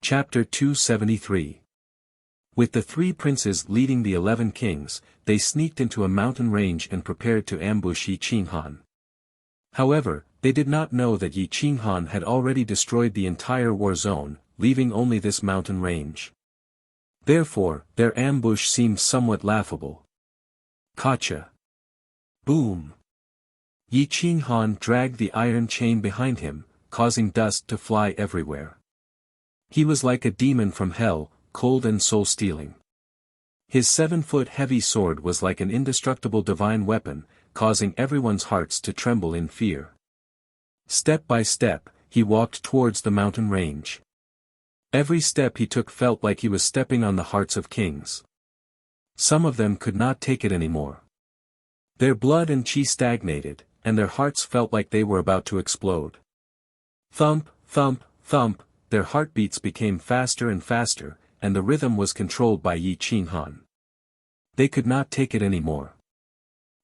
Chapter 273. With the 3 princes leading the 11 kings, they sneaked into a mountain range and prepared to ambush Yi Qinghan. However, they did not know that Yi Qinghan had already destroyed the entire war zone, leaving only this mountain range. Therefore, their ambush seemed somewhat laughable. Gotcha! Boom! Yi Qinghan dragged the iron chain behind him, causing dust to fly everywhere. He was like a demon from hell, cold and soul-stealing. His 7-foot heavy sword was like an indestructible divine weapon, causing everyone's hearts to tremble in fear. Step by step, he walked towards the mountain range. Every step he took felt like he was stepping on the hearts of kings. Some of them could not take it anymore. Their blood and chi stagnated, and their hearts felt like they were about to explode. Thump, thump, thump, their heartbeats became faster and faster, and the rhythm was controlled by Yi Qinghan. They could not take it anymore.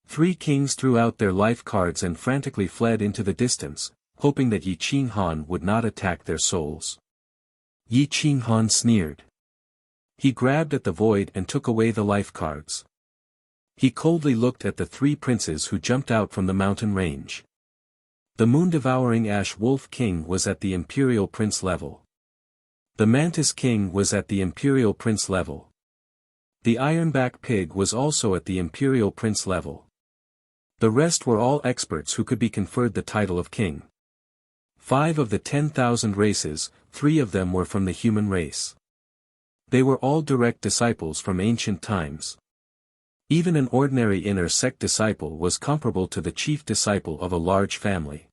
3 kings threw out their life cards and frantically fled into the distance, hoping that Yi Qinghan would not attack their souls. Yi Qinghan sneered. He grabbed at the void and took away the life cards. He coldly looked at the 3 princes who jumped out from the mountain range. The moon-devouring Ash Wolf King was at the Imperial Prince level. The Mantis King was at the Imperial Prince level. The Ironback Pig was also at the Imperial Prince level. The rest were all experts who could be conferred the title of king. 5 of the 10,000 races, 3 of them were from the human race. They were all direct disciples from ancient times. Even an ordinary inner sect disciple was comparable to the chief disciple of a large family.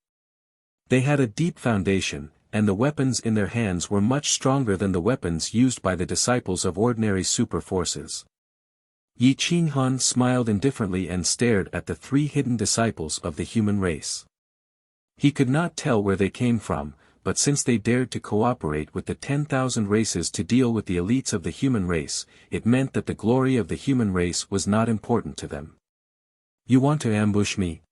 They had a deep foundation, and the weapons in their hands were much stronger than the weapons used by the disciples of ordinary super forces. Yi Qinghan smiled indifferently and stared at the 3 hidden disciples of the human race. He could not tell where they came from, but since they dared to cooperate with the 10,000 races to deal with the elites of the human race, it meant that the glory of the human race was not important to them. You want to ambush me?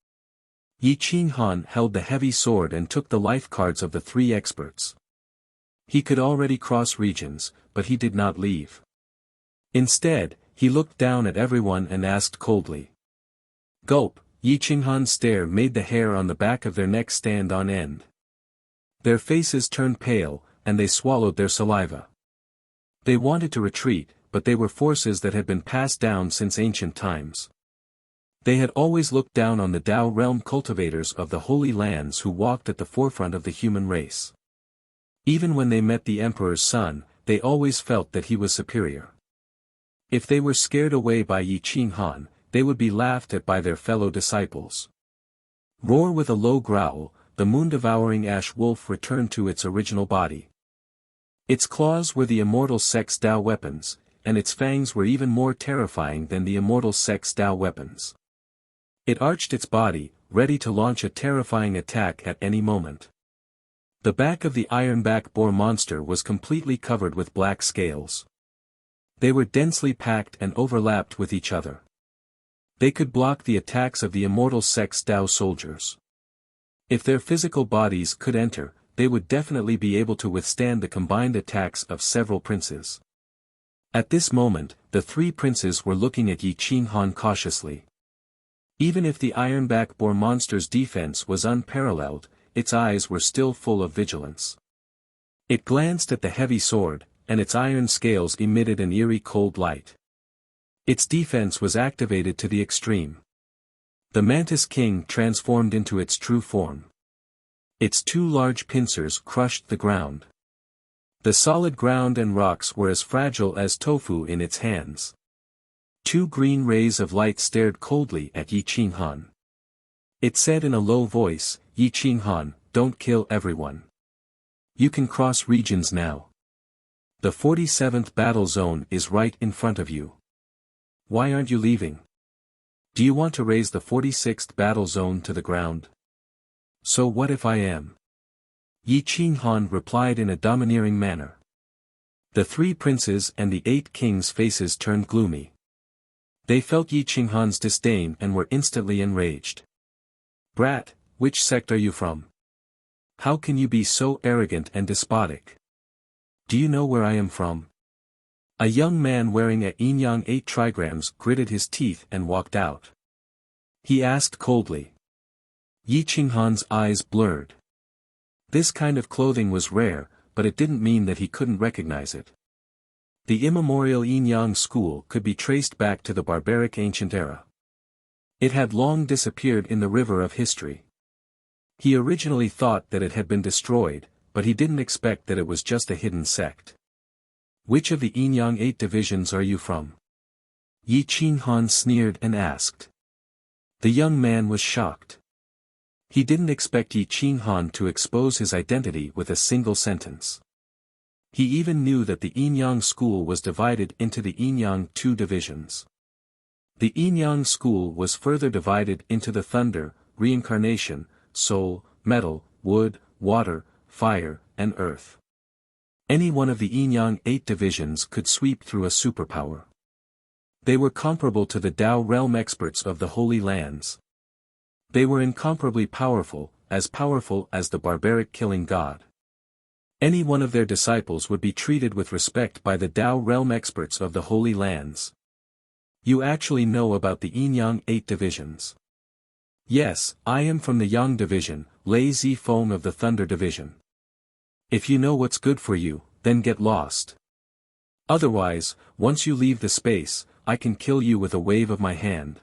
Yi Qinghan held the heavy sword and took the life cards of the 3 experts. He could already cross regions, but he did not leave. Instead, he looked down at everyone and asked coldly. Gulp! Yi Qinghan's stare made the hair on the back of their necks stand on end. Their faces turned pale, and they swallowed their saliva. They wanted to retreat, but they were forces that had been passed down since ancient times. They had always looked down on the Tao realm cultivators of the Holy Lands who walked at the forefront of the human race. Even when they met the Emperor's son, they always felt that he was superior. If they were scared away by Yi Qinghan, they would be laughed at by their fellow disciples. Roar with a low growl, the moon-devouring ash wolf returned to its original body. Its claws were the immortal Sex Tao weapons, and its fangs were even more terrifying than the immortal Sex Tao weapons. It arched its body, ready to launch a terrifying attack at any moment. The back of the ironback boar monster was completely covered with black scales. They were densely packed and overlapped with each other. They could block the attacks of the immortal Sex Tao soldiers. If their physical bodies could enter, they would definitely be able to withstand the combined attacks of several princes. At this moment, the 3 princes were looking at Yi Qinghan cautiously. Even if the ironback boar monster's defense was unparalleled, its eyes were still full of vigilance. It glanced at the heavy sword, and its iron scales emitted an eerie cold light. Its defense was activated to the extreme. The Mantis King transformed into its true form. Its 2 large pincers crushed the ground. The solid ground and rocks were as fragile as tofu in its hands. 2 green rays of light stared coldly at Yi Qinghan. It said in a low voice, Yi Qinghan, don't kill everyone. You can cross regions now. The 47th battle zone is right in front of you. Why aren't you leaving? Do you want to raise the 46th battle zone to the ground? So what if I am? Yi Qinghan replied in a domineering manner. The 3 princes and the 8 kings' faces turned gloomy. They felt Yi Qinghan's disdain and were instantly enraged. Brat, which sect are you from? How can you be so arrogant and despotic? Do you know where I am from? A young man wearing a yin yang 8 trigrams gritted his teeth and walked out. He asked coldly. Yi Qinghan's eyes blurred. This kind of clothing was rare, but it didn't mean that he couldn't recognize it. The immemorial yin-yang school could be traced back to the barbaric ancient era. It had long disappeared in the river of history. He originally thought that it had been destroyed, but he didn't expect that it was just a hidden sect. Which of the yin-yang 8 divisions are you from? Yi Qinghan sneered and asked. The young man was shocked. He didn't expect Yi Qinghan to expose his identity with a single sentence. He even knew that the yin-yang school was divided into the yin-yang 2 divisions. The yin-yang school was further divided into the thunder, reincarnation, soul, metal, wood, water, fire, and earth. Any one of the yin-yang 8 divisions could sweep through a superpower. They were comparable to the Tao realm experts of the Holy Lands. They were incomparably powerful as the barbaric killing god. Any one of their disciples would be treated with respect by the Tao realm experts of the Holy Lands. You actually know about the yin-yang 8 divisions. Yes, I am from the Yang division, Lei Zi Feng of the Thunder division. If you know what's good for you, then get lost. Otherwise, once you leave the space, I can kill you with a wave of my hand.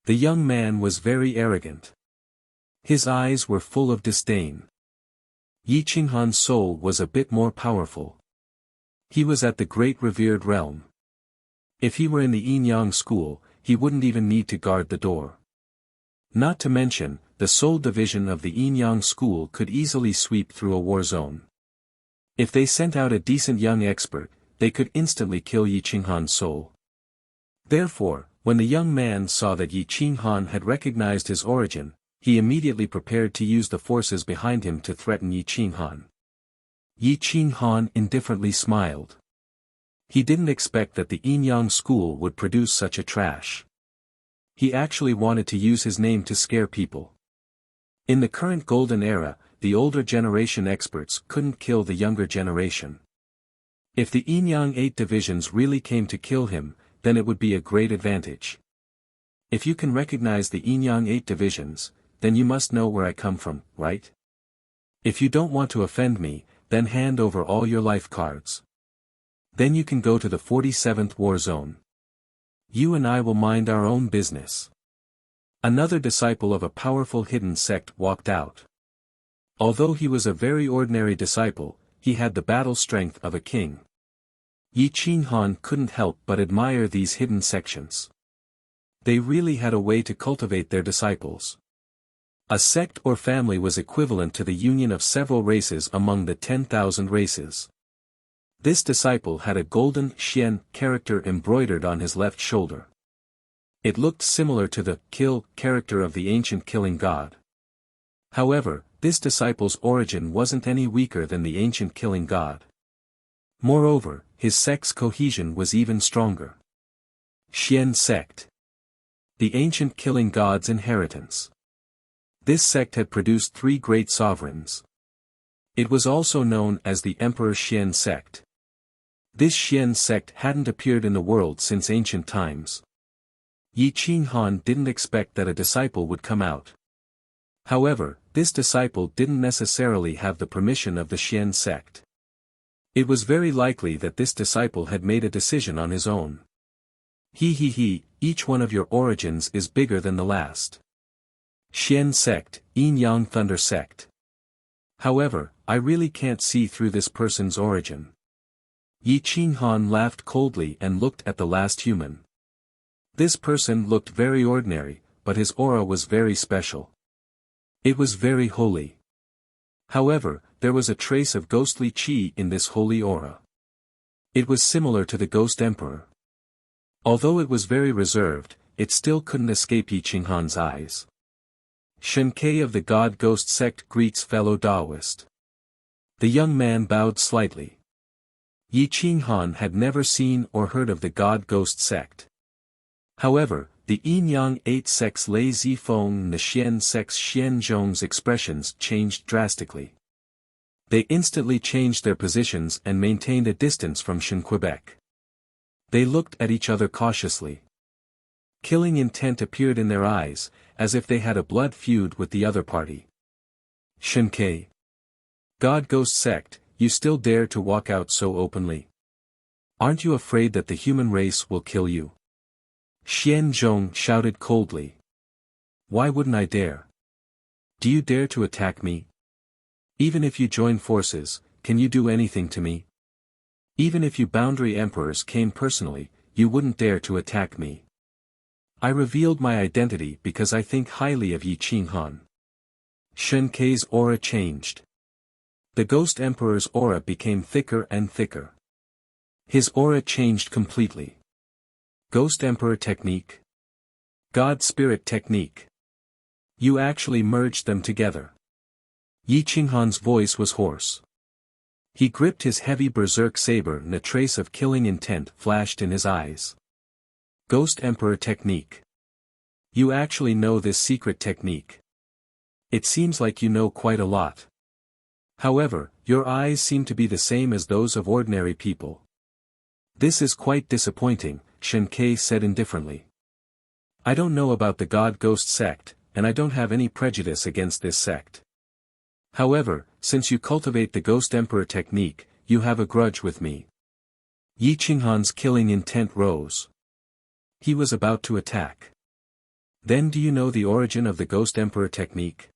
The young man was very arrogant. His eyes were full of disdain. Yi Qinghan's soul was a bit more powerful. He was at the great revered realm. If he were in the yin-yang school, he wouldn't even need to guard the door. Not to mention, the soul division of the yin-yang school could easily sweep through a war zone. If they sent out a decent young expert, they could instantly kill Yi Qinghan's soul. Therefore, when the young man saw that Yi Qinghan had recognized his origin, he immediately prepared to use the forces behind him to threaten Yi Qinghan. Yi Qinghan indifferently smiled. He didn't expect that the yin-yang school would produce such a trash. He actually wanted to use his name to scare people. In the current golden era, the older generation experts couldn't kill the younger generation. If the yin-yang 8 divisions really came to kill him, then it would be a great advantage. If you can recognize the yin-yang 8 divisions, then you must know where I come from, right? If you don't want to offend me, then hand over all your life cards. Then you can go to the 47th war zone. You and I will mind our own business. Another disciple of a powerful hidden sect walked out. Although he was a very ordinary disciple, he had the battle strength of a king. Yi Qinghan couldn't help but admire these hidden sections. They really had a way to cultivate their disciples. A sect or family was equivalent to the union of several races among the 10,000 races. This disciple had a golden Xian character embroidered on his left shoulder. It looked similar to the kill character of the ancient killing god. However, this disciple's origin wasn't any weaker than the ancient killing god. Moreover, his sect's cohesion was even stronger. Xian sect. The ancient killing god's inheritance. This sect had produced 3 great sovereigns. It was also known as the Emperor Xian sect. This Xian sect hadn't appeared in the world since ancient times. Yi Qinghan didn't expect that a disciple would come out. However, this disciple didn't necessarily have the permission of the Xian sect. It was very likely that this disciple had made a decision on his own. Each one of your origins is bigger than the last. Xian sect, Yin-Yang Thunder sect. However, I really can't see through this person's origin. Yi Qinghan laughed coldly and looked at the last human. This person looked very ordinary, but his aura was very special. It was very holy. However, there was a trace of ghostly qi in this holy aura. It was similar to the Ghost Emperor. Although it was very reserved, it still couldn't escape Yi Qinghan's eyes. Shen-Kei of the God Ghost sect greets fellow Taoist. The young man bowed slightly. Yi Qinghan had never seen or heard of the God Ghost sect. However, the Yin-Yang 8 sect's Lei Zi Feng and the Xian sect's Xian Zhong's expressions changed drastically. They instantly changed their positions and maintained a distance from Shen Quebec. They looked at each other cautiously. Killing intent appeared in their eyes, as if they had a blood feud with the other party. Shenke. God Ghost Sect, you still dare to walk out so openly? Aren't you afraid that the human race will kill you? Xian Zhong shouted coldly. Why wouldn't I dare? Do you dare to attack me? Even if you join forces, can you do anything to me? Even if you boundary emperors came personally, you wouldn't dare to attack me. I revealed my identity because I think highly of Yi Qinghan. Shen Kei's aura changed. The Ghost Emperor's aura became thicker and thicker. His aura changed completely. Ghost Emperor technique. God Spirit technique. You actually merged them together. Yi Qinghan's voice was hoarse. He gripped his heavy berserk saber and a trace of killing intent flashed in his eyes. Ghost Emperor technique. You actually know this secret technique. It seems like you know quite a lot. However, your eyes seem to be the same as those of ordinary people. This is quite disappointing, Shen Kei said indifferently. I don't know about the God Ghost sect, and I don't have any prejudice against this sect. However, since you cultivate the Ghost Emperor technique, you have a grudge with me. Yi Qinghan's killing intent rose. He was about to attack. Then do you know the origin of the Ghost Emperor technique?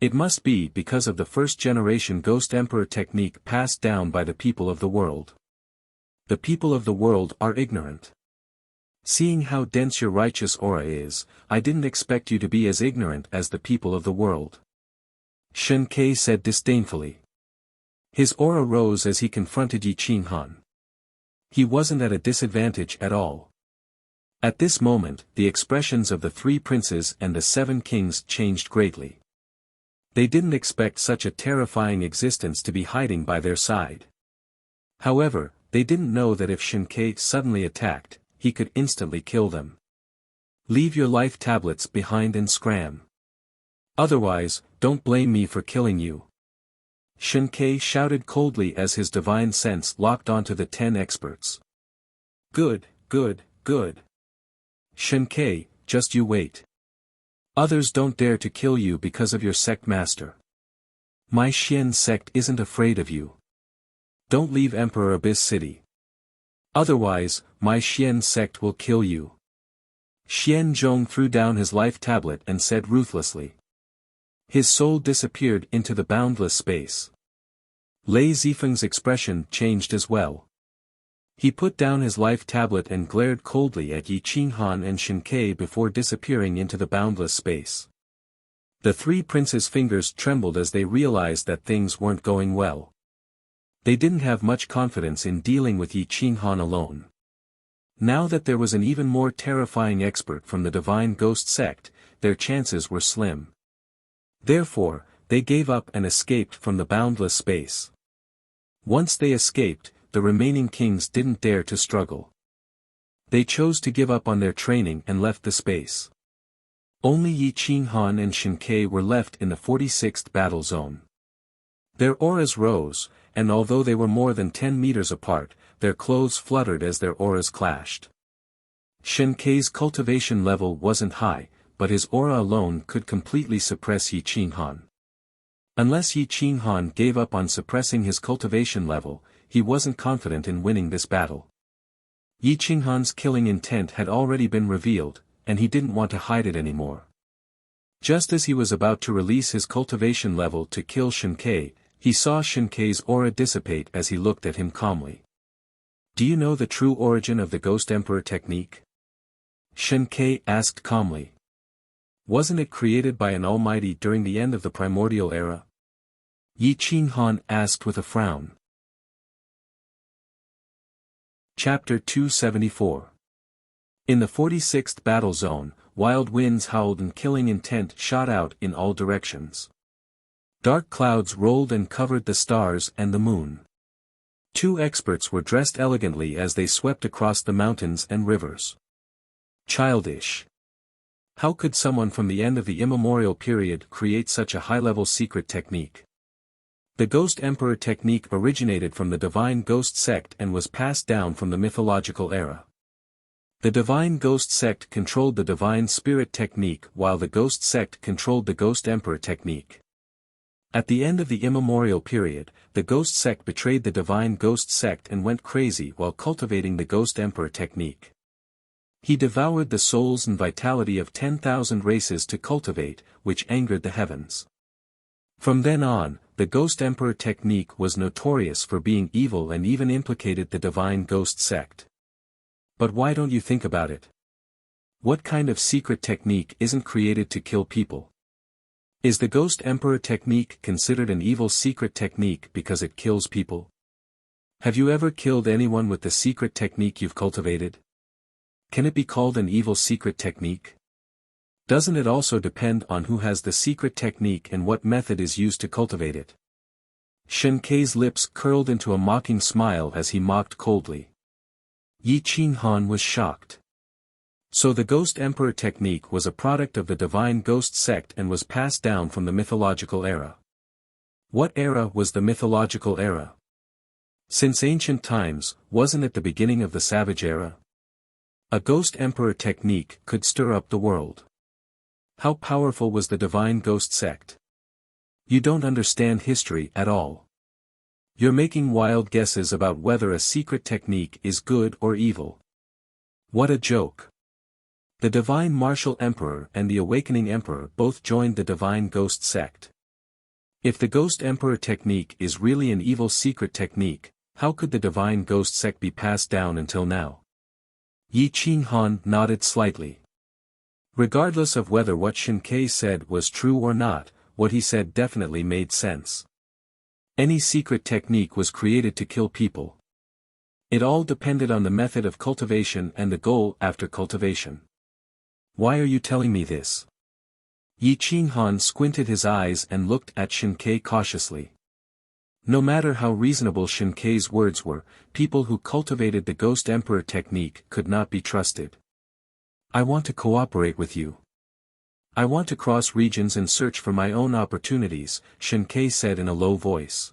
It must be because of the first-generation Ghost Emperor technique passed down by the people of the world. The people of the world are ignorant. Seeing how dense your righteous aura is, I didn't expect you to be as ignorant as the people of the world. Shen Kei said disdainfully. His aura rose as he confronted Yi Qinghan. He wasn't at a disadvantage at all. At this moment, the expressions of the three princes and the 7 kings changed greatly. They didn't expect such a terrifying existence to be hiding by their side. However, they didn't know that if Shen Kei suddenly attacked, he could instantly kill them. Leave your life tablets behind and scram. Otherwise, don't blame me for killing you. Shen Kei shouted coldly as his divine sense locked onto the 10 experts. Good, good, good. Shen Kei, just you wait. Others don't dare to kill you because of your sect master. My Xian sect isn't afraid of you. Don't leave Emperor Abyss City. Otherwise, my Xian sect will kill you. Xian Zhong threw down his life tablet and said ruthlessly. His soul disappeared into the boundless space. Lei Zifeng's expression changed as well. He put down his life tablet and glared coldly at Yi Qinghan and Shen Kei before disappearing into the boundless space. The 3 princes' fingers trembled as they realized that things weren't going well. They didn't have much confidence in dealing with Yi Qinghan alone. Now that there was an even more terrifying expert from the Divine Ghost sect, their chances were slim. Therefore, they gave up and escaped from the boundless space. Once they escaped, the remaining kings didn't dare to struggle. They chose to give up on their training and left the space. Only Yi Qinghan and Shen Kei were left in the 46th battle zone. Their auras rose, and although they were more than 10 meters apart, their clothes fluttered as their auras clashed. Shen Kei's cultivation level wasn't high, but his aura alone could completely suppress Yi Qinghan. Unless Yi Qinghan gave up on suppressing his cultivation level, he wasn't confident in winning this battle. Yi Qinghan's killing intent had already been revealed, and he didn't want to hide it anymore. Just as he was about to release his cultivation level to kill Shen Kei, he saw Shen Kei's aura dissipate as he looked at him calmly. Do you know the true origin of the Ghost Emperor technique? Shen Kei asked calmly. Wasn't it created by an almighty during the end of the primordial era? Yi Qinghan asked with a frown. Chapter 274. In the 46th battle zone, wild winds howled and killing intent shot out in all directions. Dark clouds rolled and covered the stars and the moon. 2 experts were dressed elegantly as they swept across the mountains and rivers. Childish. How could someone from the end of the immemorial period create such a high-level secret technique? The Ghost Emperor technique originated from the Divine Ghost sect and was passed down from the mythological era. The Divine Ghost sect controlled the Divine Spirit technique while the Ghost sect controlled the Ghost Emperor technique. At the end of the immemorial period, the Ghost sect betrayed the Divine Ghost sect and went crazy while cultivating the Ghost Emperor technique. He devoured the souls and vitality of 10,000 races to cultivate, which angered the heavens. From then on, the Ghost Emperor technique was notorious for being evil and even implicated the Divine Ghost sect. But why don't you think about it? What kind of secret technique isn't created to kill people? Is the Ghost Emperor technique considered an evil secret technique because it kills people? Have you ever killed anyone with the secret technique you've cultivated? Can it be called an evil secret technique? Doesn't it also depend on who has the secret technique and what method is used to cultivate it? Shen Kei's lips curled into a mocking smile as he mocked coldly. Yi Qinghan was shocked. So the Ghost Emperor technique was a product of the Divine Ghost sect and was passed down from the mythological era. What era was the mythological era? Since ancient times, wasn't it the beginning of the Savage era? A Ghost Emperor technique could stir up the world. How powerful was the Divine Ghost sect? You don't understand history at all. You're making wild guesses about whether a secret technique is good or evil. What a joke. The Divine Martial Emperor and the Awakening Emperor both joined the Divine Ghost sect. If the Ghost Emperor technique is really an evil secret technique, how could the Divine Ghost sect be passed down until now? Yi Qinghan nodded slightly. Regardless of whether what Shen Kei said was true or not, what he said definitely made sense. Any secret technique was created to kill people. It all depended on the method of cultivation and the goal after cultivation. Why are you telling me this? Yi Qinghan squinted his eyes and looked at Shen Kei cautiously. No matter how reasonable Shen Kei's words were, people who cultivated the Ghost Emperor technique could not be trusted. I want to cooperate with you. I want to cross regions and search for my own opportunities, Shen Kei said in a low voice.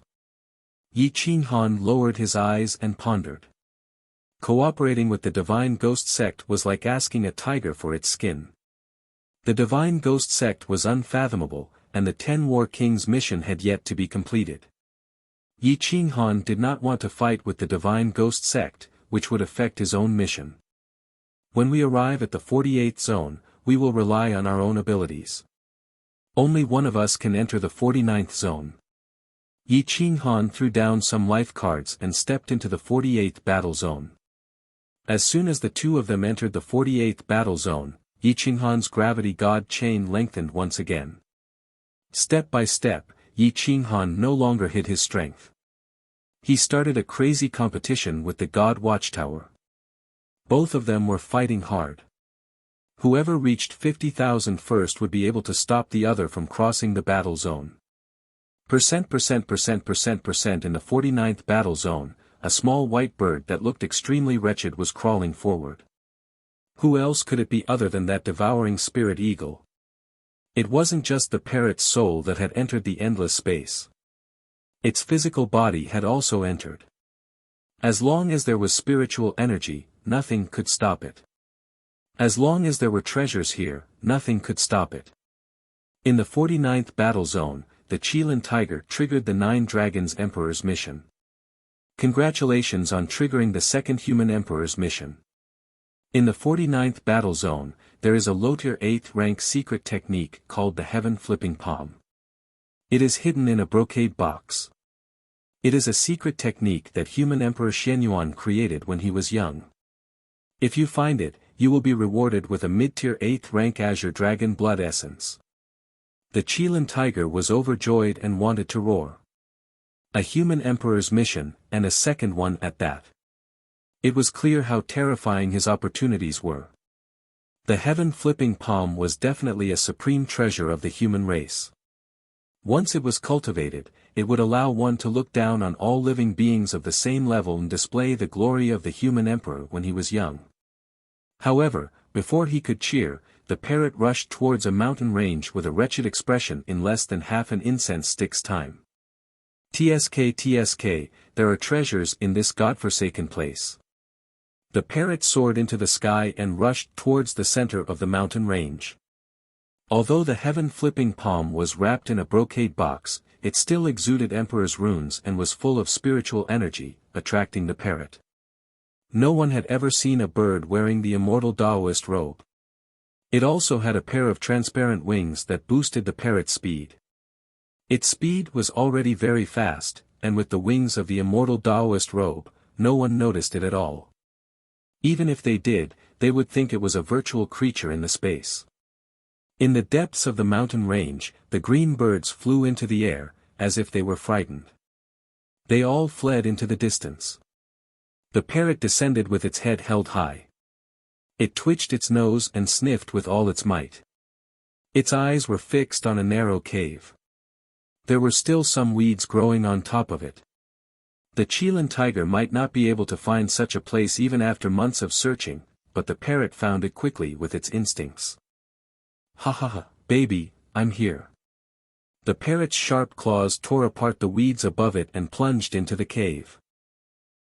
Yi Qinghan lowered his eyes and pondered. Cooperating with the Divine Ghost sect was like asking a tiger for its skin. The Divine Ghost sect was unfathomable, and the 10 War Kings' mission had yet to be completed. Yi Qinghan did not want to fight with the Divine Ghost sect, which would affect his own mission. When we arrive at the 48th zone, we will rely on our own abilities. Only one of us can enter the 49th zone. Yi Qinghan threw down some life cards and stepped into the 48th battle zone. As soon as the two of them entered the 48th battle zone, Yi Qinghan's gravity god chain lengthened once again. Step by step, Yi Qinghan no longer hid his strength. He started a crazy competition with the God Watchtower. Both of them were fighting hard. Whoever reached 50,000 first would be able to stop the other from crossing the battle zone. In the 49th battle zone, a small white bird that looked extremely wretched was crawling forward. Who else could it be other than that devouring spirit eagle? It wasn't just the parrot's soul that had entered the endless space. Its physical body had also entered. As long as there was spiritual energy, nothing could stop it. As long as there were treasures here, nothing could stop it. In the 49th battle zone, the Qilin Tiger triggered the 9 Dragons Emperor's mission. Congratulations on triggering the second Human Emperor's mission. In the 49th battle zone, there is a low-tier 8th rank secret technique called the Heaven Flipping Palm. It is hidden in a brocade box. It is a secret technique that Human Emperor Xianyuan created when he was young. If you find it, you will be rewarded with a mid-tier 8th rank Azure Dragon Blood Essence. The Qilin Tiger was overjoyed and wanted to roar. A Human Emperor's mission, and a second one at that. It was clear how terrifying his opportunities were. The Heaven Flipping Palm was definitely a supreme treasure of the human race. Once it was cultivated, it would allow one to look down on all living beings of the same level and display the glory of the Human Emperor when he was young. However, before he could cheer, the parrot rushed towards a mountain range with a wretched expression in less than half an incense stick's time. Tsk, there are treasures in this godforsaken place. The parrot soared into the sky and rushed towards the center of the mountain range. Although the heaven-flipping palm was wrapped in a brocade box, it still exuded Emperor's runes and was full of spiritual energy, attracting the parrot. No one had ever seen a bird wearing the immortal Taoist robe. It also had a pair of transparent wings that boosted the parrot's speed. Its speed was already very fast, and with the wings of the immortal Taoist robe, no one noticed it at all. Even if they did, they would think it was a virtual creature in the space. In the depths of the mountain range, the green birds flew into the air, as if they were frightened. They all fled into the distance. The parrot descended with its head held high. It twitched its nose and sniffed with all its might. Its eyes were fixed on a narrow cave. There were still some weeds growing on top of it. The Chilean tiger might not be able to find such a place even after months of searching, but the parrot found it quickly with its instincts. Ha ha ha, baby, I'm here. The parrot's sharp claws tore apart the weeds above it and plunged into the cave.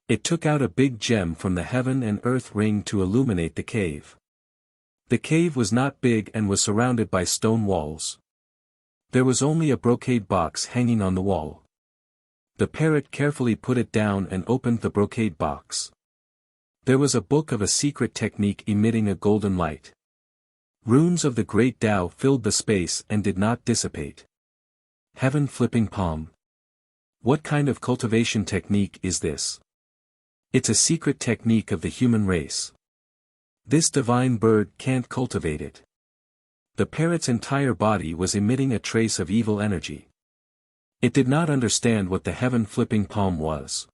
It took out a big gem from the heaven and earth ring to illuminate the cave. The cave was not big and was surrounded by stone walls. There was only a brocade box hanging on the wall. The parrot carefully put it down and opened the brocade box. There was a book of a secret technique emitting a golden light. Runes of the great Tao filled the space and did not dissipate. Heaven-flipping palm. What kind of cultivation technique is this? It's a secret technique of the human race. This divine bird can't cultivate it. The parrot's entire body was emitting a trace of evil energy. It did not understand what the heaven-flipping palm was.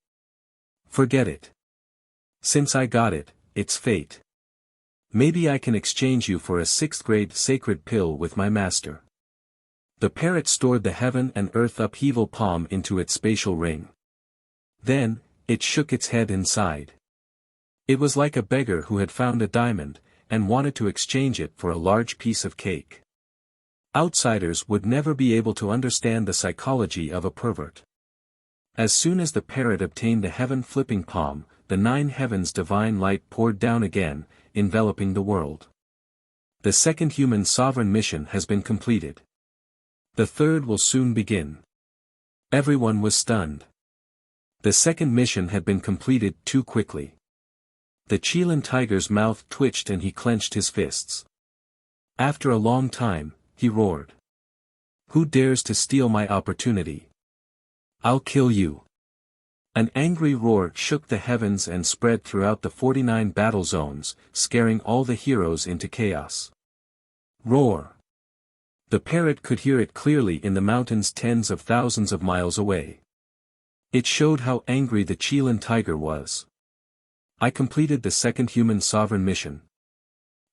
Forget it. Since I got it, it's fate. Maybe I can exchange you for a 6th-grade sacred pill with my master. The parrot stored the heaven and earth upheaval palm into its spatial ring. Then, it shook its head and sighed. It was like a beggar who had found a diamond, and wanted to exchange it for a large piece of cake. Outsiders would never be able to understand the psychology of a pervert. As soon as the parrot obtained the heaven-flipping palm, the 9 heavens' divine light poured down again, enveloping the world. The second human sovereign mission has been completed. The third will soon begin. Everyone was stunned. The second mission had been completed too quickly. The Chilean tiger's mouth twitched and he clenched his fists. After a long time, he roared. Who dares to steal my opportunity? I'll kill you. An angry roar shook the heavens and spread throughout the 49 battle zones, scaring all the heroes into chaos. Roar. The parrot could hear it clearly in the mountains tens of thousands of miles away. It showed how angry the Chilean tiger was. I completed the second human sovereign mission.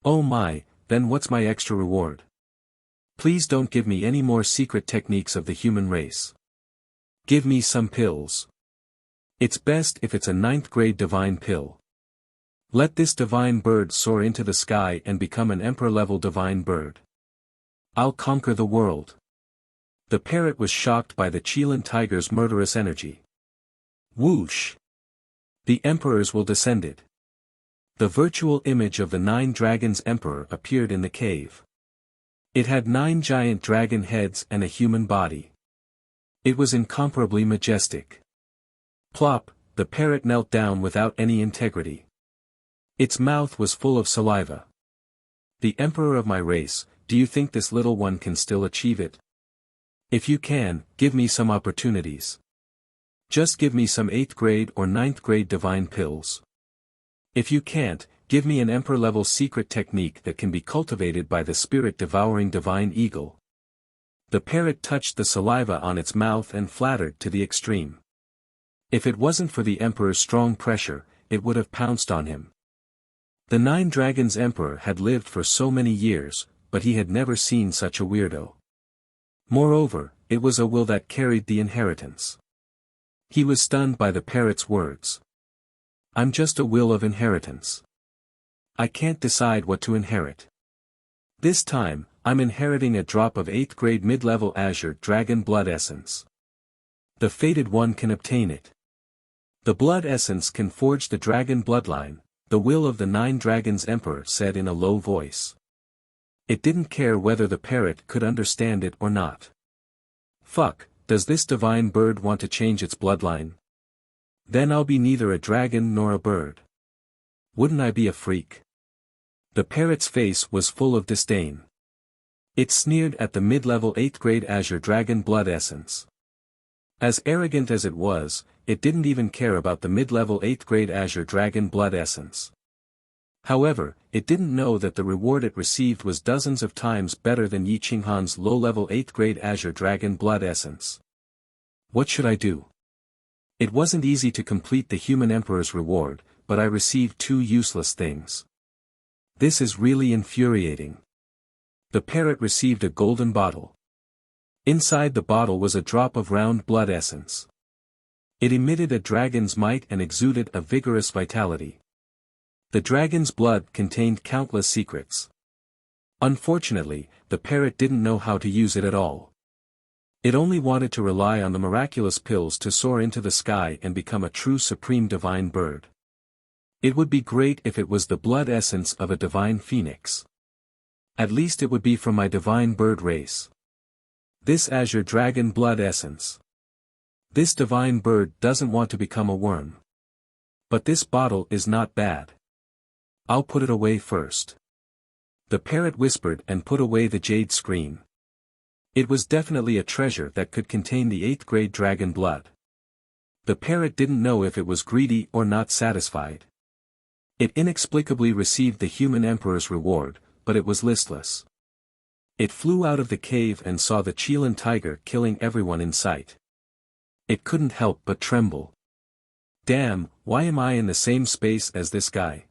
Oh my, then what's my extra reward? Please don't give me any more secret techniques of the human race. Give me some pills. It's best if it's a 9th-grade divine pill. Let this divine bird soar into the sky and become an emperor-level divine bird. I'll conquer the world. The parrot was shocked by the Chilean tiger's murderous energy. Whoosh! The emperors will descended. The virtual image of the 9 dragons emperor appeared in the cave. It had 9 giant dragon heads and a human body. It was incomparably majestic. Plop, the parrot knelt down without any integrity. Its mouth was full of saliva. The emperor of my race, do you think this little one can still achieve it? If you can, give me some opportunities. Just give me some 8th grade or 9th grade divine pills. If you can't, give me an emperor-level secret technique that can be cultivated by the spirit-devouring divine eagle. The parrot touched the saliva on its mouth and flattered to the extreme. If it wasn't for the emperor's strong pressure, it would have pounced on him. The 9 dragons emperor had lived for so many years, but he had never seen such a weirdo. Moreover, it was a will that carried the inheritance. He was stunned by the parrot's words. I'm just a will of inheritance. I can't decide what to inherit. This time, I'm inheriting a drop of 8th grade mid-level azure dragon blood essence. The fated one can obtain it. The blood essence can forge the dragon bloodline, the will of the 9 dragons emperor said in a low voice. It didn't care whether the parrot could understand it or not. Fuck, does this divine bird want to change its bloodline? Then I'll be neither a dragon nor a bird. Wouldn't I be a freak? The parrot's face was full of disdain. It sneered at the mid-level 8th grade Azure Dragon blood essence. As arrogant as it was, it didn't even care about the mid-level 8th grade Azure Dragon blood essence. However, it didn't know that the reward it received was dozens of times better than Yi Qinghan's low-level 8th grade Azure Dragon blood essence. What should I do? It wasn't easy to complete the human emperor's reward, but I received 2 useless things. This is really infuriating. The parrot received a golden bottle. Inside the bottle was a drop of round blood essence. It emitted a dragon's might and exuded a vigorous vitality. The dragon's blood contained countless secrets. Unfortunately, the parrot didn't know how to use it at all. It only wanted to rely on the miraculous pills to soar into the sky and become a true supreme divine bird. It would be great if it was the blood essence of a divine phoenix. At least it would be from my divine bird race. This Azure Dragon blood essence. This divine bird doesn't want to become a worm. But this bottle is not bad. I'll put it away first. The parrot whispered and put away the jade screen. It was definitely a treasure that could contain the 8th grade dragon blood. The parrot didn't know if it was greedy or not satisfied. It inexplicably received the human emperor's reward, but it was listless. It flew out of the cave and saw the Chilan tiger killing everyone in sight. It couldn't help but tremble. Damn, why am I in the same space as this guy?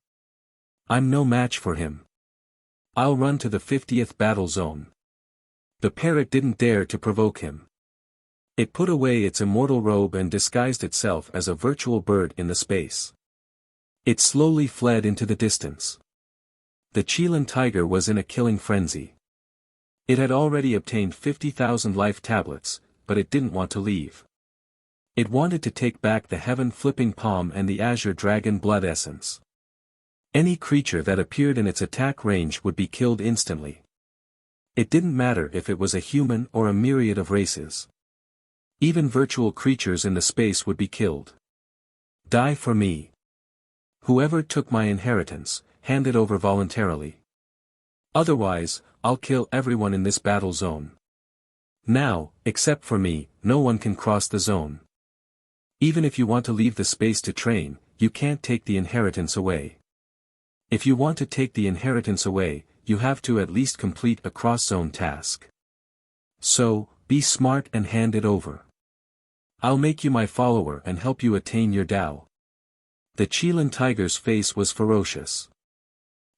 I'm no match for him. I'll run to the 50th battle zone. The parrot didn't dare to provoke him. It put away its immortal robe and disguised itself as a virtual bird in the space. It slowly fled into the distance. The Chilan tiger was in a killing frenzy. It had already obtained 50,000 life tablets, but it didn't want to leave. It wanted to take back the heaven-flipping palm and the Azure Dragon blood essence. Any creature that appeared in its attack range would be killed instantly. It didn't matter if it was a human or a myriad of races. Even virtual creatures in the space would be killed. Die for me. Whoever took my inheritance, hand it over voluntarily. Otherwise, I'll kill everyone in this battle zone. Now, except for me, no one can cross the zone. Even if you want to leave the space to train, you can't take the inheritance away. If you want to take the inheritance away, you have to at least complete a cross-zone task. So, be smart and hand it over. I'll make you my follower and help you attain your Tao. The Chilan tiger's face was ferocious.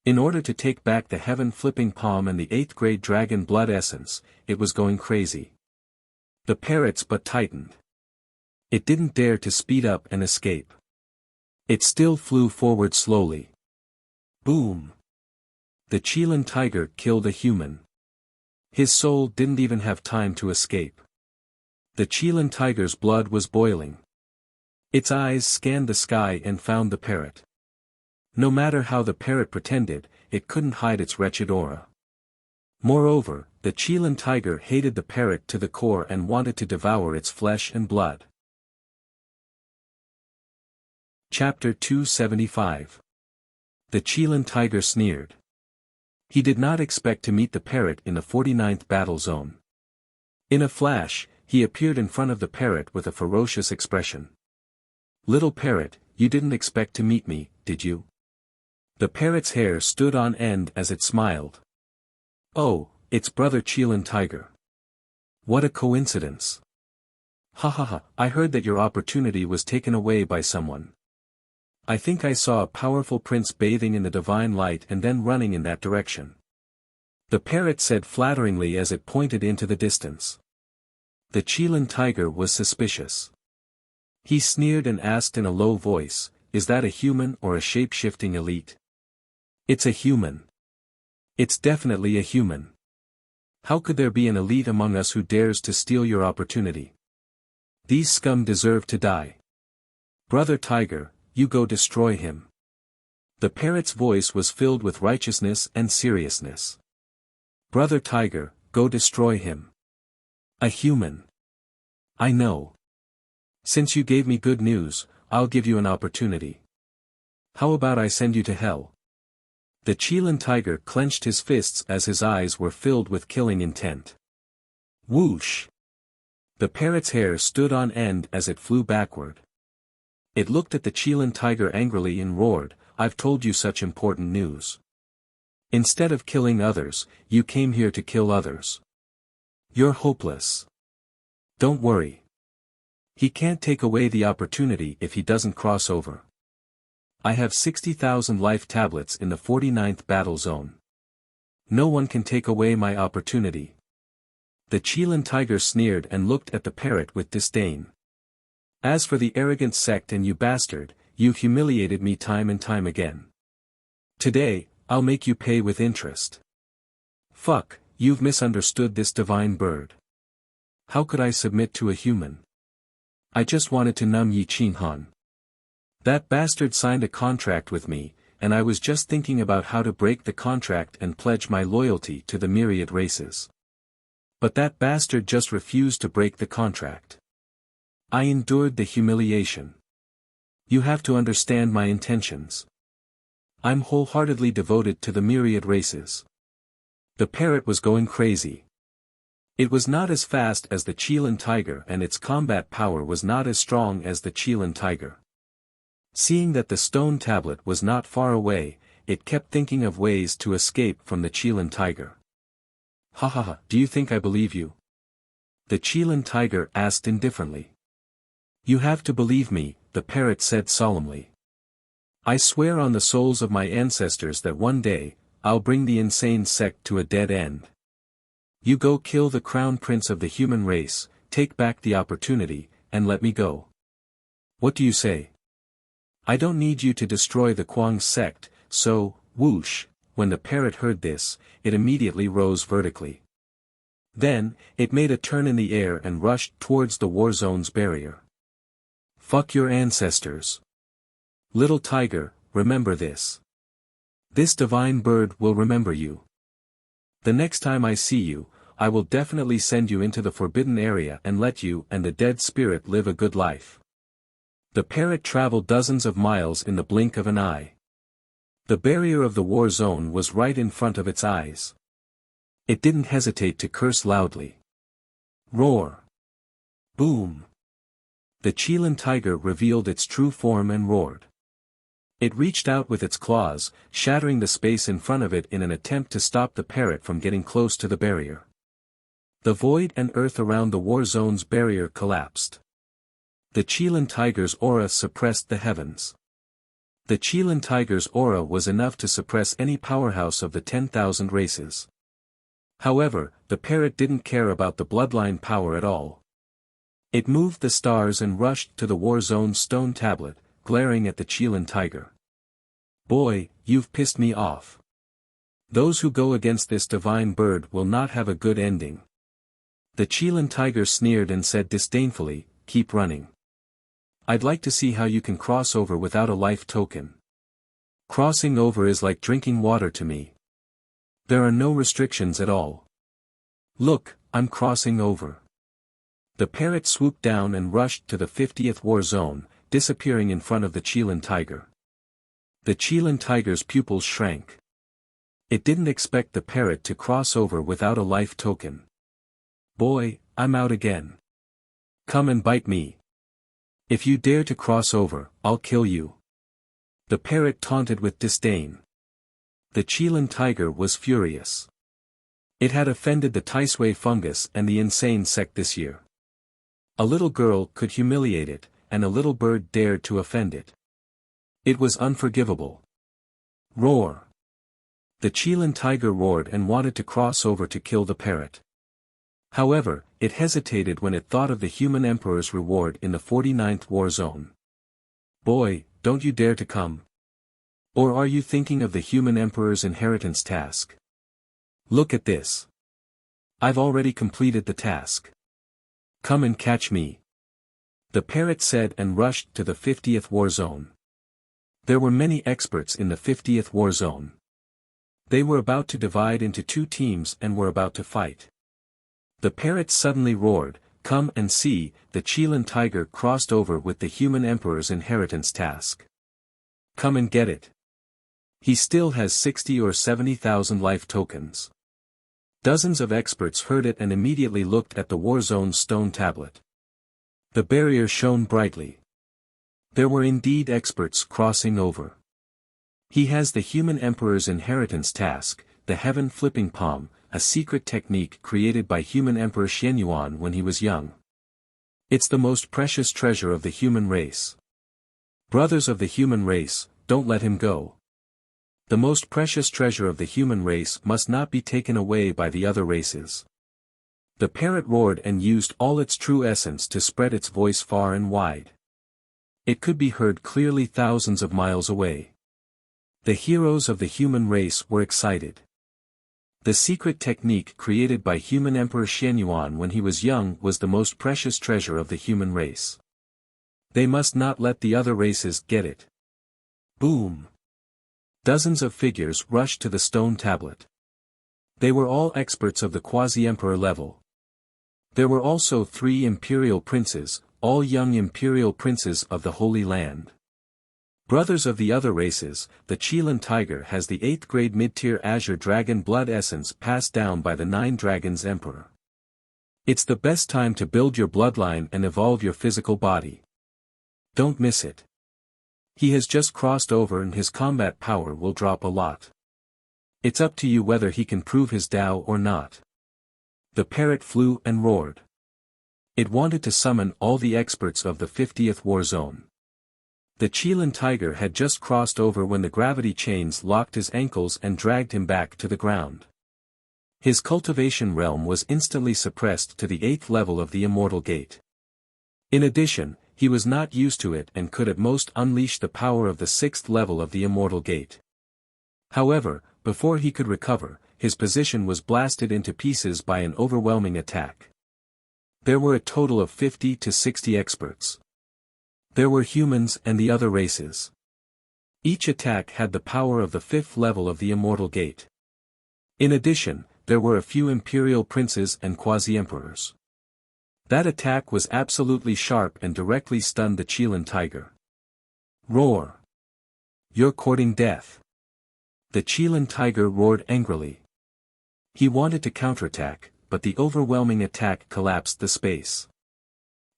In order to take back the heaven-flipping palm and the 8th grade dragon blood essence, it was going crazy. The parrot's butt tightened. It didn't dare to speed up and escape. It still flew forward slowly. Boom! The Chilan tiger killed a human. His soul didn't even have time to escape. The Chilan tiger's blood was boiling. Its eyes scanned the sky and found the parrot. No matter how the parrot pretended, it couldn't hide its wretched aura. Moreover, the Chilan tiger hated the parrot to the core and wanted to devour its flesh and blood. Chapter 275. The Chilan tiger sneered. He did not expect to meet the parrot in the 49th battle zone. In a flash, he appeared in front of the parrot with a ferocious expression. Little parrot, you didn't expect to meet me, did you? The parrot's hair stood on end as it smiled. Oh, it's brother Chilan tiger. What a coincidence. Ha ha ha, I heard that your opportunity was taken away by someone. I think I saw a powerful prince bathing in the divine light and then running in that direction. The parrot said flatteringly as it pointed into the distance. The Chilan tiger was suspicious. He sneered and asked in a low voice, is that a human or a shape-shifting elite? It's a human. It's definitely a human. How could there be an elite among us who dares to steal your opportunity? These scum deserve to die. Brother Tiger, you go destroy him. The parrot's voice was filled with righteousness and seriousness. Brother Tiger, go destroy him. A human. I know. Since you gave me good news, I'll give you an opportunity. How about I send you to hell? The Chilean tiger clenched his fists as his eyes were filled with killing intent. Whoosh! The parrot's hair stood on end as it flew backward. It looked at the Chilean tiger angrily and roared, I've told you such important news. Instead of killing others, you came here to kill others. You're hopeless. Don't worry. He can't take away the opportunity if he doesn't cross over. I have 60,000 life tablets in the 49th battle zone. No one can take away my opportunity. The Chilean tiger sneered and looked at the parrot with disdain. As for the arrogant sect and you bastard, you humiliated me time and time again. Today, I'll make you pay with interest. Fuck, you've misunderstood this divine bird. How could I submit to a human? I just wanted to numb Yi Qinghan. That bastard signed a contract with me, and I was just thinking about how to break the contract and pledge my loyalty to the myriad races. But that bastard just refused to break the contract. I endured the humiliation. You have to understand my intentions. I'm wholeheartedly devoted to the myriad races. The parrot was going crazy. It was not as fast as the Chilean tiger and its combat power was not as strong as the Chilean tiger. Seeing that the stone tablet was not far away, it kept thinking of ways to escape from the Chilean tiger. Ha ha ha, do you think I believe you? The Chilean tiger asked indifferently. You have to believe me, the parrot said solemnly. I swear on the souls of my ancestors that one day, I'll bring the insane sect to a dead end. You go kill the crown prince of the human race, take back the opportunity, and let me go. What do you say? I don't need you to destroy the Kuang sect, so, whoosh, when the parrot heard this, it immediately rose vertically. Then, it made a turn in the air and rushed towards the war zone's barrier. Fuck your ancestors. Little tiger, remember this. This divine bird will remember you. The next time I see you, I will definitely send you into the forbidden area and let you and the dead spirit live a good life. The parrot traveled dozens of miles in the blink of an eye. The barrier of the war zone was right in front of its eyes. It didn't hesitate to curse loudly. Roar. Boom. The Chilean tiger revealed its true form and roared. It reached out with its claws, shattering the space in front of it in an attempt to stop the parrot from getting close to the barrier. The void and earth around the war zone's barrier collapsed. The Chilean tiger's aura suppressed the heavens. The Chilean tiger's aura was enough to suppress any powerhouse of the 10,000 races. However, the parrot didn't care about the bloodline power at all. It moved the stars and rushed to the war zone's stone tablet, glaring at the Chilean tiger. Boy, you've pissed me off. Those who go against this divine bird will not have a good ending. The Chilean tiger sneered and said disdainfully, keep running. I'd like to see how you can cross over without a life token. Crossing over is like drinking water to me. There are no restrictions at all. Look, I'm crossing over. The parrot swooped down and rushed to the 50th war zone, disappearing in front of the Chilean tiger. The Chilean tiger's pupils shrank. It didn't expect the parrot to cross over without a life token. Boy, I'm out again. Come and bite me. If you dare to cross over, I'll kill you. The parrot taunted with disdain. The Chilean tiger was furious. It had offended the Taisui fungus and the insane sect this year. A little girl could humiliate it, and a little bird dared to offend it. It was unforgivable. Roar. The Chilean tiger roared and wanted to cross over to kill the parrot. However, it hesitated when it thought of the human emperor's reward in the 49th war zone. Boy, don't you dare to come. Or are you thinking of the human emperor's inheritance task? Look at this. I've already completed the task. Come and catch me. the parrot said and rushed to the 50th war zone. There were many experts in the 50th war zone. They were about to divide into two teams and were about to fight. The parrot suddenly roared, "Come and see," the Qilin tiger crossed over with the human emperor's inheritance task. Come and get it. He still has 60 or 70,000 life tokens. Dozens of experts heard it and immediately looked at the war zone's stone tablet. The barrier shone brightly. There were indeed experts crossing over. He has the human emperor's inheritance task, the heaven flipping palm, a secret technique created by human emperor Xianyuan when he was young. It's the most precious treasure of the human race. Brothers of the human race, don't let him go. The most precious treasure of the human race must not be taken away by the other races. The parrot roared and used all its true essence to spread its voice far and wide. It could be heard clearly thousands of miles away. The heroes of the human race were excited. The secret technique created by human Emperor Xianyuan when he was young was the most precious treasure of the human race. They must not let the other races get it. Boom! Dozens of figures rushed to the stone tablet. They were all experts of the quasi-emperor level. There were also 3 imperial princes, all young imperial princes of the Holy Land. Brothers of the other races, the Qilin tiger has the 8th grade mid-tier azure dragon blood essence passed down by the 9 dragons emperor. It's the best time to build your bloodline and evolve your physical body. Don't miss it. He has just crossed over and his combat power will drop a lot. It's up to you whether he can prove his Tao or not. The parrot flew and roared. It wanted to summon all the experts of the 50th war zone. The Qilin tiger had just crossed over when the gravity chains locked his ankles and dragged him back to the ground. His cultivation realm was instantly suppressed to the 8th level of the immortal gate. In addition, he was not used to it and could at most unleash the power of the 6th level of the immortal gate. However, before he could recover, his position was blasted into pieces by an overwhelming attack. There were a total of 50 to 60 experts. There were humans and the other races. Each attack had the power of the 5th level of the immortal gate. In addition, there were a few imperial princes and quasi-emperors. That attack was absolutely sharp and directly stunned the Qilin tiger. Roar! You're courting death. The Qilin tiger roared angrily. He wanted to counterattack, but the overwhelming attack collapsed the space.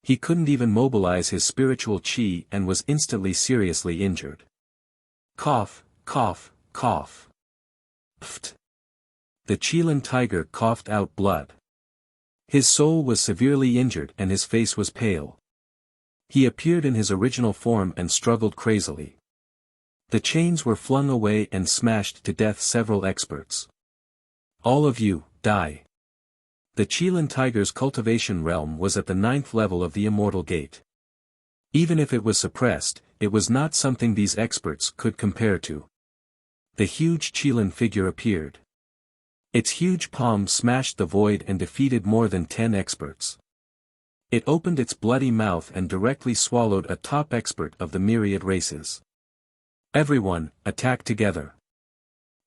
He couldn't even mobilize his spiritual chi and was instantly seriously injured. Cough, cough, cough. Pft. The Qilin tiger coughed out blood. His soul was severely injured and his face was pale. He appeared in his original form and struggled crazily. The chains were flung away and smashed to death several experts. All of you, die. The Qilin tiger's cultivation realm was at the 9th level of the immortal gate. Even if it was suppressed, it was not something these experts could compare to. The huge Qilin figure appeared. Its huge palm smashed the void and defeated more than 10 experts. It opened its bloody mouth and directly swallowed a top expert of the myriad races. Everyone, attack together.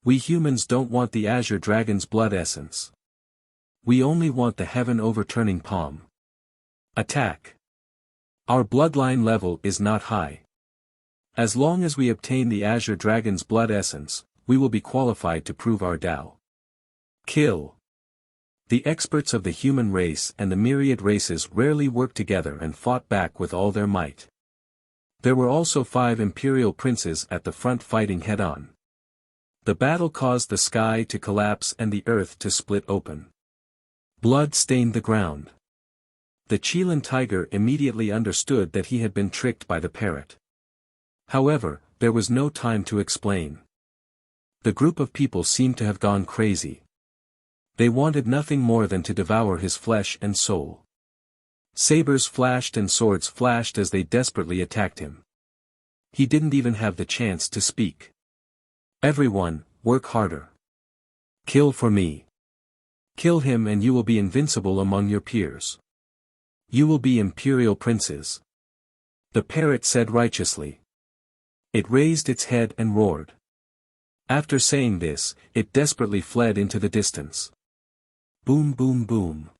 We humans don't want the Azure Dragon's blood essence. We only want the heaven overturning palm. Attack. Our bloodline level is not high. As long as we obtain the Azure Dragon's blood essence, we will be qualified to prove our Tao. Kill. The experts of the human race and the myriad races rarely worked together and fought back with all their might. There were also 5 imperial princes at the front fighting head-on. The battle caused the sky to collapse and the earth to split open. Blood stained the ground. The Qilin tiger immediately understood that he had been tricked by the parrot. However, there was no time to explain. The group of people seemed to have gone crazy. They wanted nothing more than to devour his flesh and soul. Sabers flashed and swords flashed as they desperately attacked him. He didn't even have the chance to speak. Everyone, work harder. Kill for me. Kill him and you will be invincible among your peers. You will be imperial princes. the parrot said righteously. It raised its head and roared. After saying this, it desperately fled into the distance. Boom boom boom.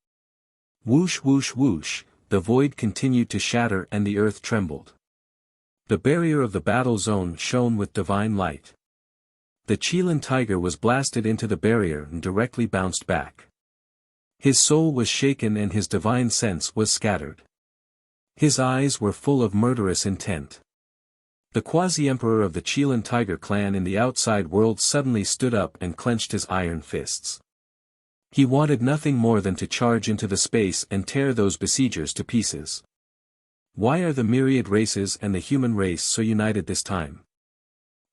Whoosh whoosh whoosh, the void continued to shatter and the earth trembled. The barrier of the battle zone shone with divine light. The Qilin tiger was blasted into the barrier and directly bounced back. His soul was shaken and his divine sense was scattered. His eyes were full of murderous intent. The quasi-emperor of the Qilin tiger clan in the outside world suddenly stood up and clenched his iron fists. He wanted nothing more than to charge into the space and tear those besiegers to pieces. Why are the myriad races and the human race so united this time?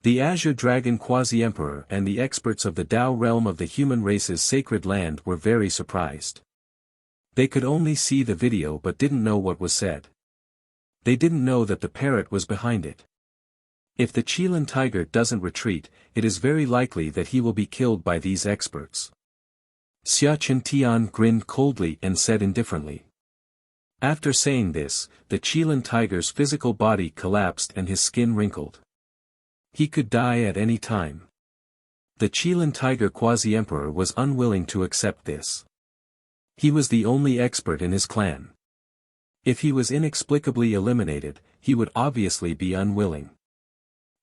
The Azure Dragon Quasi-Emperor and the experts of the Tao realm of the human race's sacred land were very surprised. They could only see the video but didn't know what was said. They didn't know that the parrot was behind it. If the Qilin tiger doesn't retreat, it is very likely that he will be killed by these experts. Xia Chen Tian grinned coldly and said indifferently. After saying this, the Qilin tiger's physical body collapsed and his skin wrinkled. He could die at any time. The Qilin tiger quasi-emperor was unwilling to accept this. He was the only expert in his clan. If he was inexplicably eliminated, he would obviously be unwilling.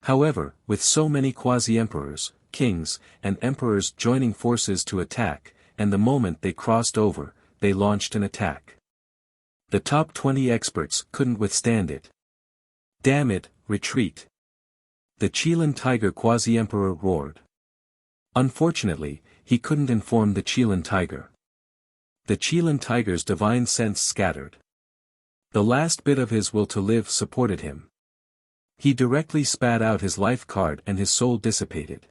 However, with so many quasi-emperors, kings, and emperors joining forces to attack, and the moment they crossed over, they launched an attack. The top 20 experts couldn't withstand it. Damn it, retreat! The Qilin tiger quasi-emperor roared. Unfortunately, he couldn't inform the Qilin tiger. The Qilin tiger's divine sense scattered. The last bit of his will to live supported him. He directly spat out his life card and his soul dissipated.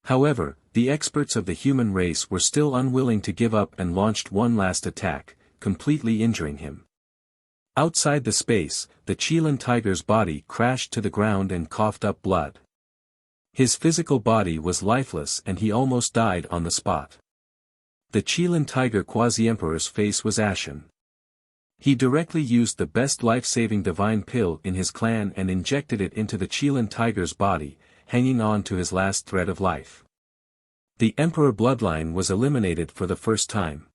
However, the experts of the human race were still unwilling to give up and launched one last attack, completely injuring him. Outside the space, the Qilin tiger's body crashed to the ground and coughed up blood. His physical body was lifeless and he almost died on the spot. The Qilin tiger quasi-emperor's face was ashen. He directly used the best life-saving divine pill in his clan and injected it into the Qilin tiger's body, hanging on to his last thread of life. The emperor bloodline was eliminated for the first time.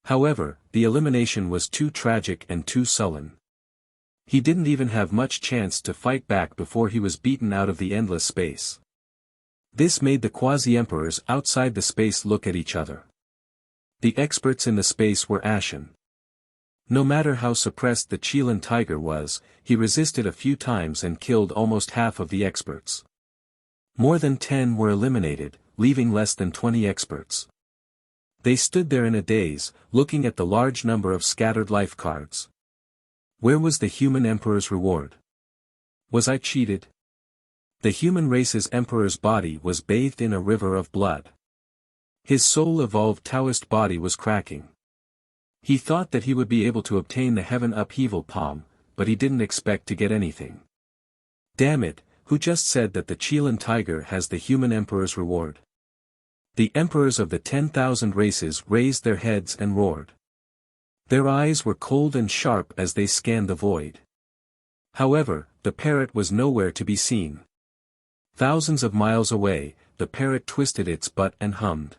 However, the elimination was too tragic and too sullen. He didn't even have much chance to fight back before he was beaten out of the endless space. This made the quasi-emperors outside the space look at each other. The experts in the space were ashen. No matter how suppressed the Qilin tiger was, he resisted a few times and killed almost half of the experts. More than 10 were eliminated, leaving less than 20 experts. They stood there in a daze, looking at the large number of scattered life cards. Where was the human emperor's reward? Was I cheated? The human race's emperor's body was bathed in a river of blood. His soul-evolved Taoist body was cracking. He thought that he would be able to obtain the heaven upheaval palm, but he didn't expect to get anything. Damn it, who just said that the Qilin tiger has the human emperor's reward? The emperors of the 10,000 races raised their heads and roared. Their eyes were cold and sharp as they scanned the void. However, the parrot was nowhere to be seen. Thousands of miles away, the parrot twisted its butt and hummed.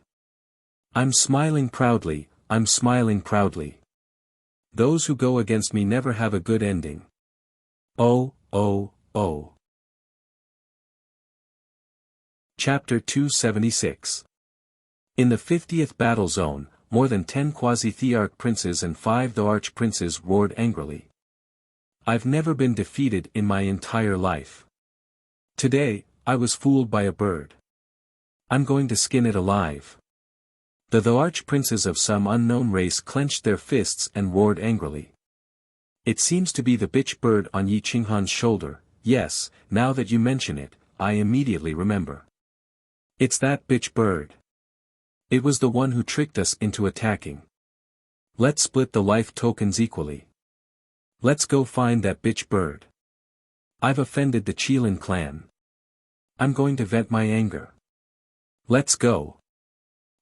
I'm smiling proudly, I'm smiling proudly. Those who go against me never have a good ending. Oh, oh, oh. Chapter 276. In the 50th battle zone, more than 10 quasi-thearch princes and 5 the arch-princes roared angrily. I've never been defeated in my entire life. Today, I was fooled by a bird. I'm going to skin it alive. The arch-princes of some unknown race clenched their fists and roared angrily. It seems to be the bitch bird on Yi Qinghan's shoulder. Yes, now that you mention it, I immediately remember. It's that bitch bird. It was the one who tricked us into attacking. Let's split the life tokens equally. Let's go find that bitch bird. I've offended the Qilin clan. I'm going to vent my anger. Let's go.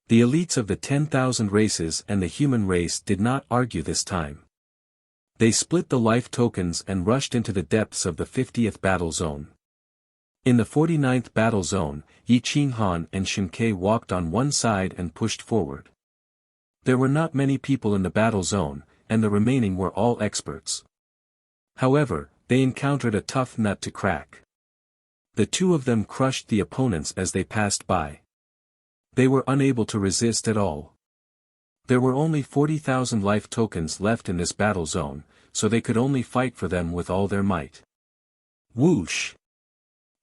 The elites of the 10,000 races and the human race did not argue this time. They split the life tokens and rushed into the depths of the 50th battle zone. In the 49th battle zone, Yi Qinghan and Shen Ke walked on one side and pushed forward. There were not many people in the battle zone, and the remaining were all experts. However, they encountered a tough nut to crack. The two of them crushed the opponents as they passed by. They were unable to resist at all. There were only 40,000 life tokens left in this battle zone, so they could only fight for them with all their might. Whoosh!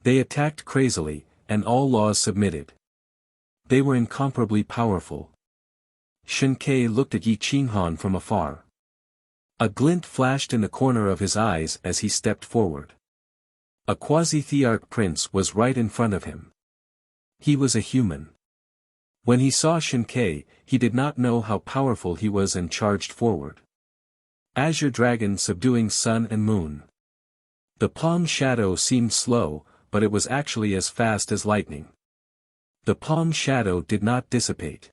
They attacked crazily, and all laws submitted. They were incomparably powerful. Shen Ke looked at Yi Qinghan from afar. A glint flashed in the corner of his eyes as he stepped forward. A quasi-thearch prince was right in front of him. He was a human. When he saw Shen Ke, he did not know how powerful he was and charged forward. Azure Dragon subduing sun and moon. The palm shadow seemed slow, but it was actually as fast as lightning. The palm shadow did not dissipate.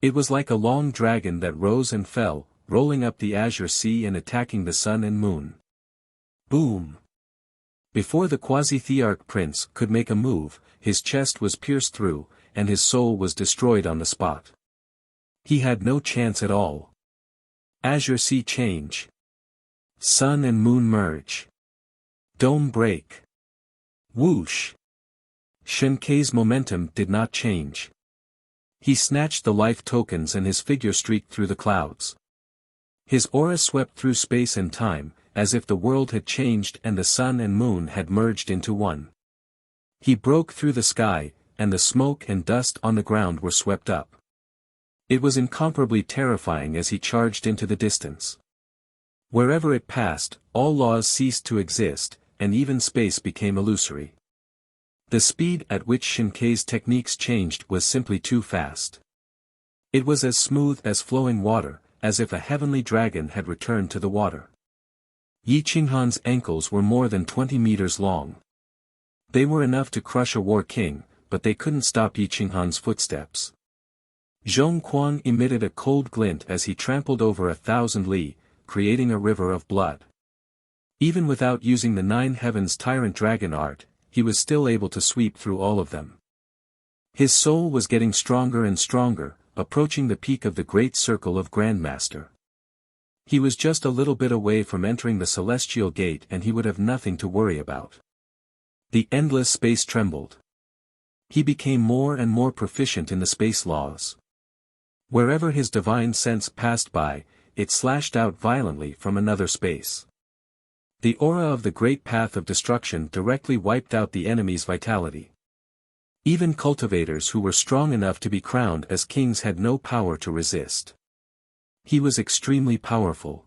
It was like a long dragon that rose and fell, rolling up the azure sea and attacking the sun and moon. Boom! Before the quasi-thearch prince could make a move, his chest was pierced through, and his soul was destroyed on the spot. He had no chance at all. Azure sea change. Sun and moon merge. Dome break. Whoosh! Shen Ke's momentum did not change. He snatched the life tokens and his figure streaked through the clouds. His aura swept through space and time, as if the world had changed and the sun and moon had merged into one. He broke through the sky, and the smoke and dust on the ground were swept up. It was incomparably terrifying as he charged into the distance. Wherever it passed, all laws ceased to exist, and even space became illusory. The speed at which Shen Ke's techniques changed was simply too fast. It was as smooth as flowing water, as if a heavenly dragon had returned to the water. Yi Qinghan's ankles were more than 20 meters long. They were enough to crush a war king, but they couldn't stop Yi Qinghan's footsteps. Zhong Quan emitted a cold glint as he trampled over 1,000 li, creating a river of blood. Even without using the Nine Heavens Tyrant Dragon art, he was still able to sweep through all of them. His soul was getting stronger and stronger, approaching the peak of the Great Circle of Grandmaster. He was just a little bit away from entering the Celestial Gate and he would have nothing to worry about. The endless space trembled. He became more and more proficient in the space laws. Wherever his divine sense passed by, it slashed out violently from another space. The aura of the Great Path of Destruction directly wiped out the enemy's vitality. Even cultivators who were strong enough to be crowned as kings had no power to resist. He was extremely powerful.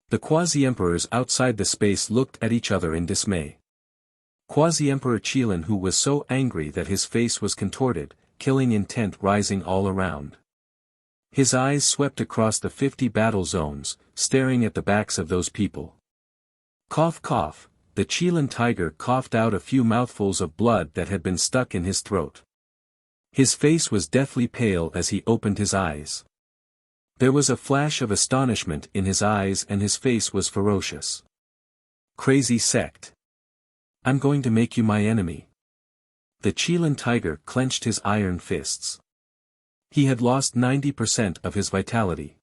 The quasi-emperors outside the space looked at each other in dismay. Quasi-Emperor Qilin, who was so angry that his face was contorted, killing intent rising all around. His eyes swept across the 50 battle zones, staring at the backs of those people. Cough cough, the Qilin tiger coughed out a few mouthfuls of blood that had been stuck in his throat. His face was deathly pale as he opened his eyes. There was a flash of astonishment in his eyes and his face was ferocious. Crazy sect. I'm going to make you my enemy. The Qilin tiger clenched his iron fists. He had lost 90% of his vitality.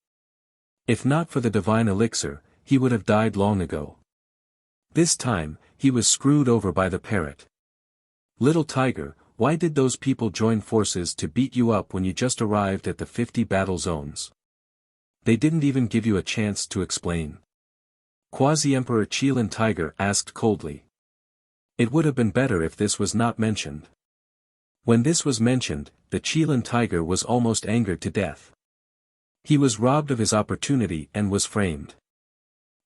If not for the divine elixir, he would have died long ago. This time, he was screwed over by the parrot. Little tiger, why did those people join forces to beat you up when you just arrived at the 50 battle zones? They didn't even give you a chance to explain. Quasi-Emperor Qilin tiger asked coldly. It would have been better if this was not mentioned. When this was mentioned, the Qilin tiger was almost angered to death. He was robbed of his opportunity and was framed.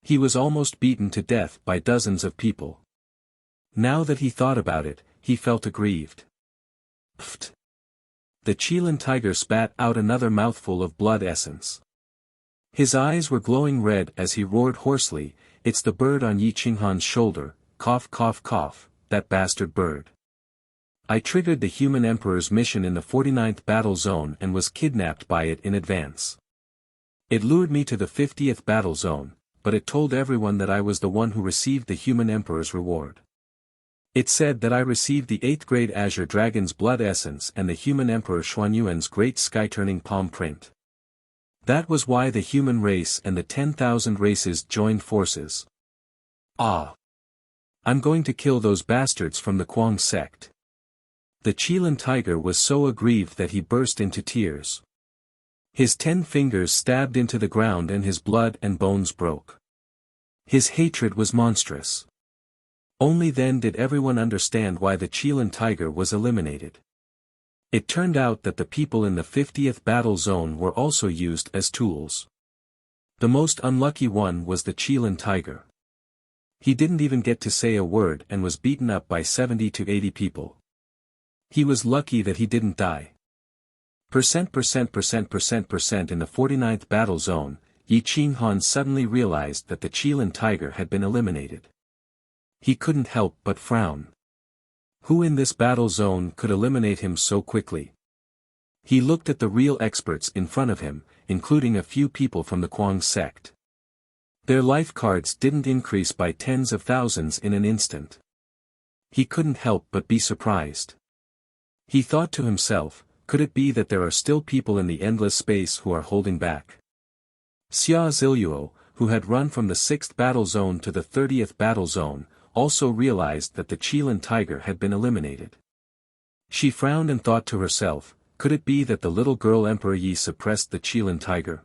He was almost beaten to death by dozens of people. Now that he thought about it, he felt aggrieved. Pfft. The Qilin tiger spat out another mouthful of blood essence. His eyes were glowing red as he roared hoarsely, "It's the bird on Yi Qinghan's shoulder, cough cough cough, that bastard bird. I triggered the human emperor's mission in the 49th battle zone and was kidnapped by it in advance. It lured me to the 50th battle zone, but it told everyone that I was the one who received the human emperor's reward. It said that I received the 8th grade Azure Dragon's blood essence and the human emperor Xuanyuan's great sky-turning palm print. That was why the human race and the 10,000 races joined forces. Ah! I'm going to kill those bastards from the Kuang sect. The Qilin tiger was so aggrieved that he burst into tears. His 10 fingers stabbed into the ground and his blood and bones broke. His hatred was monstrous. Only then did everyone understand why the Qilin tiger was eliminated. It turned out that the people in the 50th battle zone were also used as tools. The most unlucky one was the Qilin tiger. He didn't even get to say a word and was beaten up by 70 to 80 people. He was lucky that he didn't die. In the 49th battle zone, Yi Qinghan suddenly realized that the Qilin tiger had been eliminated. He couldn't help but frown. Who in this battle zone could eliminate him so quickly? He looked at the real experts in front of him, including a few people from the Kuang sect. Their life cards didn't increase by tens of thousands in an instant. He couldn't help but be surprised. He thought to himself, could it be that there are still people in the endless space who are holding back? Xia Ziluo, who had run from the 6th battle zone to the 30th battle zone, also realized that the Qilin tiger had been eliminated. She frowned and thought to herself, could it be that the little girl Emperor Yi suppressed the Qilin tiger?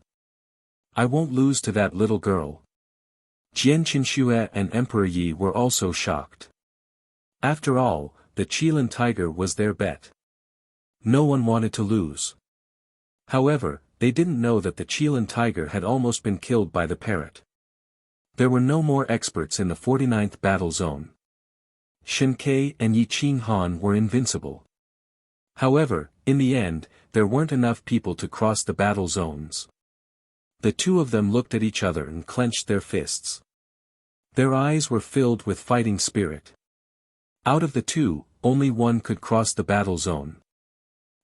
I won't lose to that little girl. Jian Qinxue and Emperor Yi were also shocked. After all, the Qilin tiger was their bet. No one wanted to lose. However, they didn't know that the Qilin tiger had almost been killed by the parrot. There were no more experts in the 49th battle zone. Shen Ke and Yi Qinghan were invincible. However, in the end, there weren't enough people to cross the battle zones. The two of them looked at each other and clenched their fists. Their eyes were filled with fighting spirit. Out of the two, only one could cross the battle zone.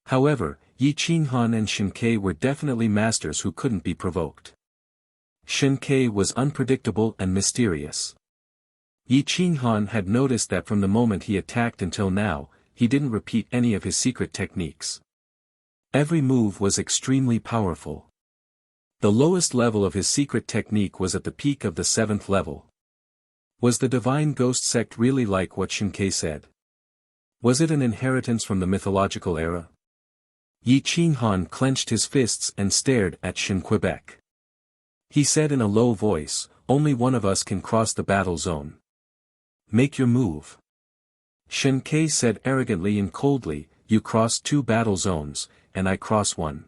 However, Yi Qinghan and Shen Ke were definitely masters who couldn't be provoked. Shen Ke was unpredictable and mysterious. Yi Qinghan had noticed that from the moment he attacked until now, he didn't repeat any of his secret techniques. Every move was extremely powerful. The lowest level of his secret technique was at the peak of the 7th level. Was the Divine Ghost sect really like what Shen Ke said? Was it an inheritance from the mythological era? Yi Qinghan clenched his fists and stared at Shen Quebec. He said in a low voice, only one of us can cross the battle zone. Make your move. Shen Ke said arrogantly and coldly, you cross 2 battle zones, and I cross 1.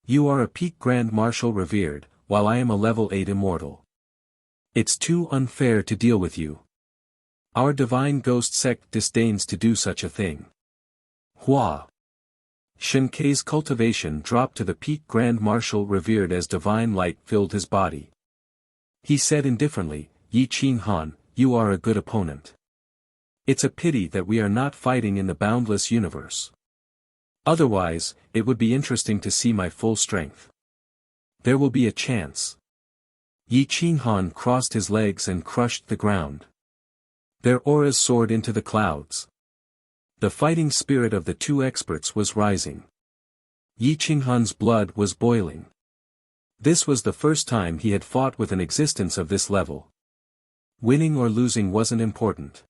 You are a peak Grand Marshal revered, while I am a level 8 immortal. It's too unfair to deal with you. Our Divine Ghost sect disdains to do such a thing. Hua. Shen Ke's cultivation dropped to the peak Grand Marshal revered as divine light filled his body. He said indifferently, Yi Qinghan, you are a good opponent. It's a pity that we are not fighting in the boundless universe. Otherwise, it would be interesting to see my full strength. There will be a chance. Yi Qinghan crossed his legs and crushed the ground. Their auras soared into the clouds. The fighting spirit of the two experts was rising. Yi Qinghan's blood was boiling. This was the first time he had fought with an existence of this level. Winning or losing wasn't important.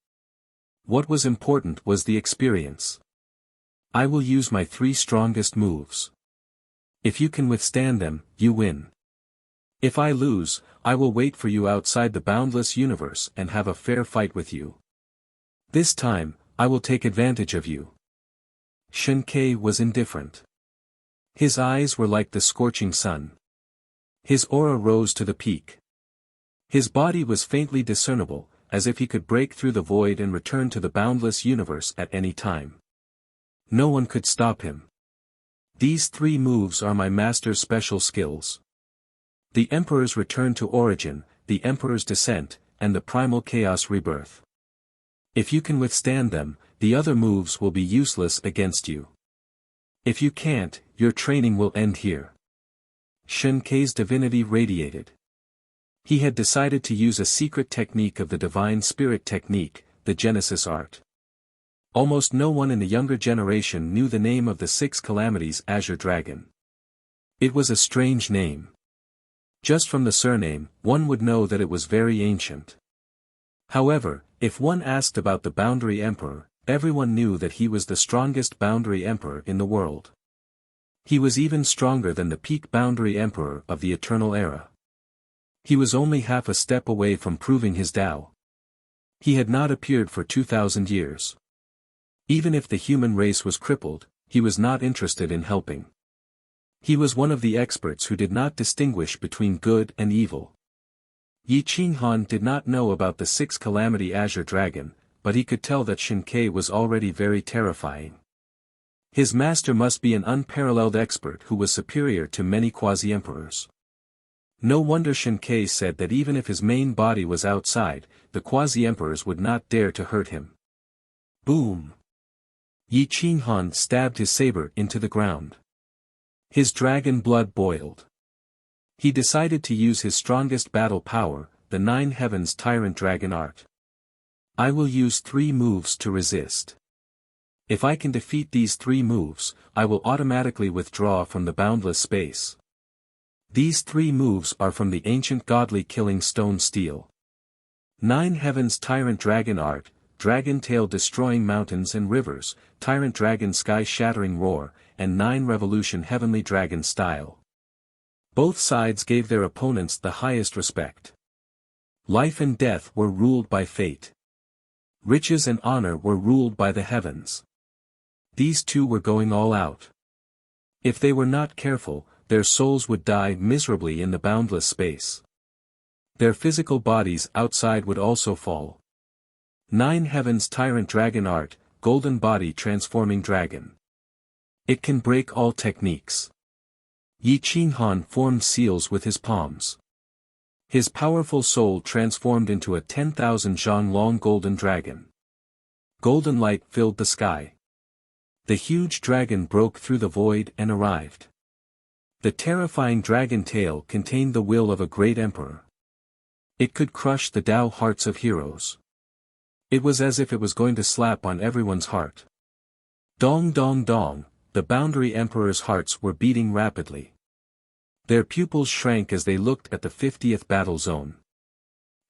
What was important was the experience. I will use my 3 strongest moves. If you can withstand them, you win. If I lose, I will wait for you outside the boundless universe and have a fair fight with you. This time, I will take advantage of you. Shen Ke was indifferent. His eyes were like the scorching sun. His aura rose to the peak. His body was faintly discernible, as if he could break through the void and return to the boundless universe at any time. No one could stop him. These 3 moves are my master's special skills. The Emperor's return to origin, the Emperor's descent, and the primal chaos rebirth. If you can withstand them, the other moves will be useless against you. If you can't, your training will end here. Shen Ke's divinity radiated. He had decided to use a secret technique of the divine spirit technique, the Genesis art. Almost no one in the younger generation knew the name of the six calamities Azure Dragon. It was a strange name. Just from the surname, one would know that it was very ancient. However, if one asked about the Boundary Emperor, everyone knew that he was the strongest Boundary Emperor in the world. He was even stronger than the peak Boundary Emperor of the Eternal Era. He was only half a step away from proving his Tao. He had not appeared for 2,000 years. Even if the human race was crippled, he was not interested in helping. He was one of the experts who did not distinguish between good and evil. Yi Qinghan did not know about the six calamity Azure Dragon, but he could tell that Shinkei was already very terrifying. His master must be an unparalleled expert who was superior to many quasi-emperors. No wonder Shinkei said that even if his main body was outside, the quasi-emperors would not dare to hurt him. Boom! Yi Qinghan stabbed his saber into the ground. His dragon blood boiled. He decided to use his strongest battle power, the Nine Heavens Tyrant Dragon art. I will use 3 moves to resist. If I can defeat these 3 moves, I will automatically withdraw from the boundless space. These 3 moves are from the ancient godly killing stone steel. Nine Heavens Tyrant Dragon art, Dragon Tail destroying mountains and rivers, Tyrant Dragon sky shattering roar, and 9 Revolution Heavenly Dragon style. Both sides gave their opponents the highest respect. Life and death were ruled by fate. Riches and honor were ruled by the heavens. These two were going all out. If they were not careful, their souls would die miserably in the boundless space. Their physical bodies outside would also fall. Nine Heavens Tyrant Dragon art, Golden Body Transforming Dragon. It can break all techniques. Yi Qinghan formed seals with his palms. His powerful soul transformed into a 10,000 zhang long golden dragon. Golden light filled the sky. The huge dragon broke through the void and arrived. The terrifying dragon tail contained the will of a great emperor. It could crush the Tao hearts of heroes. It was as if it was going to slap on everyone's heart. Dong dong dong, the Boundary Emperor's hearts were beating rapidly. Their pupils shrank as they looked at the 50th battle zone.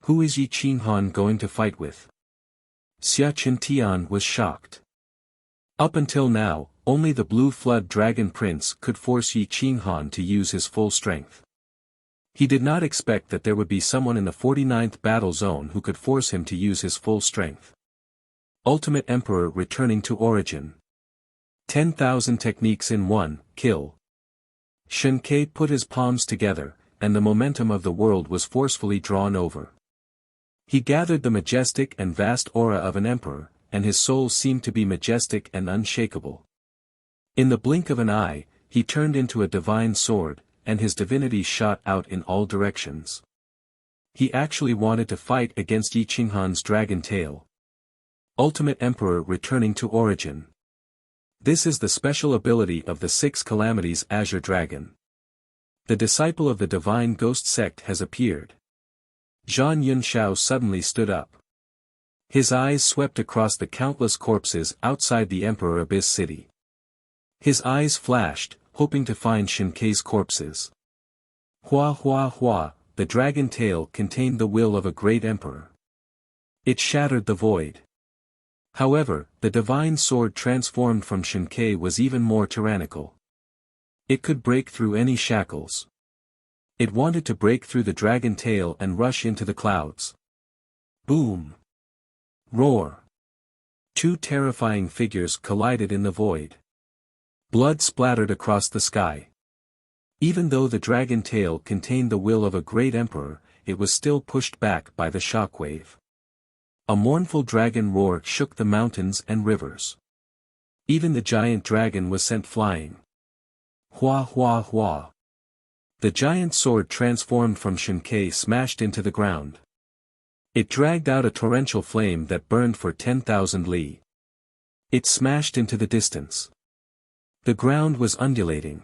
Who is Yi Qinghan going to fight with? Xia Qintian was shocked. Up until now, only the Blue Flood Dragon Prince could force Yi Qinghan to use his full strength. He did not expect that there would be someone in the 49th battle zone who could force him to use his full strength. Ultimate Emperor returning to origin. 10,000 techniques in one kill. Shinkei put his palms together, and the momentum of the world was forcefully drawn over. He gathered the majestic and vast aura of an emperor, and his soul seemed to be majestic and unshakable. In the blink of an eye, he turned into a divine sword, and his divinity shot out in all directions. He actually wanted to fight against Yi Qinghan's dragon tail. Ultimate Emperor returning to origin. This is the special ability of the 6 calamities Azure Dragon. The disciple of the divine ghost sect has appeared. Zhang Yunshao suddenly stood up. His eyes swept across the countless corpses outside the Emperor Abyss City. His eyes flashed, hoping to find Shinkei's corpses. Hua hua hua, the dragon tail contained the will of a great emperor. It shattered the void. However, the divine sword transformed from Shinkei was even more tyrannical. It could break through any shackles. It wanted to break through the dragon tail and rush into the clouds. Boom! Roar! 2 terrifying figures collided in the void. Blood splattered across the sky. Even though the dragon tail contained the will of a great emperor, it was still pushed back by the shockwave. A mournful dragon roar shook the mountains and rivers. Even the giant dragon was sent flying. Hua hua hua. The giant sword transformed from Shinkei smashed into the ground. It dragged out a torrential flame that burned for 10,000 li. It smashed into the distance. The ground was undulating.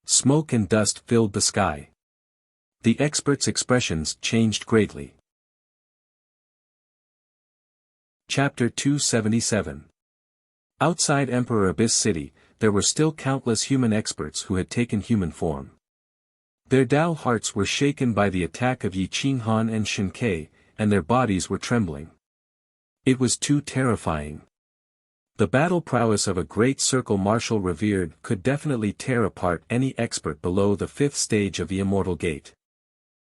Smoke and dust filled the sky. The expert's expressions changed greatly. Chapter 277. Outside Emperor Abyss City, there were still countless human experts who had taken human form. Their Tao hearts were shaken by the attack of Yi Qinghan and Shen Ke, and their bodies were trembling. It was too terrifying. The battle prowess of a great circle marshal revered could definitely tear apart any expert below the 5th stage of the Immortal Gate.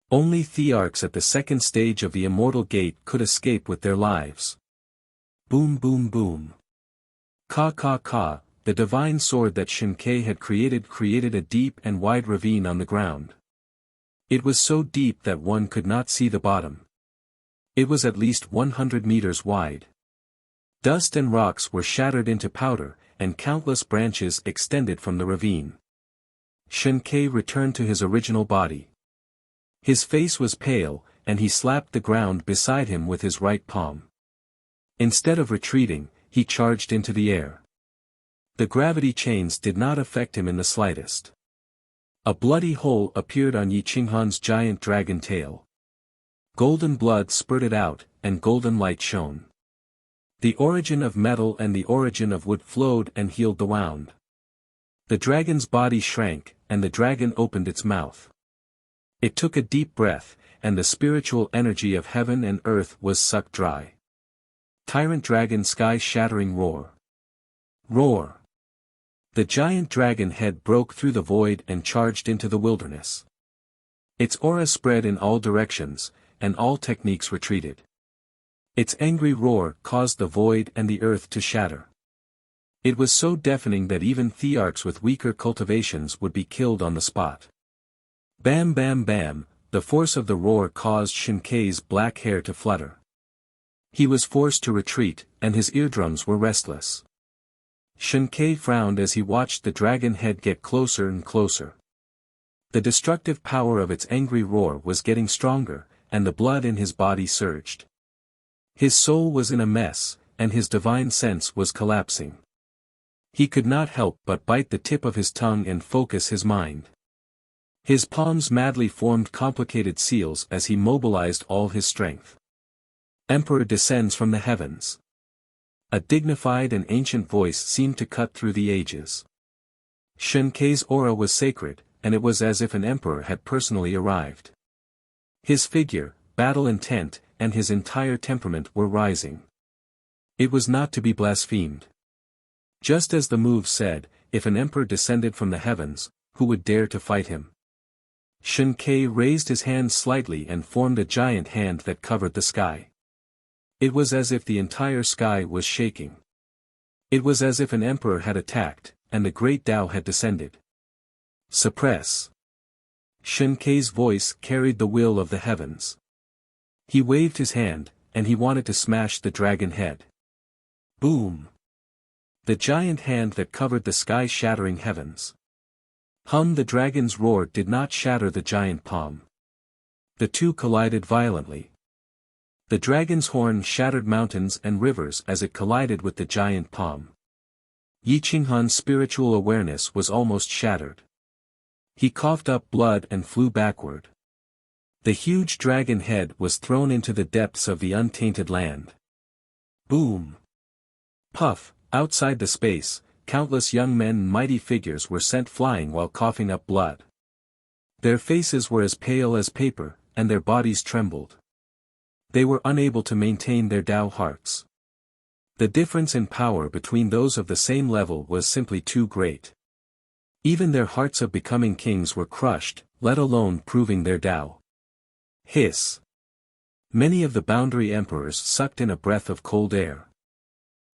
Only Thearchs at the 2nd stage of the Immortal Gate could escape with their lives. Boom boom boom. Ka ka ka, the divine sword that Shen Ke had created a deep and wide ravine on the ground. It was so deep that one could not see the bottom. It was at least 100 meters wide. Dust and rocks were shattered into powder, and countless branches extended from the ravine. Shen Ke returned to his original body. His face was pale, and he slapped the ground beside him with his right palm. Instead of retreating, he charged into the air. The gravity chains did not affect him in the slightest. A bloody hole appeared on Yi Qinghan's giant dragon tail. Golden blood spurted out, and golden light shone. The origin of metal and the origin of wood flowed and healed the wound. The dragon's body shrank, and the dragon opened its mouth. It took a deep breath, and the spiritual energy of heaven and earth was sucked dry. Tyrant dragon sky-shattering roar. Roar. The giant dragon head broke through the void and charged into the wilderness. Its aura spread in all directions, and all techniques retreated. Its angry roar caused the void and the earth to shatter. It was so deafening that even Thearchs with weaker cultivations would be killed on the spot. Bam bam bam, the force of the roar caused Shen Ke's black hair to flutter. He was forced to retreat, and his eardrums were restless. Shen Ke frowned as he watched the dragon head get closer and closer. The destructive power of its angry roar was getting stronger, and the blood in his body surged. His soul was in a mess, and his divine sense was collapsing. He could not help but bite the tip of his tongue and focus his mind. His palms madly formed complicated seals as he mobilized all his strength. Emperor descends from the heavens. A dignified and ancient voice seemed to cut through the ages. Shen Ke's aura was sacred, and it was as if an emperor had personally arrived. His figure, battle intent, and his entire temperament were rising. It was not to be blasphemed. Just as the move said, if an emperor descended from the heavens, who would dare to fight him? Shen Ke raised his hand slightly and formed a giant hand that covered the sky. It was as if the entire sky was shaking. It was as if an emperor had attacked, and the great Tao had descended. Suppress. Shen Ke's voice carried the will of the heavens. He waved his hand, and he wanted to smash the dragon head. Boom! The giant hand that covered the sky shattering heavens. The dragon's roar did not shatter the giant palm. The two collided violently. The dragon's horn shattered mountains and rivers as it collided with the giant palm. Yi Qinghan's spiritual awareness was almost shattered. He coughed up blood and flew backward. The huge dragon head was thrown into the depths of the untainted land. Boom! Puff, outside the space, countless young men and mighty figures were sent flying while coughing up blood. Their faces were as pale as paper, and their bodies trembled. They were unable to maintain their Tao hearts. The difference in power between those of the same level was simply too great. Even their hearts of becoming kings were crushed, let alone proving their Tao. Hiss. Many of the boundary emperors sucked in a breath of cold air.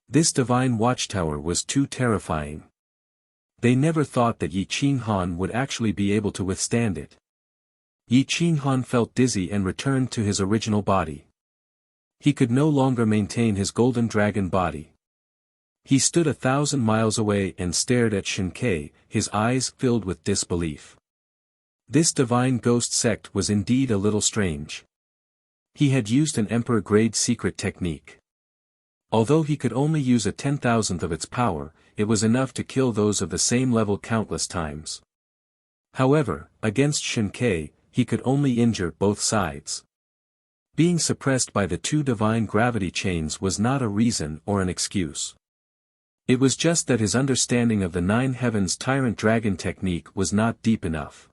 This divine watchtower was too terrifying. They never thought that Yi Qinghan would actually be able to withstand it. Yi Qinghan felt dizzy and returned to his original body. He could no longer maintain his golden dragon body. He stood 1,000 miles away and stared at Shen Ke, his eyes filled with disbelief. This divine ghost sect was indeed a little strange. He had used an emperor-grade secret technique. Although he could only use a 10,000th of its power, it was enough to kill those of the same level countless times. However, against Shen Ke, he could only injure both sides. Being suppressed by the two divine gravity chains was not a reason or an excuse. It was just that his understanding of the Nine Heavens Tyrant Dragon technique was not deep enough.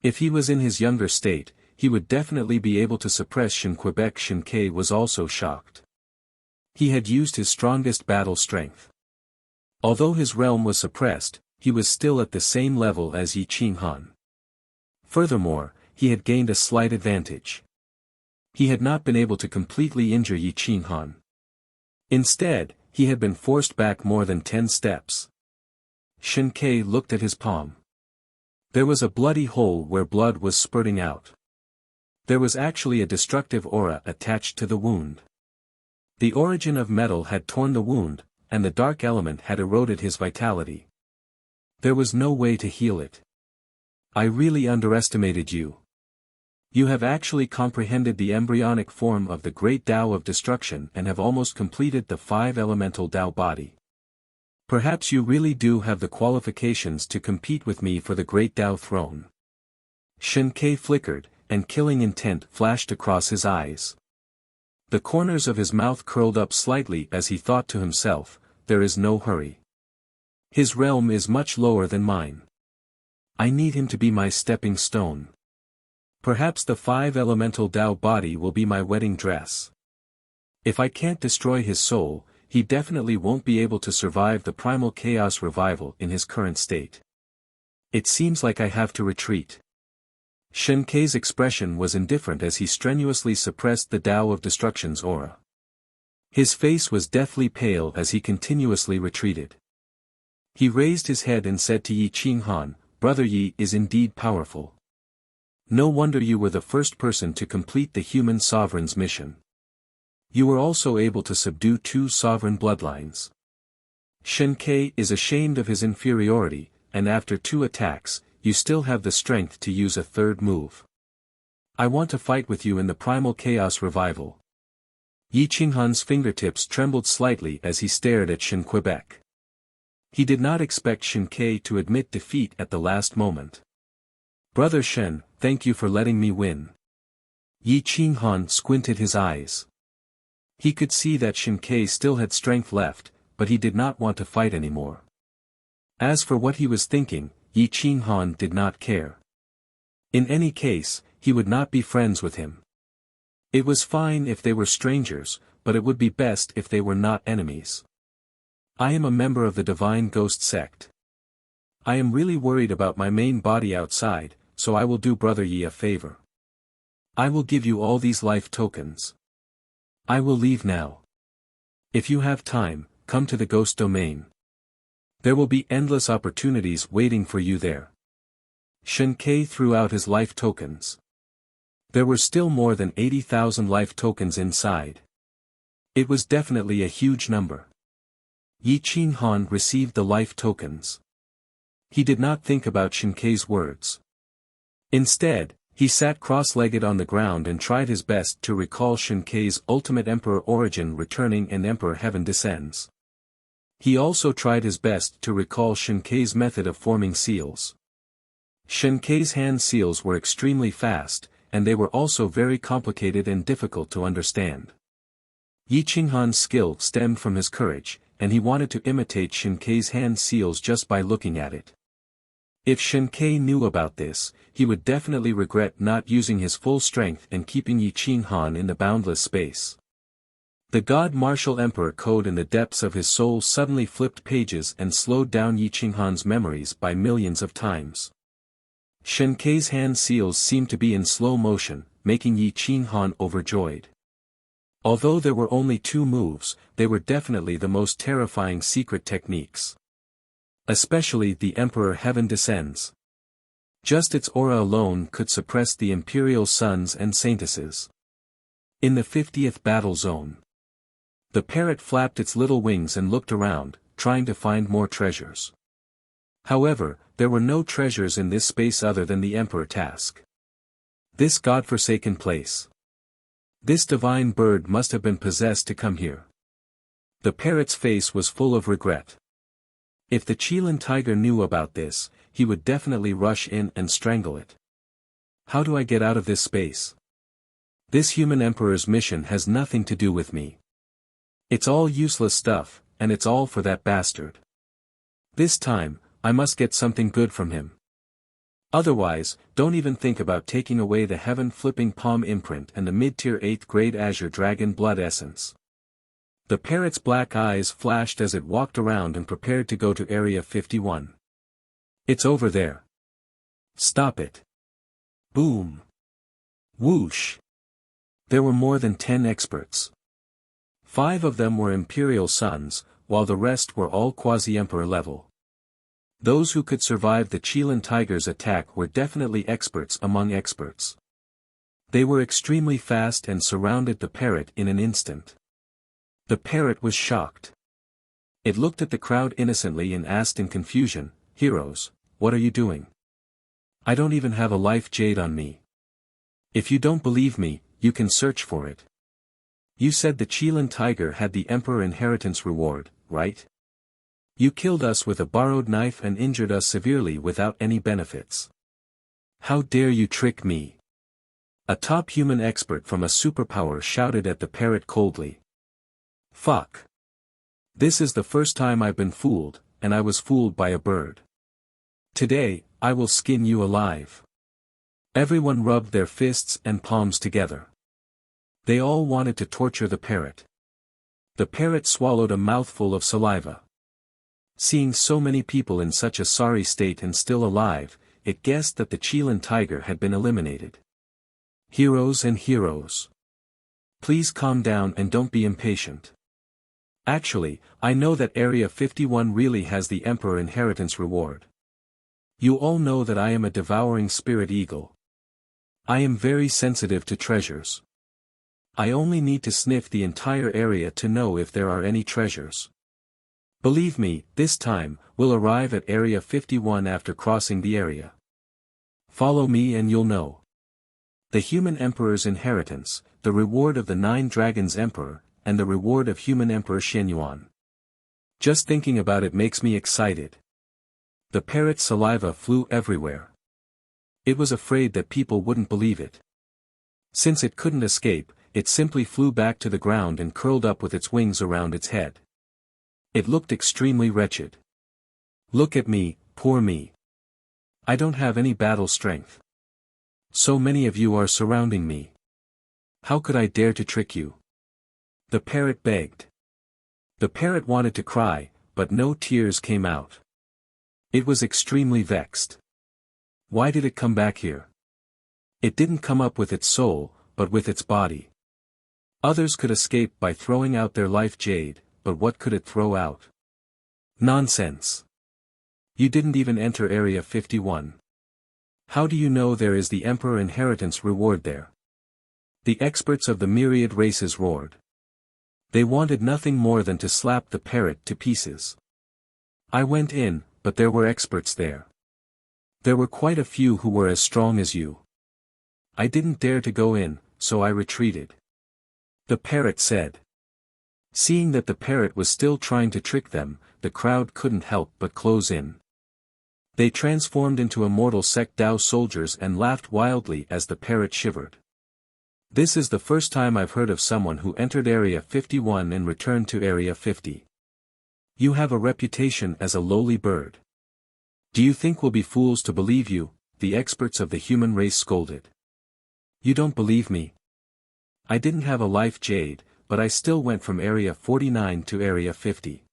If he was in his younger state, he would definitely be able to suppress Shin Quebec. Shin Kei was also shocked. He had used his strongest battle strength. Although his realm was suppressed, he was still at the same level as Yi Qinghan. Furthermore, he had gained a slight advantage. He had not been able to completely injure Yi Qinghan. Instead, he had been forced back more than 10 steps. Shin Kei looked at his palm. There was a bloody hole where blood was spurting out. There was actually a destructive aura attached to the wound. The origin of metal had torn the wound, and the dark element had eroded his vitality. There was no way to heal it. I really underestimated you. You have actually comprehended the embryonic form of the great Tao of destruction and have almost completed the 5 elemental Tao body. Perhaps you really do have the qualifications to compete with me for the great Tao throne. Shin Kei flickered, and killing intent flashed across his eyes. The corners of his mouth curled up slightly as he thought to himself, there is no hurry. His realm is much lower than mine. I need him to be my stepping stone. Perhaps the 5 elemental Tao body will be my wedding dress. If I can't destroy his soul, he definitely won't be able to survive the primal chaos revival in his current state. It seems like I have to retreat. Shin Kei's expression was indifferent as he strenuously suppressed the Tao of Destruction's aura. His face was deathly pale as he continuously retreated. He raised his head and said to Yi Qinghan, Brother Yi is indeed powerful. No wonder you were the first person to complete the human sovereign's mission. You were also able to subdue 2 sovereign bloodlines. Shin Kei is ashamed of his inferiority, and after 2 attacks, you still have the strength to use a 3rd move. I want to fight with you in the primal chaos revival. Yi Qinghan's fingertips trembled slightly as he stared at Shin Quebec. He did not expect Shin Kei to admit defeat at the last moment. Brother Shen, thank you for letting me win. Yi Qinghan squinted his eyes. He could see that Shin Kei still had strength left, but he did not want to fight anymore. As for what he was thinking, Yi Qinghan did not care. In any case, he would not be friends with him. It was fine if they were strangers, but it would be best if they were not enemies. I am a member of the Divine Ghost sect. I am really worried about my main body outside, so I will do Brother Yi a favor. I will give you all these life tokens. I will leave now. If you have time, come to the ghost domain. There will be endless opportunities waiting for you there. Shin Kei threw out his life tokens. There were still more than 80,000 life tokens inside. It was definitely a huge number. Yi Qinghan received the life tokens. He did not think about Shin Kei's words. Instead, he sat cross-legged on the ground and tried his best to recall Shin Kei's ultimate emperor origin returning and Emperor Heaven descends. He also tried his best to recall Shin Kei's method of forming seals. Shin Kei's hand seals were extremely fast, and they were also very complicated and difficult to understand. Yi Qinghan's skill stemmed from his courage, and he wanted to imitate Shin Kei's hand seals just by looking at it. If Shin Kei knew about this, he would definitely regret not using his full strength and keeping Yi Qinghan in the boundless space. The God Martial Emperor code in the depths of his soul suddenly flipped pages and slowed down Yi Qinghan's memories by millions of times. Shin Kei's hand seals seemed to be in slow motion, making Yi Qinghan overjoyed. Although there were only 2 moves, they were definitely the most terrifying secret techniques. Especially the Emperor Heaven descends. Just its aura alone could suppress the imperial sons and saintesses. In the 50th battle zone, the parrot flapped its little wings and looked around, trying to find more treasures. However, there were no treasures in this space other than the Emperor task. This godforsaken place. This divine bird must have been possessed to come here. The parrot's face was full of regret. If the Qilin tiger knew about this, he would definitely rush in and strangle it. How do I get out of this space? This human emperor's mission has nothing to do with me. It's all useless stuff, and it's all for that bastard. This time, I must get something good from him. Otherwise, don't even think about taking away the heaven-flipping palm imprint and the mid-tier 8th grade Azure Dragon blood essence. The parrot's black eyes flashed as it walked around and prepared to go to Area 51. It's over there. Stop it. Boom. Whoosh. There were more than 10 experts. 5 of them were Imperial sons, while the rest were all quasi-emperor level. Those who could survive the Chilean tiger's attack were definitely experts among experts. They were extremely fast and surrounded the parrot in an instant. The parrot was shocked. It looked at the crowd innocently and asked in confusion, "Heroes, what are you doing? I don't even have a life jade on me. If you don't believe me, you can search for it. You said the Chilean tiger had the emperor inheritance reward, right? You killed us with a borrowed knife and injured us severely without any benefits. How dare you trick me?" A top human expert from a superpower shouted at the parrot coldly. Fuck. This is the first time I've been fooled, and I was fooled by a bird. Today, I will skin you alive. Everyone rubbed their fists and palms together. They all wanted to torture the parrot. The parrot swallowed a mouthful of saliva. Seeing so many people in such a sorry state and still alive, it guessed that the Chilean tiger had been eliminated. Heroes and heroes. Please calm down and don't be impatient. Actually, I know that Area 51 really has the Emperor inheritance reward. You all know that I am a devouring spirit eagle. I am very sensitive to treasures. I only need to sniff the entire area to know if there are any treasures. Believe me, this time, we'll arrive at Area 51 after crossing the area. Follow me and you'll know. The human emperor's inheritance, the reward of the 9 dragons emperor, and the reward of human emperor Shenyuan. Just thinking about it makes me excited. The parrot's saliva flew everywhere. It was afraid that people wouldn't believe it. Since it couldn't escape, it simply flew back to the ground and curled up with its wings around its head. It looked extremely wretched. Look at me, poor me. I don't have any battle strength. So many of you are surrounding me. How could I dare to trick you? The parrot begged. The parrot wanted to cry, but no tears came out. It was extremely vexed. Why did it come back here? It didn't come up with its soul, but with its body. Others could escape by throwing out their life jade, but what could it throw out? Nonsense. You didn't even enter Area 51. How do you know there is the Emperor inheritance reward there? The experts of the myriad races roared. They wanted nothing more than to slap the parrot to pieces. I went in, but there were experts there. There were quite a few who were as strong as you. I didn't dare to go in, so I retreated. The parrot said. Seeing that the parrot was still trying to trick them, the crowd couldn't help but close in. They transformed into immortal Sect Dao soldiers and laughed wildly as the parrot shivered. This is the first time I've heard of someone who entered Area 51 and returned to Area 50. You have a reputation as a lowly bird. Do you think we'll be fools to believe you? The experts of the human race scolded. You don't believe me? I didn't have a life jade, but I still went from Area 49 to Area 50.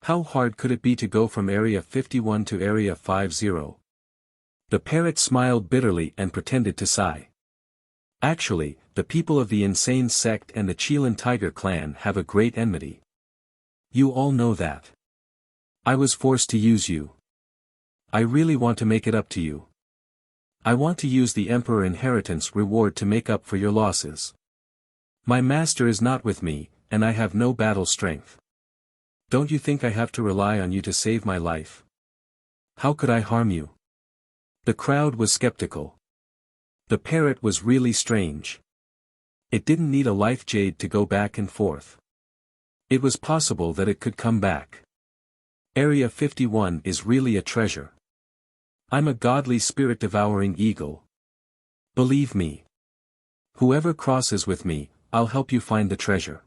How hard could it be to go from Area 51 to Area 50? The parrot smiled bitterly and pretended to sigh. Actually, the people of the insane sect and the Chilean tiger clan have a great enmity. You all know that. I was forced to use you. I really want to make it up to you. I want to use the Emperor inheritance reward to make up for your losses. My master is not with me, and I have no battle strength. Don't you think I have to rely on you to save my life? How could I harm you? The crowd was skeptical. The parrot was really strange. It didn't need a life jade to go back and forth. It was possible that it could come back. Area 51 is really a treasure. I'm a godly spirit-devouring eagle. Believe me. Whoever crosses with me, I'll help you find the treasure.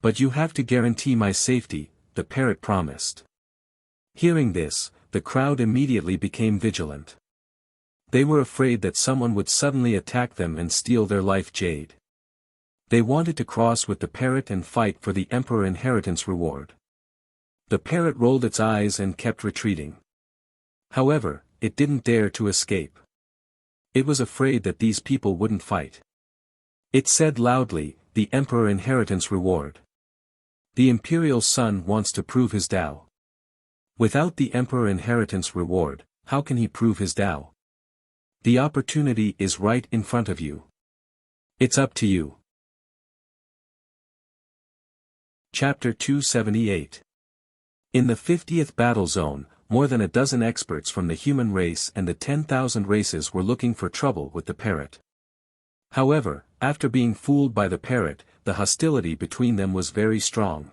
But you have to guarantee my safety, the parrot promised. Hearing this, the crowd immediately became vigilant. They were afraid that someone would suddenly attack them and steal their life jade. They wanted to cross with the parrot and fight for the emperor inheritance reward. The parrot rolled its eyes and kept retreating. However, it didn't dare to escape. It was afraid that these people wouldn't fight. It said loudly, "The emperor inheritance reward. The imperial son wants to prove his Tao. Without the emperor inheritance reward, how can he prove his Tao? The opportunity is right in front of you. It's up to you." Chapter 278. In the 50th battle zone, more than a dozen experts from the human race and the 10,000 races were looking for trouble with the parrot. However, after being fooled by the parrot, the hostility between them was very strong.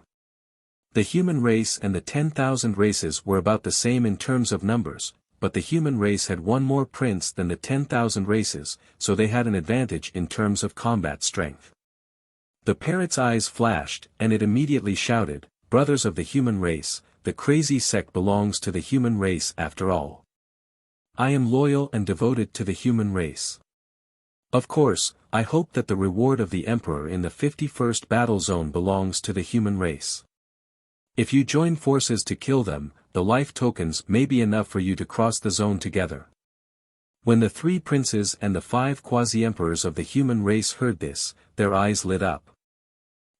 The human race and the 10,000 races were about the same in terms of numbers, but the human race had one more prince than the 10,000 races, so they had an advantage in terms of combat strength. The parrot's eyes flashed, and it immediately shouted, "Brothers of the human race, the crazy sect belongs to the human race after all. I am loyal and devoted to the human race. Of course, I hope that the reward of the emperor in the 51st battle zone belongs to the human race. If you join forces to kill them, the life tokens may be enough for you to cross the zone together." When the 3 princes and the 5 quasi-emperors of the human race heard this, their eyes lit up.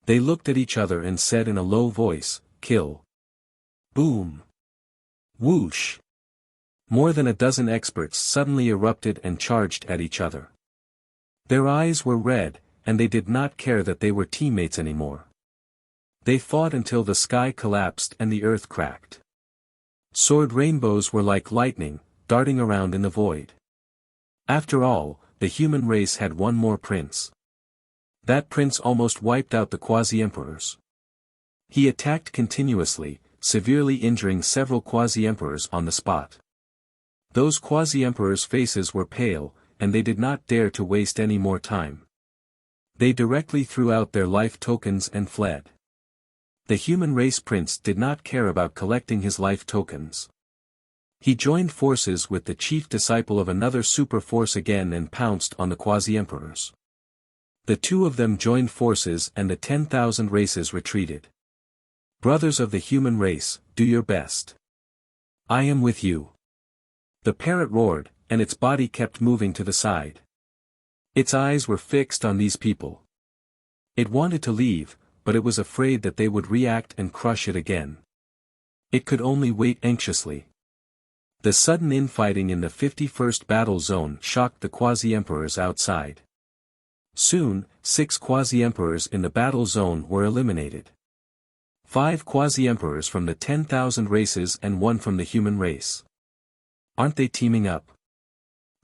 They looked at each other and said in a low voice, "Kill." Boom! Whoosh! More than a dozen experts suddenly erupted and charged at each other. Their eyes were red, and they did not care that they were teammates anymore. They fought until the sky collapsed and the earth cracked. Sword rainbows were like lightning, darting around in the void. After all, the human race had one more prince. That prince almost wiped out the quasi-emperors. He attacked continuously, severely injuring several quasi-emperors on the spot. Those quasi-emperors' faces were pale, and they did not dare to waste any more time. They directly threw out their life tokens and fled. The human race prince did not care about collecting his life tokens. He joined forces with the chief disciple of another super force again and pounced on the quasi-emperors. The 2 of them joined forces and the 10,000 races retreated. "Brothers of the human race, do your best. I am with you." The parrot roared, and its body kept moving to the side. Its eyes were fixed on these people. It wanted to leave, but it was afraid that they would react and crush it again. It could only wait anxiously. The sudden infighting in the 51st battle zone shocked the quasi-emperors outside. Soon, 6 quasi-emperors in the battle zone were eliminated. 5 quasi-emperors from the 10,000 races and 1 from the human race. Aren't they teaming up?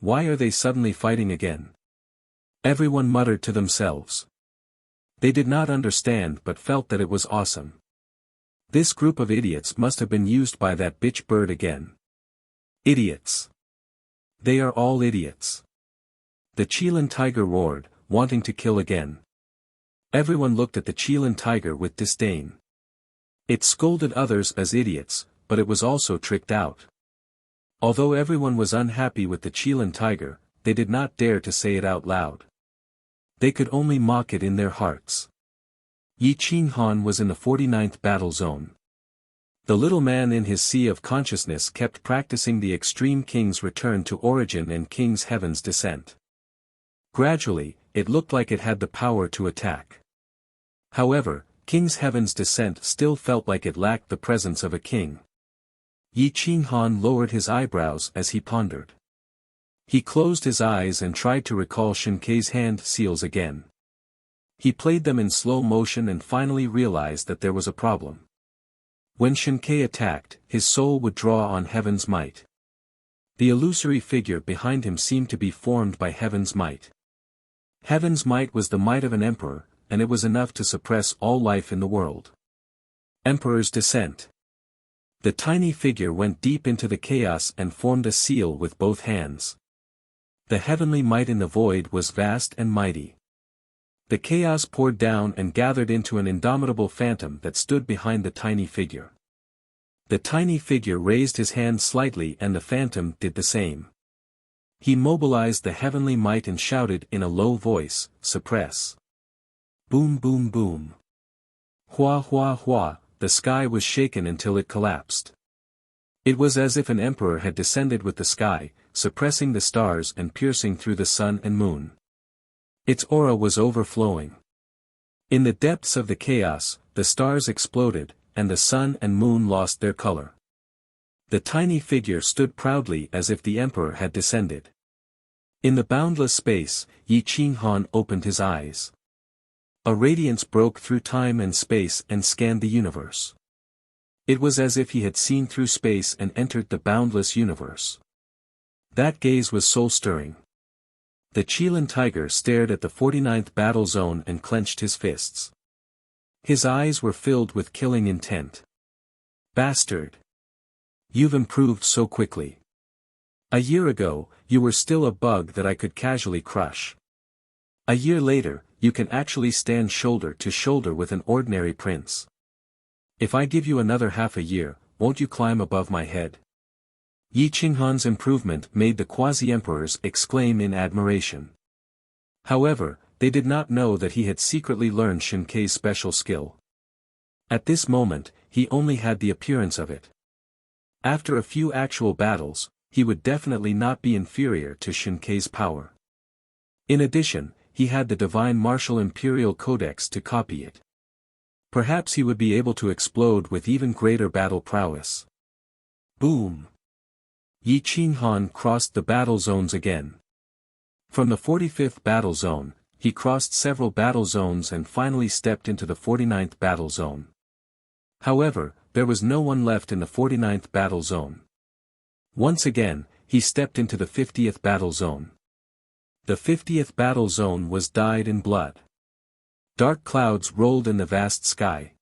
Why are they suddenly fighting again? Everyone muttered to themselves. They did not understand but felt that it was awesome. This group of idiots must have been used by that bitch bird again. Idiots. They are all idiots. The Chilean tiger roared, wanting to kill again. Everyone looked at the Chilean tiger with disdain. It scolded others as idiots, but it was also tricked out. Although everyone was unhappy with the Chilean tiger, they did not dare to say it out loud. They could only mock it in their hearts. Yi Qinghan was in the 49th battle zone. The little man in his sea of consciousness kept practicing the extreme king's return to origin and king's heaven's descent. Gradually, it looked like it had the power to attack. However, king's heaven's descent still felt like it lacked the presence of a king. Yi Qinghan lowered his eyebrows as he pondered. He closed his eyes and tried to recall Shinkei's hand seals again. He played them in slow motion and finally realized that there was a problem. When Shinkei attacked, his soul would draw on heaven's might. The illusory figure behind him seemed to be formed by heaven's might. Heaven's might was the might of an emperor, and it was enough to suppress all life in the world. Emperor's descent. The tiny figure went deep into the chaos and formed a seal with both hands. The heavenly might in the void was vast and mighty. The chaos poured down and gathered into an indomitable phantom that stood behind the tiny figure. The tiny figure raised his hand slightly and the phantom did the same. He mobilized the heavenly might and shouted in a low voice, "Suppress." Boom boom boom. Hua hua hua, the sky was shaken until it collapsed. It was as if an emperor had descended with the sky, suppressing the stars and piercing through the sun and moon. Its aura was overflowing. In the depths of the chaos, the stars exploded, and the sun and moon lost their color. The tiny figure stood proudly as if the emperor had descended. In the boundless space, Yi Qinghan opened his eyes. A radiance broke through time and space and scanned the universe. It was as if he had seen through space and entered the boundless universe. That gaze was soul-stirring. The Qilin tiger stared at the 49th battle zone and clenched his fists. His eyes were filled with killing intent. Bastard! You've improved so quickly. A year ago, you were still a bug that I could casually crush. A year later, you can actually stand shoulder to shoulder with an ordinary prince. If I give you another half a year, won't you climb above my head? Yi Qinghan's improvement made the quasi-emperors exclaim in admiration. However, they did not know that he had secretly learned Shinkei's special skill. At this moment, he only had the appearance of it. After a few actual battles, he would definitely not be inferior to Shinkei's power. In addition, he had the divine martial imperial codex to copy it. Perhaps he would be able to explode with even greater battle prowess. Boom! Yi Qinghan crossed the battle zones again. From the 45th battle zone, he crossed several battle zones and finally stepped into the 49th battle zone. However, there was no one left in the 49th battle zone. Once again, he stepped into the 50th battle zone. The 50th battle zone was dyed in blood. Dark clouds rolled in the vast sky.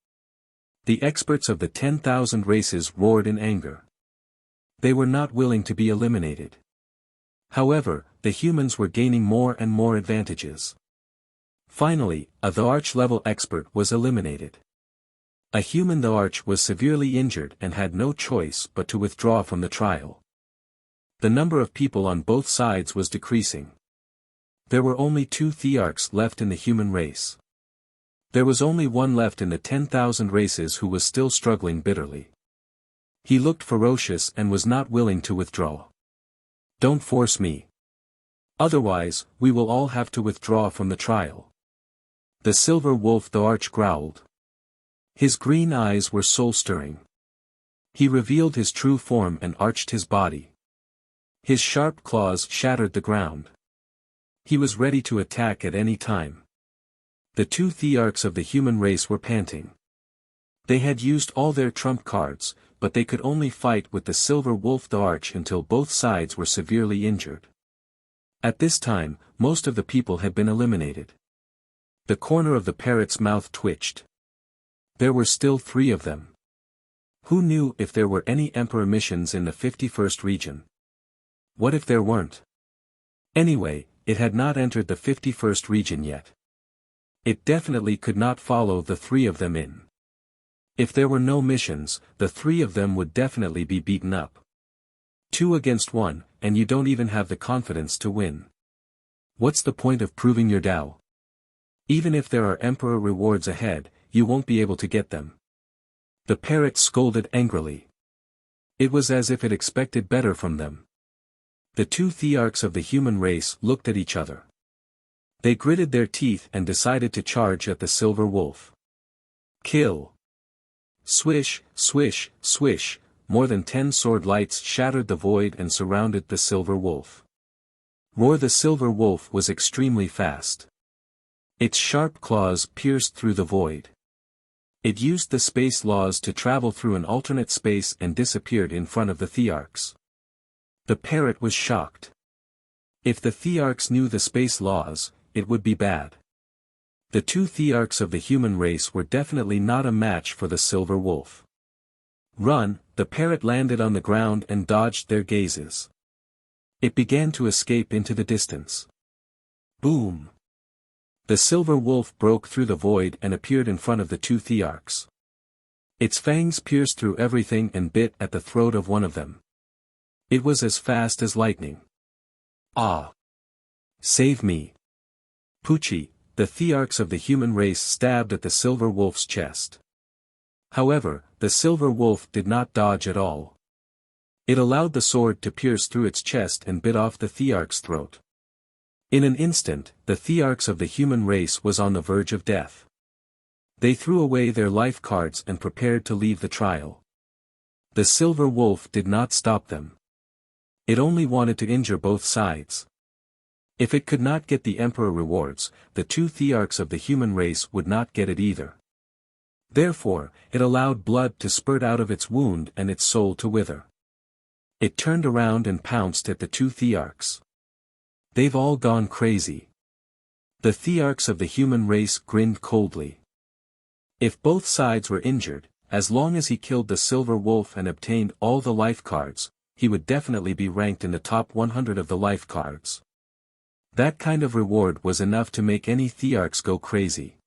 The experts of the 10,000 races roared in anger. They were not willing to be eliminated. However, the humans were gaining more and more advantages. Finally, the arch-level expert was eliminated. A human the arch was severely injured and had no choice but to withdraw from the trial. The number of people on both sides was decreasing. There were only 2 thearchs left in the human race. There was only one left in the 10,000 races who was still struggling bitterly. He looked ferocious and was not willing to withdraw. Don't force me. Otherwise, we will all have to withdraw from the trial. The silver wolf the arch growled. His green eyes were soul-stirring. He revealed his true form and arched his body. His sharp claws shattered the ground. He was ready to attack at any time. The 2 thearchs of the human race were panting. They had used all their trump cards, but they could only fight with the silver wolf the arch until both sides were severely injured. At this time, most of the people had been eliminated. The corner of the parrot's mouth twitched. There were still 3 of them. Who knew if there were any emperor missions in the 51st region? What if there weren't? Anyway, it had not entered the 51st region yet. It definitely could not follow the 3 of them in. If there were no missions, the 3 of them would definitely be beaten up. 2 against 1, and you don't even have the confidence to win. What's the point of proving your Tao? Even if there are emperor rewards ahead, you won't be able to get them. The parrot scolded angrily. It was as if it expected better from them. The 2 thearchs of the human race looked at each other. They gritted their teeth and decided to charge at the silver wolf. Kill! Swish, swish, swish, more than 10 sword lights shattered the void and surrounded the silver wolf. Roar the silver wolf was extremely fast. Its sharp claws pierced through the void. It used the space laws to travel through an alternate space and disappeared in front of the thearchs. The parrot was shocked. If the thearchs knew the space laws, it would be bad. The 2 thearchs of the human race were definitely not a match for the silver wolf. Run! The parrot landed on the ground and dodged their gazes. It began to escape into the distance. Boom! The silver wolf broke through the void and appeared in front of the two Thearchs. Its fangs pierced through everything and bit at the throat of one of them. It was as fast as lightning. Ah! Save me! Pucci, the Thearchs of the human race stabbed at the silver wolf's chest. However, the silver wolf did not dodge at all. It allowed the sword to pierce through its chest and bit off the Thearch's throat. In an instant, the Thearchs of the human race was on the verge of death. They threw away their life cards and prepared to leave the trial. The silver wolf did not stop them. It only wanted to injure both sides. If it could not get the Emperor rewards, the two Thearchs of the human race would not get it either. Therefore, it allowed blood to spurt out of its wound and its soul to wither. It turned around and pounced at the two Thearchs. They've all gone crazy. The Thearchs of the human race grinned coldly. If both sides were injured, as long as he killed the silver wolf and obtained all the life cards, he would definitely be ranked in the top 100 of the life cards. That kind of reward was enough to make any Thearchs go crazy.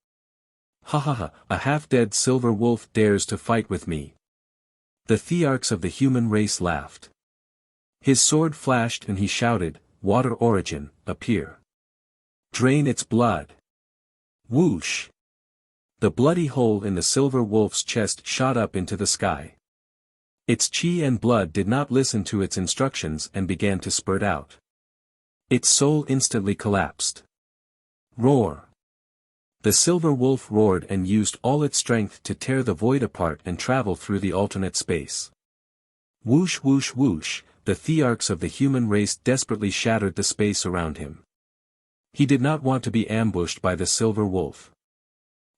Ha ha ha, a half-dead silver wolf dares to fight with me. The Thearchs of the human race laughed. His sword flashed and he shouted, "Water origin, appear. Drain its blood." Whoosh! The bloody hole in the silver wolf's chest shot up into the sky. Its chi and blood did not listen to its instructions and began to spurt out. Its soul instantly collapsed. Roar! The silver wolf roared and used all its strength to tear the void apart and travel through the alternate space. Whoosh whoosh whoosh, the Thearchs of the human race desperately shattered the space around him. He did not want to be ambushed by the silver wolf.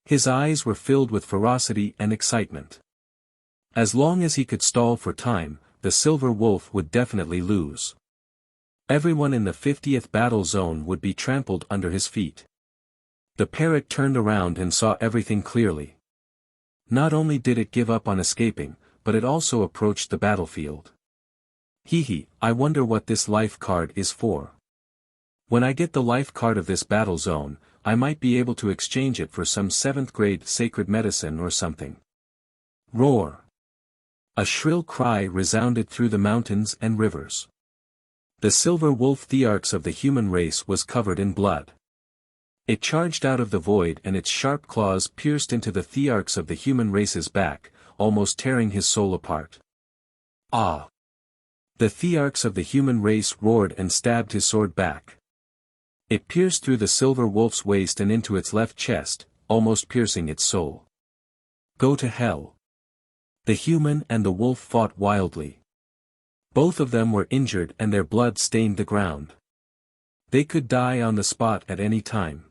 His eyes were filled with ferocity and excitement. As long as he could stall for time, the silver wolf would definitely lose. Everyone in the 50th battle zone would be trampled under his feet. The parrot turned around and saw everything clearly. Not only did it give up on escaping, but it also approached the battlefield. Hee, I wonder what this life card is for. When I get the life card of this battle zone, I might be able to exchange it for some 7th grade sacred medicine or something. Roar! A shrill cry resounded through the mountains and rivers. The silver wolf Thearchs of the human race was covered in blood. It charged out of the void and its sharp claws pierced into the Thearchs of the human race's back, almost tearing his soul apart. Ah! The Thearchs of the human race roared and stabbed his sword back. It pierced through the silver wolf's waist and into its left chest, almost piercing its soul. Go to hell! The human and the wolf fought wildly. Both of them were injured and their blood stained the ground. They could die on the spot at any time.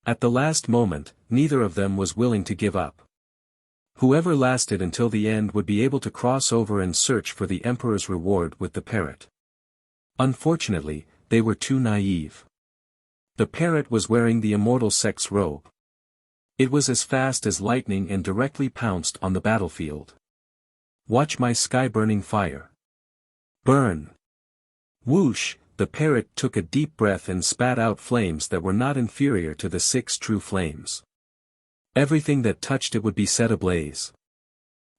At the last moment, neither of them was willing to give up. Whoever lasted until the end would be able to cross over and search for the Emperor's reward with the parrot. Unfortunately, they were too naive. The parrot was wearing the immortal sex robe. It was as fast as lightning and directly pounced on the battlefield. Watch my sky-burning fire. Burn! Whoosh! The parrot took a deep breath and spat out flames that were not inferior to the 6 true flames. Everything that touched it would be set ablaze.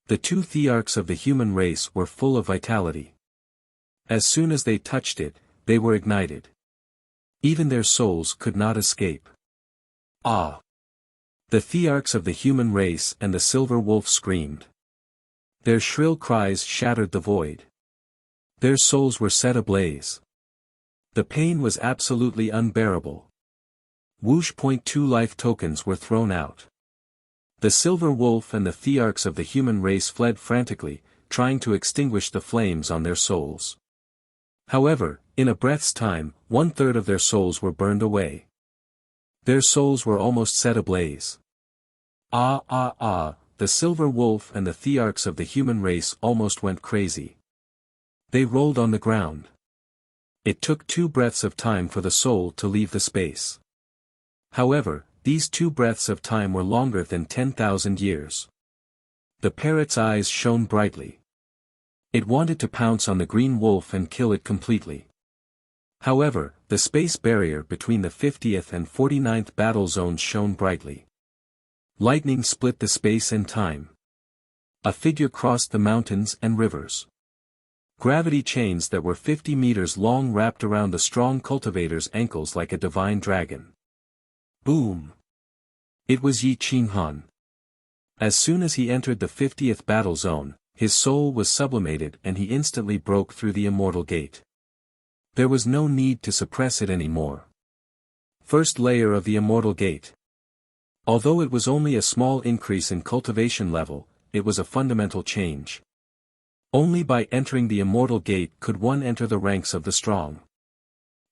The two Thearchs of the human race were full of vitality. As soon as they touched it, they were ignited. Even their souls could not escape. Ah! The Thearchs of the human race and the silver wolf screamed. Their shrill cries shattered the void. Their souls were set ablaze. The pain was absolutely unbearable. Whoosh! 2 life tokens were thrown out. The silver wolf and the Thearchs of the human race fled frantically, trying to extinguish the flames on their souls. However, in a breath's time, 1/3 of their souls were burned away. Their souls were almost set ablaze. The silver wolf and the Thearchs of the human race almost went crazy. They rolled on the ground. It took 2 breaths of time for the soul to leave the space. However, these 2 breaths of time were longer than 10,000 years. The parrot's eyes shone brightly. It wanted to pounce on the green wolf and kill it completely. However, the space barrier between the 50th and 49th battle zones shone brightly. Lightning split the space and time. A figure crossed the mountains and rivers. Gravity chains that were 50 meters long wrapped around the strong cultivator's ankles like a divine dragon. Boom! It was Yi Qinghan. As soon as he entered the 50th battle zone, his soul was sublimated and he instantly broke through the immortal gate. There was no need to suppress it anymore. First layer of the immortal gate. Although it was only a small increase in cultivation level, it was a fundamental change. Only by entering the immortal gate could one enter the ranks of the strong.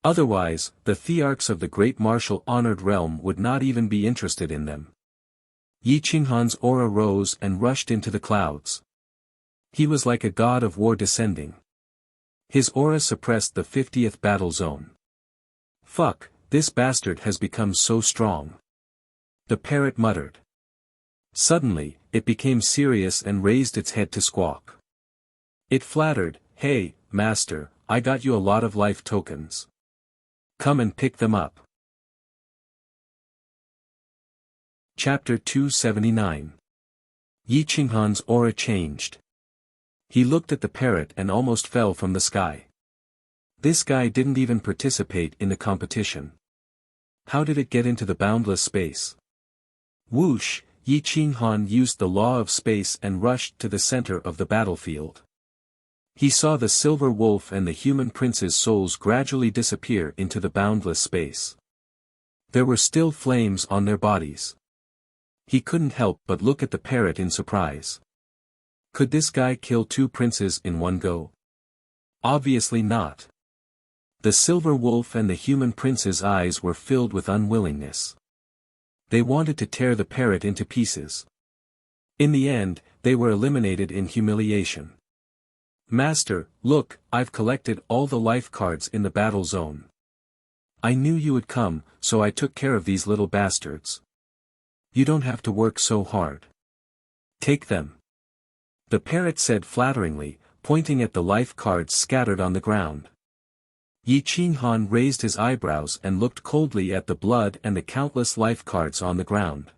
Otherwise, the thearchs of the great martial honored realm would not even be interested in them. Yi Qinghan's aura rose and rushed into the clouds. He was like a god of war descending. His aura suppressed the 50th battle zone. Fuck, this bastard has become so strong. The parrot muttered. Suddenly, it became serious and raised its head to squawk. It flattered, "Hey, master, I got you a lot of life tokens. Come and pick them up." Chapter 279. Yi Qinghan's aura changed. He looked at the parrot and almost fell from the sky. This guy didn't even participate in the competition. How did it get into the boundless space? Whoosh, Yi Qinghan used the law of space and rushed to the center of the battlefield. He saw the silver wolf and the human prince's souls gradually disappear into the boundless space. There were still flames on their bodies. He couldn't help but look at the parrot in surprise. Could this guy kill two princes in one go? Obviously not. The silver wolf and the human prince's eyes were filled with unwillingness. They wanted to tear the parrot into pieces. In the end, they were eliminated in humiliation. "Master, look, I've collected all the life cards in the battle zone. I knew you would come, so I took care of these little bastards. You don't have to work so hard. Take them." The parrot said flatteringly, pointing at the life cards scattered on the ground. Yi Qinghan raised his eyebrows and looked coldly at the blood and the countless life cards on the ground.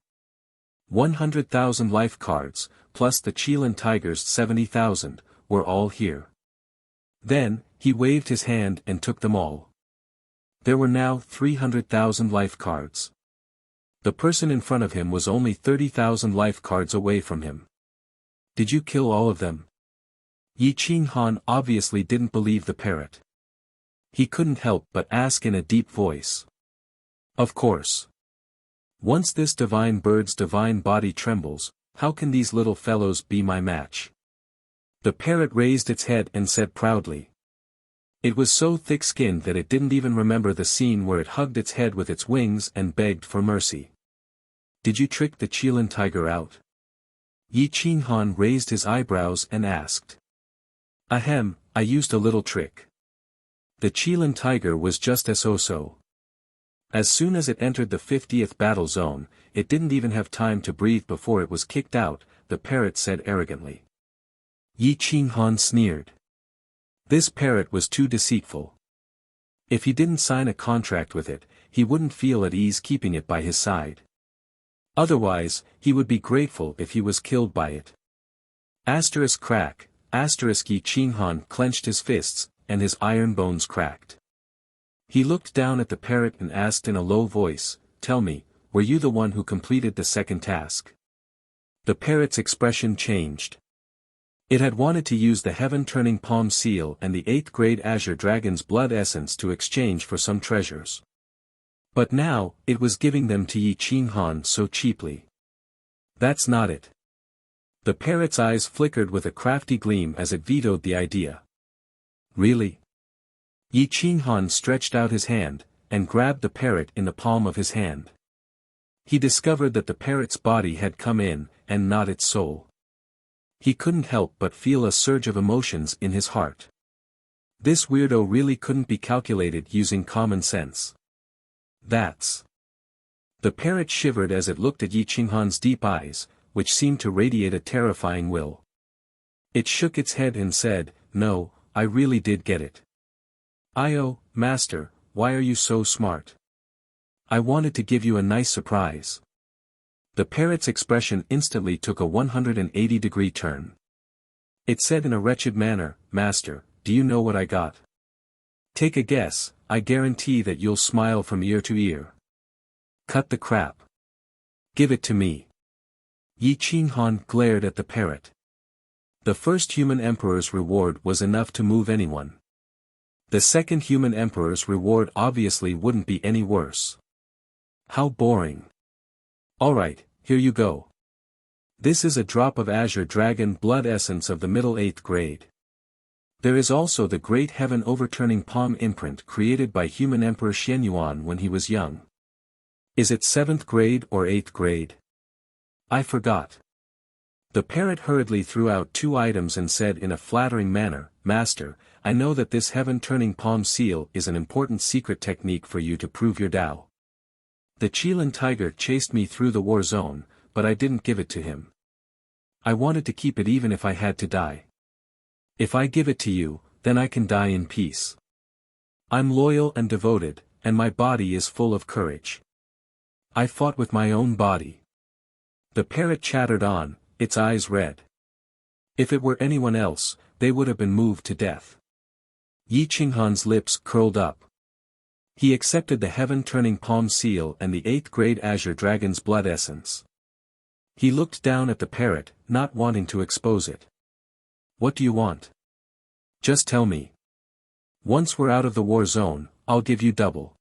100,000 life cards, plus the Qilin Tiger's 70,000, were all here. Then, he waved his hand and took them all. There were now 300,000 life cards. The person in front of him was only 30,000 life cards away from him. "Did you kill all of them?" Yi Qinghan obviously didn't believe the parrot. He couldn't help but ask in a deep voice. "Of course. Once this divine bird's divine body trembles, how can these little fellows be my match?" The parrot raised its head and said proudly. It was so thick-skinned that it didn't even remember the scene where it hugged its head with its wings and begged for mercy. "Did you trick the Qilin Tiger out?" Yi Qinghan raised his eyebrows and asked. "Ahem, I used a little trick. The Qilin Tiger was just so. As soon as it entered the 50th battle zone, it didn't even have time to breathe before it was kicked out," the parrot said arrogantly. Yi Qinghan sneered. This parrot was too deceitful. If he didn't sign a contract with it, he wouldn't feel at ease keeping it by his side. Otherwise, he would be grateful if he was killed by it. Asterisk crack, asterisk. Yi Qinghan clenched his fists, and his iron bones cracked. He looked down at the parrot and asked in a low voice, "Tell me, were you the one who completed the second task?" The parrot's expression changed. It had wanted to use the heaven-turning palm seal and the 8th grade Azure Dragon's blood essence to exchange for some treasures. But now, it was giving them to Yi Qinghan so cheaply. "That's not it." The parrot's eyes flickered with a crafty gleam as it vetoed the idea. "Really?" Yi Qinghan stretched out his hand, and grabbed the parrot in the palm of his hand. He discovered that the parrot's body had come in, and not its soul. He couldn't help but feel a surge of emotions in his heart. This weirdo really couldn't be calculated using common sense. "That's..." The parrot shivered as it looked at Yi Qinghan's deep eyes, which seemed to radiate a terrifying will. It shook its head and said, "No, I really did get it. Master, why are you so smart? I wanted to give you a nice surprise. The parrot's expression instantly took a 180-degree turn. It said in a wretched manner, Master, do you know what I got? Take a guess, I guarantee that you'll smile from ear to ear. Cut the crap. Give it to me. Yi Qinghan glared at the parrot. The first human emperor's reward was enough to move anyone. The second human emperor's reward obviously wouldn't be any worse. How boring. Alright, here you go. This is a drop of azure dragon blood essence of the middle 8th grade. There is also the great heaven overturning palm imprint created by human emperor Xianyuan when he was young. Is it 7th grade or 8th grade? I forgot. The parrot hurriedly threw out 2 items and said in a flattering manner, Master, I know that this heaven-turning palm seal is an important secret technique for you to prove your Tao. The Qilin tiger chased me through the war zone, but I didn't give it to him. I wanted to keep it even if I had to die. If I give it to you, then I can die in peace. I'm loyal and devoted, and my body is full of courage. I fought with my own body. The parrot chattered on, its eyes red. If it were anyone else, they would have been moved to death. Yi Qinghan's lips curled up. He accepted the heaven-turning palm seal and the 8th grade azure dragon's blood essence. He looked down at the parrot, not wanting to expose it. What do you want? Just tell me. Once we're out of the war zone, I'll give you double.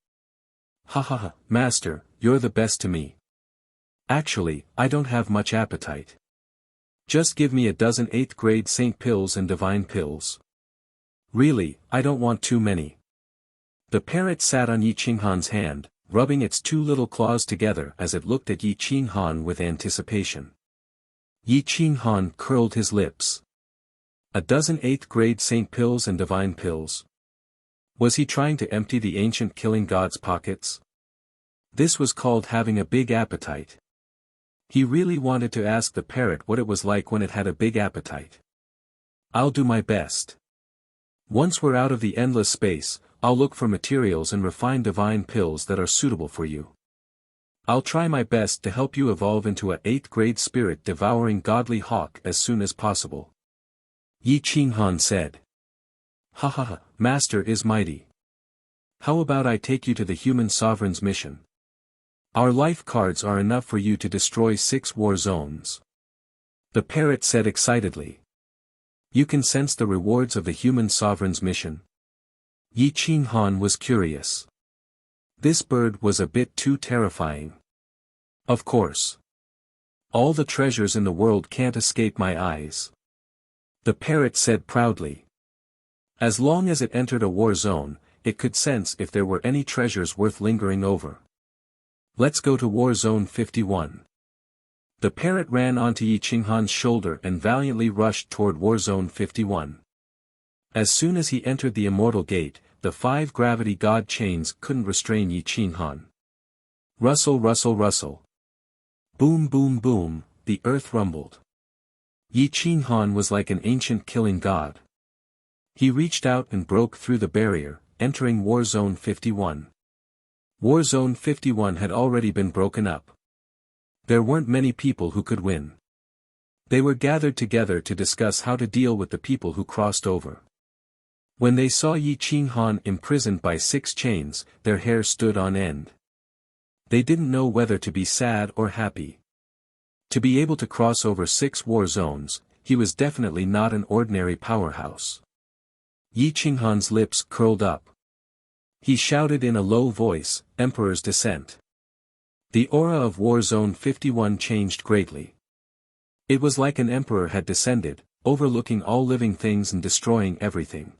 Ha ha ha, Master, you're the best to me. Actually, I don't have much appetite. Just give me a dozen 8th grade saint pills and divine pills. Really, I don't want too many. The parrot sat on Yi Qinghan's hand, rubbing its 2 little claws together as it looked at Yi Qinghan with anticipation. Yi Qinghan curled his lips. A dozen 8th grade saint pills and divine pills. Was he trying to empty the ancient killing god's pockets? This was called having a big appetite. He really wanted to ask the parrot what it was like when it had a big appetite. I'll do my best. Once we're out of the endless space, I'll look for materials and refine divine pills that are suitable for you. I'll try my best to help you evolve into a 8th grade spirit devouring godly hawk as soon as possible. Yi Qinghan said. Ha ha ha, Master is mighty. How about I take you to the human sovereign's mission? Our life cards are enough for you to destroy 6 war zones. The parrot said excitedly. You can sense the rewards of the human sovereign's mission. Yi Qinghan was curious. This bird was a bit too terrifying. Of course. All the treasures in the world can't escape my eyes. The parrot said proudly. As long as it entered a war zone, it could sense if there were any treasures worth lingering over. Let's go to War Zone 51. The parrot ran onto Yi Qinghan's shoulder and valiantly rushed toward War Zone 51. As soon as he entered the immortal gate, the 5 gravity god chains couldn't restrain Yi Qinghan. Rustle rustle rustle. Boom boom boom, the earth rumbled. Yi Qinghan was like an ancient killing god. He reached out and broke through the barrier, entering War Zone 51. War Zone 51 had already been broken up. There weren't many people who could win. They were gathered together to discuss how to deal with the people who crossed over. When they saw Yi Qinghan imprisoned by 6 chains, their hair stood on end. They didn't know whether to be sad or happy. To be able to cross over 6 war zones, he was definitely not an ordinary powerhouse. Yi Qinghan's lips curled up. He shouted in a low voice, Emperor's Descent. The aura of War Zone 51 changed greatly. It was like an emperor had descended, overlooking all living things and destroying everything.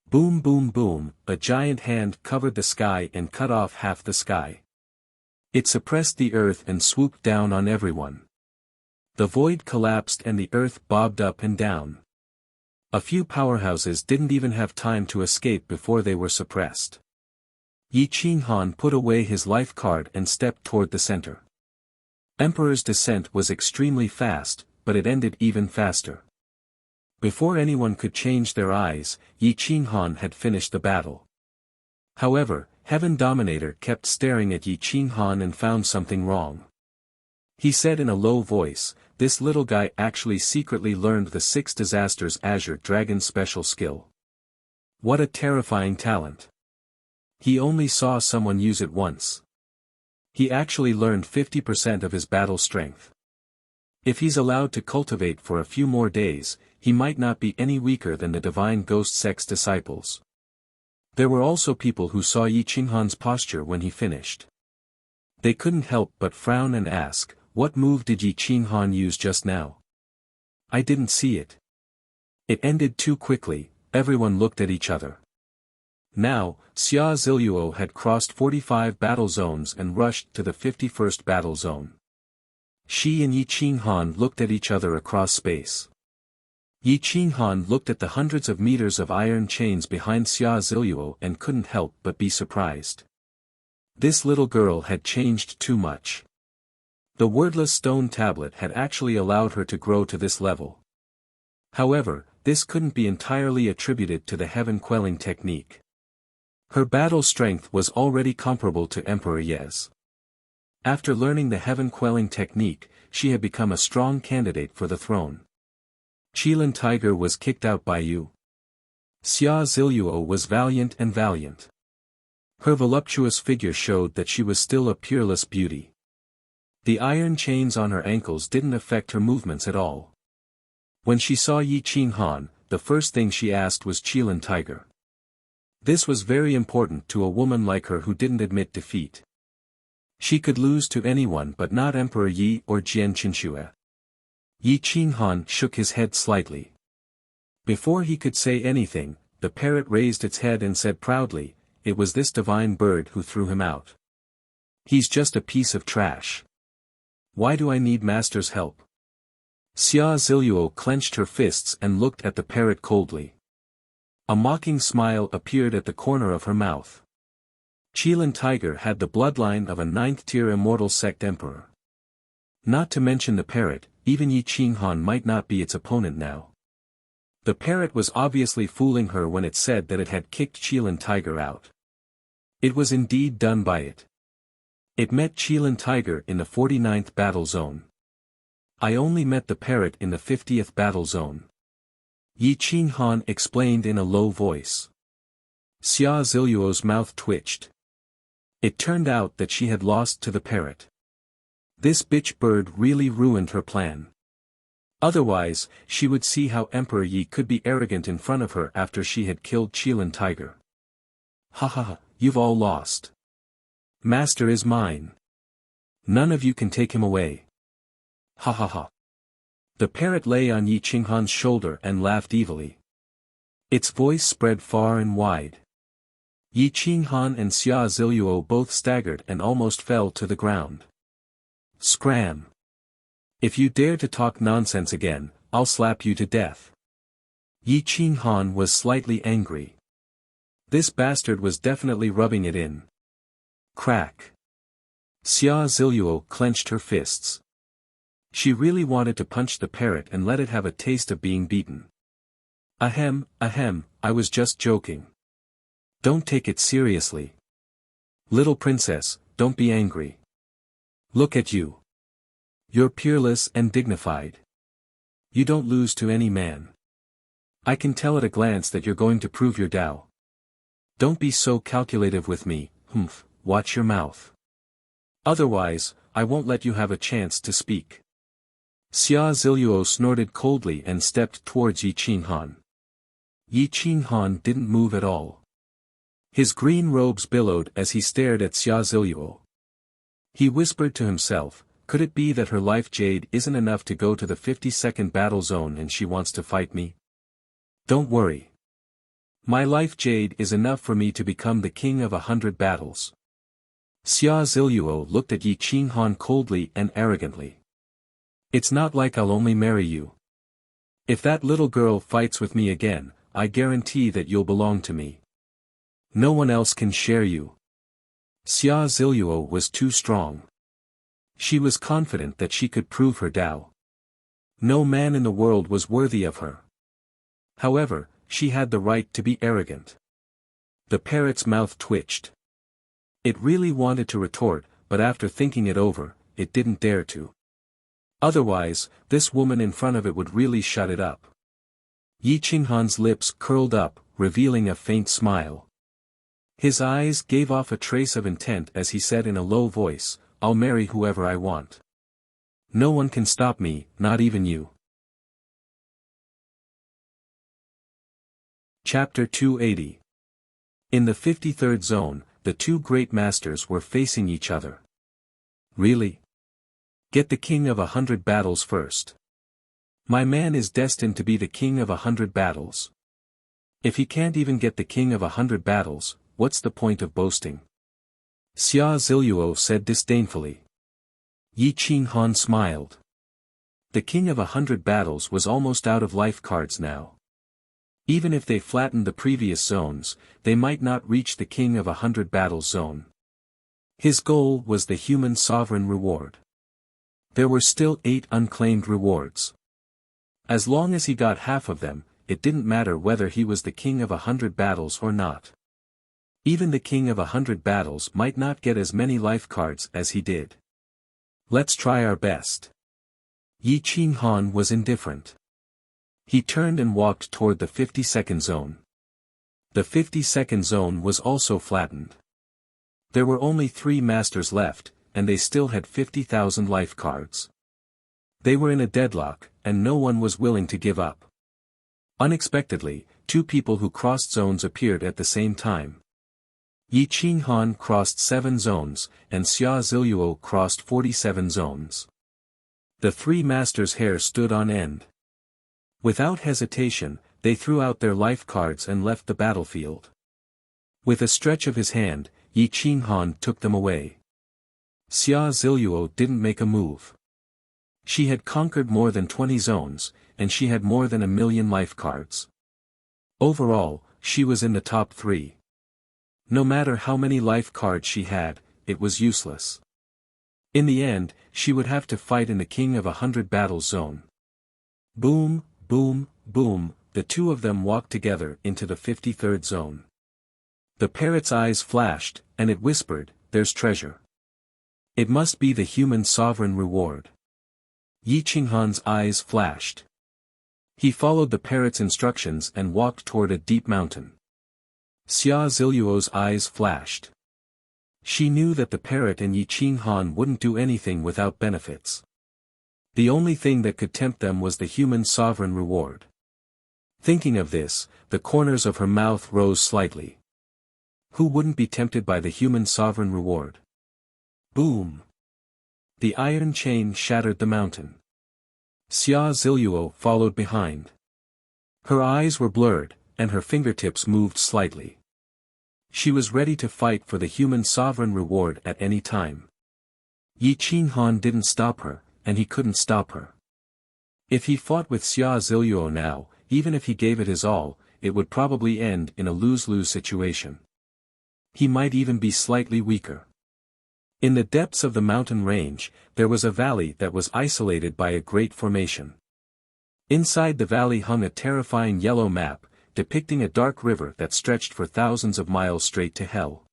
Boom boom boom, a giant hand covered the sky and cut off half the sky. It suppressed the earth and swooped down on everyone. The void collapsed and the earth bobbed up and down. A few powerhouses didn't even have time to escape before they were suppressed. Yi Qinghan put away his life card and stepped toward the center. Emperor's Descent was extremely fast, but it ended even faster. Before anyone could change their eyes, Yi Qinghan had finished the battle. However, Heaven Dominator kept staring at Yi Qinghan and found something wrong. He said in a low voice, "This little guy actually secretly learned the 6 Disasters Azure Dragon special skill. What a terrifying talent. He only saw someone use it once. He actually learned 50% of his battle strength. If he's allowed to cultivate for a few more days, he might not be any weaker than the Divine Ghost Sect's disciples." There were also people who saw Yi Qinghan's posture when he finished. They couldn't help but frown and ask, "What move did Yi Qinghan use just now? I didn't see it. It ended too quickly." Everyone looked at each other. Now, Xia Ziluo had crossed 45 battle zones and rushed to the 51st battle zone. She and Yi Qinghan looked at each other across space. Yi Qinghan looked at the hundreds of meters of iron chains behind Xia Ziluo and couldn't help but be surprised. This little girl had changed too much. The wordless stone tablet had actually allowed her to grow to this level. However, this couldn't be entirely attributed to the heaven-quelling technique. Her battle strength was already comparable to Emperor Ye's. After learning the heaven-quelling technique, she had become a strong candidate for the throne. Qilin Tiger was kicked out by you. Xia Ziluo was valiant and valiant. Her voluptuous figure showed that she was still a peerless beauty. The iron chains on her ankles didn't affect her movements at all. When she saw Yi Qinghan, the first thing she asked was Qilin Tiger. This was very important to a woman like her who didn't admit defeat. She could lose to anyone but not Emperor Yi or Jian Qinxue. Yi Qinghan shook his head slightly. Before he could say anything, the parrot raised its head and said proudly, "It was this divine bird who threw him out. He's just a piece of trash. Why do I need master's help?" Xia Ziluo clenched her fists and looked at the parrot coldly. A mocking smile appeared at the corner of her mouth. Qilin Tiger had the bloodline of a 9th-tier immortal sect emperor. Not to mention the parrot, even Yi Qinghan might not be its opponent now. The parrot was obviously fooling her when it said that it had kicked Qilin Tiger out. It was indeed done by it. It met Qilin Tiger in the 49th battle zone. I only met the parrot in the 50th battle zone. Yi Qinghan explained in a low voice. Xia Ziluo's mouth twitched. It turned out that she had lost to the parrot. This bitch bird really ruined her plan. Otherwise, she would see how Emperor Yi could be arrogant in front of her after she had killed Qilin Tiger. "Ha ha ha, you've all lost. Master is mine. None of you can take him away. Ha ha ha." The parrot lay on Yi Qinghan's shoulder and laughed evilly. Its voice spread far and wide. Yi Qinghan and Xia Ziluo both staggered and almost fell to the ground. "Scram! If you dare to talk nonsense again, I'll slap you to death." Yi Qinghan was slightly angry. This bastard was definitely rubbing it in. Crack! Xia Ziluo clenched her fists. She really wanted to punch the parrot and let it have a taste of being beaten. Ahem, I was just joking. Don't take it seriously. Little princess, don't be angry. Look at you. You're peerless and dignified. You don't lose to any man. I can tell at a glance that you're going to prove your Tao. Don't be so calculative with me, watch your mouth. Otherwise, I won't let you have a chance to speak. Xia Ziluo snorted coldly and stepped towards Yi Qinghan. Yi Qinghan didn't move at all. His green robes billowed as he stared at Xia Ziluo. He whispered to himself, could it be that her life jade isn't enough to go to the 52nd battle zone and she wants to fight me? Don't worry. My life jade is enough for me to become the king of 100 battles. Xia Ziluo looked at Yi Qinghan coldly and arrogantly. It's not like I'll only marry you. If that little girl fights with me again, I guarantee that you'll belong to me. No one else can share you. Xia Ziluo was too strong. She was confident that she could prove her Tao. No man in the world was worthy of her. However, she had the right to be arrogant. The parrot's mouth twitched. It really wanted to retort, but after thinking it over, it didn't dare to. Otherwise, this woman in front of it would really shut it up. Yi Qinghan's lips curled up, revealing a faint smile. His eyes gave off a trace of intent as he said in a low voice, "I'll marry whoever I want. No one can stop me, not even you." Chapter 280. In the 53rd zone, the two great masters were facing each other. Really? Get the king of 100 battles first. My man is destined to be the king of 100 battles. If he can't even get the king of 100 battles, what's the point of boasting? Xia Ziluo said disdainfully. Yi Qinghan smiled. The king of 100 battles was almost out of life cards now. Even if they flattened the previous zones, they might not reach the king of 100 battles zone. His goal was the human sovereign reward. There were still 8 unclaimed rewards. As long as he got half of them, it didn't matter whether he was the king of 100 battles or not. Even the king of 100 battles might not get as many life cards as he did. Let's try our best. Yi Qinghan was indifferent. He turned and walked toward the 52nd zone. The 52nd zone was also flattened. There were only 3 masters left, and they still had 50,000 life cards. They were in a deadlock, and no one was willing to give up. Unexpectedly, 2 people who crossed zones appeared at the same time. Yi Qinghan crossed 7 zones, and Xia Ziluo crossed 47 zones. The 3 masters' hair stood on end. Without hesitation, they threw out their life cards and left the battlefield. With a stretch of his hand, Yi Qinghan took them away. Xia Ziluo didn't make a move. She had conquered more than 20 zones, and she had more than 1,000,000 life cards. Overall, she was in the top 3. No matter how many life cards she had, it was useless. In the end, she would have to fight in the king of 100 battles zone. Boom, boom, boom, the 2 of them walked together into the 53rd zone. The parrot's eyes flashed, and it whispered, "There's treasure. It must be the human sovereign reward." Yi Qinghan's eyes flashed. He followed the parrot's instructions and walked toward a deep mountain. Xia Ziluo's eyes flashed. She knew that the parrot and Yi Qinghan wouldn't do anything without benefits. The only thing that could tempt them was the human sovereign reward. Thinking of this, the corners of her mouth rose slightly. Who wouldn't be tempted by the human sovereign reward? Boom! The iron chain shattered the mountain. Xia Ziluo followed behind. Her eyes were blurred, and her fingertips moved slightly. She was ready to fight for the human sovereign reward at any time. Yi Qinghan didn't stop her, and he couldn't stop her. If he fought with Xia Ziluo now, even if he gave it his all, it would probably end in a lose-lose situation. He might even be slightly weaker. In the depths of the mountain range, there was a valley that was isolated by a great formation. Inside the valley hung a terrifying yellow map, depicting a dark river that stretched for thousands of miles straight to hell.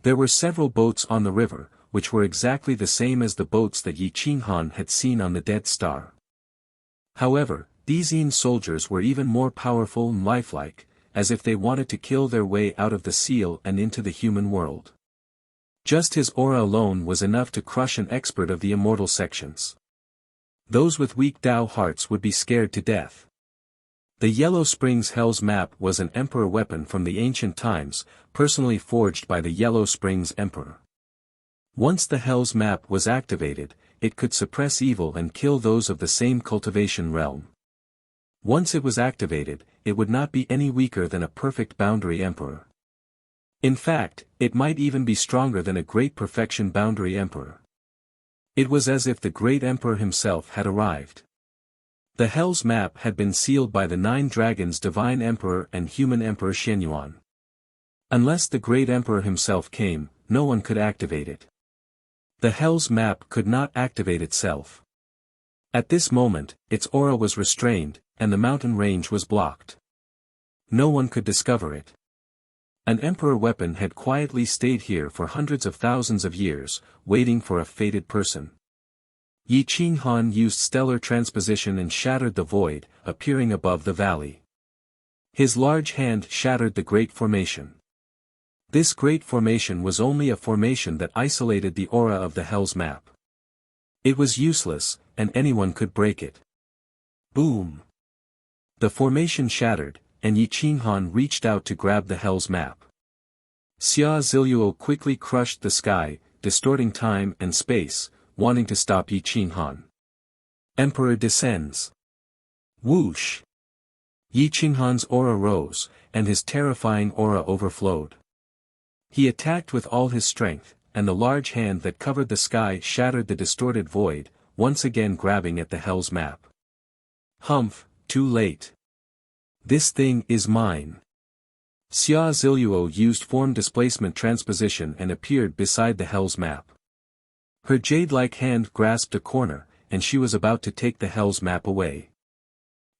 There were several boats on the river, which were exactly the same as the boats that Yi Qinghan had seen on the Dead Star. However, these Yin soldiers were even more powerful and lifelike, as if they wanted to kill their way out of the seal and into the human world. Just his aura alone was enough to crush an expert of the immortal sections. Those with weak Dao hearts would be scared to death. The Yellow Springs Hell's Map was an emperor weapon from the ancient times, personally forged by the Yellow Springs Emperor. Once the Hell's Map was activated, it could suppress evil and kill those of the same cultivation realm. Once it was activated, it would not be any weaker than a perfect boundary emperor. In fact, it might even be stronger than a great perfection boundary emperor. It was as if the great emperor himself had arrived. The Hell's Map had been sealed by the 9 dragons divine emperor and human emperor Shenyuan. Unless the great emperor himself came, no one could activate it. The Hell's Map could not activate itself. At this moment, its aura was restrained, and the mountain range was blocked. No one could discover it. An emperor weapon had quietly stayed here for hundreds of thousands of years, waiting for a fated person. Yi Qinghan used stellar transposition and shattered the void, appearing above the valley. His large hand shattered the great formation. This great formation was only a formation that isolated the aura of the Hell's map. It was useless, and anyone could break it. Boom! The formation shattered, and Yi Qinghan reached out to grab the Hell's map. Xia Ziluo quickly crushed the sky, distorting time and space, wanting to stop Yi Qinghan. Emperor descends. Whoosh! Yi Qinghan's aura rose, and his terrifying aura overflowed. He attacked with all his strength, and the large hand that covered the sky shattered the distorted void, once again grabbing at the Hell's map. Humph, too late. This thing is mine. Xia Ziluo used form displacement transposition and appeared beside the Hell's map. Her jade-like hand grasped a corner, and she was about to take the Hell's map away.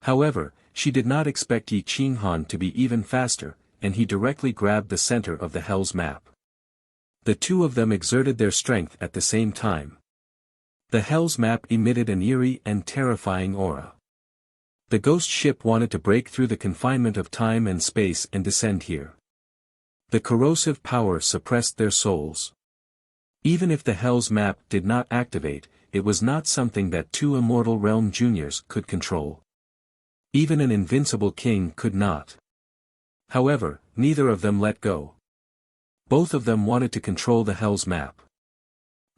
However, she did not expect Yi Qinghan to be even faster, and he directly grabbed the center of the Hell's map. The two of them exerted their strength at the same time. The Hell's map emitted an eerie and terrifying aura. The ghost ship wanted to break through the confinement of time and space and descend here. The corrosive power suppressed their souls. Even if the Hell's map did not activate, it was not something that two immortal realm juniors could control. Even an invincible king could not. However, neither of them let go. Both of them wanted to control the Hell's map.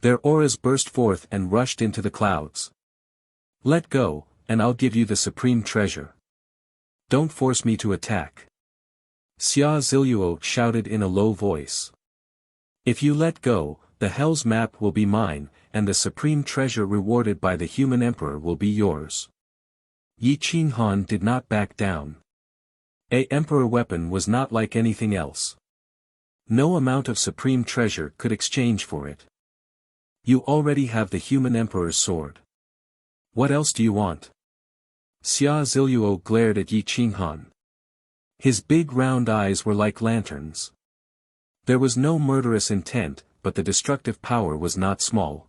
Their auras burst forth and rushed into the clouds. Let go, and I'll give you the supreme treasure. Don't force me to attack. Xia Ziluo shouted in a low voice. If you let go, the Hell's map will be mine, and the supreme treasure rewarded by the human emperor will be yours. Yi Qinghan did not back down. A emperor weapon was not like anything else. No amount of supreme treasure could exchange for it. You already have the human emperor's sword. What else do you want? Xia Ziluo glared at Yi Qinghan. His big round eyes were like lanterns. There was no murderous intent, but the destructive power was not small.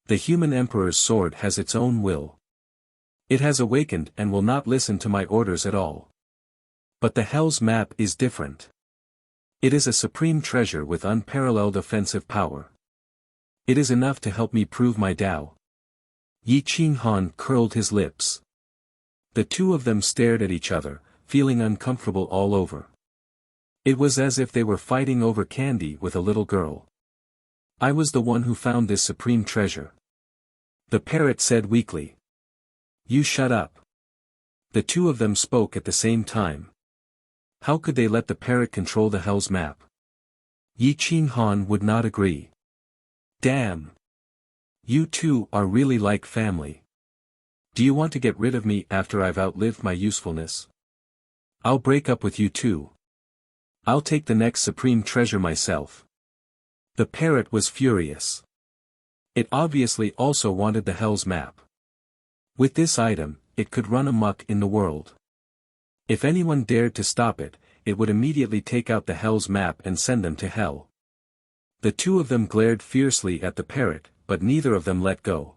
The human emperor's sword has its own will. It has awakened and will not listen to my orders at all. But the Hell's map is different. It is a supreme treasure with unparalleled offensive power. It is enough to help me prove my Tao. Yi Qinghan curled his lips. The two of them stared at each other, feeling uncomfortable all over. It was as if they were fighting over candy with a little girl. I was the one who found this supreme treasure. The parrot said weakly. You shut up. The two of them spoke at the same time. How could they let the parrot control the Hell's map? Yi Qinghan would not agree. Damn. You two are really like family. Do you want to get rid of me after I've outlived my usefulness? I'll break up with you too. I'll take the next supreme treasure myself. The parrot was furious. It obviously also wanted the Hell's map. With this item, it could run amok in the world. If anyone dared to stop it, it would immediately take out the Hell's map and send them to hell. The two of them glared fiercely at the parrot, but neither of them let go.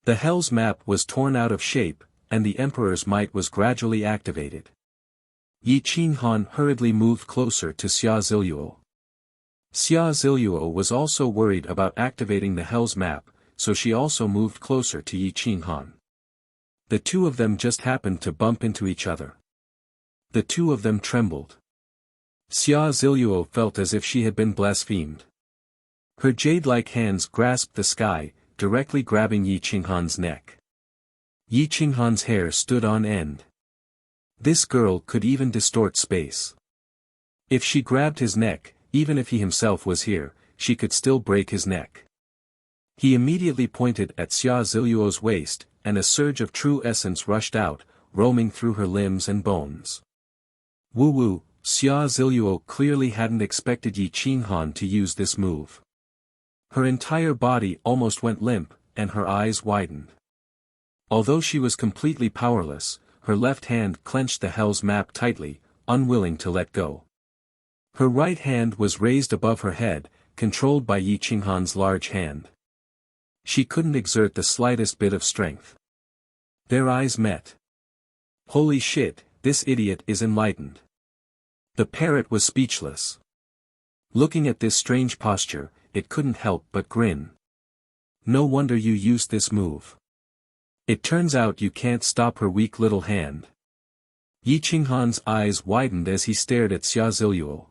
The Hell's map was torn out of shape, and the Emperor's might was gradually activated. Yi Qinghan hurriedly moved closer to Xia Ziluo. Xia Ziluo was also worried about activating the Hell's map, so she also moved closer to Yi Qinghan. The two of them just happened to bump into each other. The two of them trembled. Xia Ziluo felt as if she had been blasphemed. Her jade-like hands grasped the sky, directly grabbing Yi Qinghan's neck. Yi Qinghan's hair stood on end. This girl could even distort space. If she grabbed his neck, even if he himself was here, she could still break his neck. He immediately pointed at Xia Ziluo's waist, and a surge of true essence rushed out, roaming through her limbs and bones. Woo-woo, Xia Ziluo clearly hadn't expected Yi Qinghan to use this move. Her entire body almost went limp, and her eyes widened. Although she was completely powerless, her left hand clenched the hell's map tightly, unwilling to let go. Her right hand was raised above her head, controlled by Yi Qinghan's large hand. She couldn't exert the slightest bit of strength. Their eyes met. Holy shit, this idiot is enlightened. The parrot was speechless. Looking at this strange posture, it couldn't help but grin. No wonder you used this move. It turns out you can't stop her weak little hand. Yi Qinghan's eyes widened as he stared at Xia Ziluo.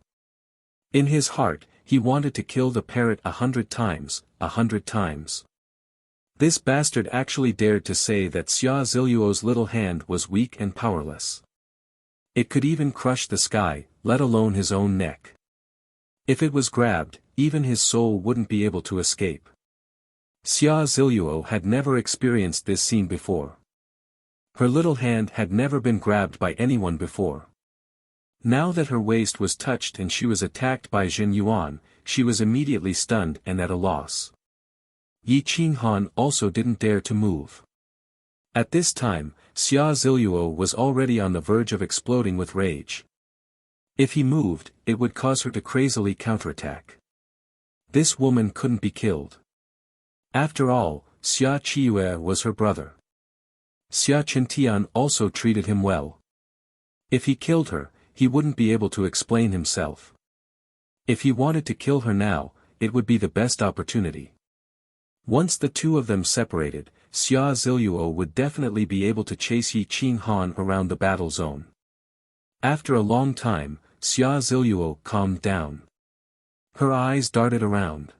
In his heart, he wanted to kill the parrot 100 times, 100 times. This bastard actually dared to say that Xia Ziluo's little hand was weak and powerless. It could even crush the sky, let alone his own neck. If it was grabbed, even his soul wouldn't be able to escape. Xia Ziluo had never experienced this scene before. Her little hand had never been grabbed by anyone before. Now that her waist was touched and she was attacked by Jin Yuan, she was immediately stunned and at a loss. Yi Qinghan also didn't dare to move. At this time, Xia Ziluo was already on the verge of exploding with rage. If he moved, it would cause her to crazily counterattack. This woman couldn't be killed. After all, Xia Qiyu was her brother. Xia Qintian also treated him well. If he killed her, he wouldn't be able to explain himself. If he wanted to kill her now, it would be the best opportunity. Once the two of them separated, Xia Ziluo would definitely be able to chase Yi Qinghan around the battle zone. After a long time, Xia Ziluo calmed down. Her eyes darted around.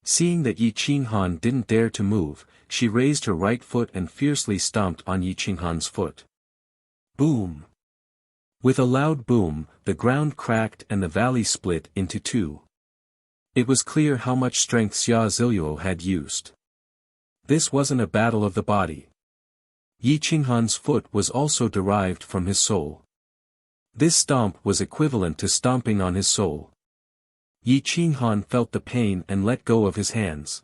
Seeing that Yi Qinghan didn't dare to move, she raised her right foot and fiercely stomped on Yi Qinghan's foot. Boom! With a loud boom, the ground cracked and the valley split into two. It was clear how much strength Xia Ziluo had used. This wasn't a battle of the body. Yi Qinghan's foot was also derived from his soul. This stomp was equivalent to stomping on his soul. Yi Qinghan felt the pain and let go of his hands.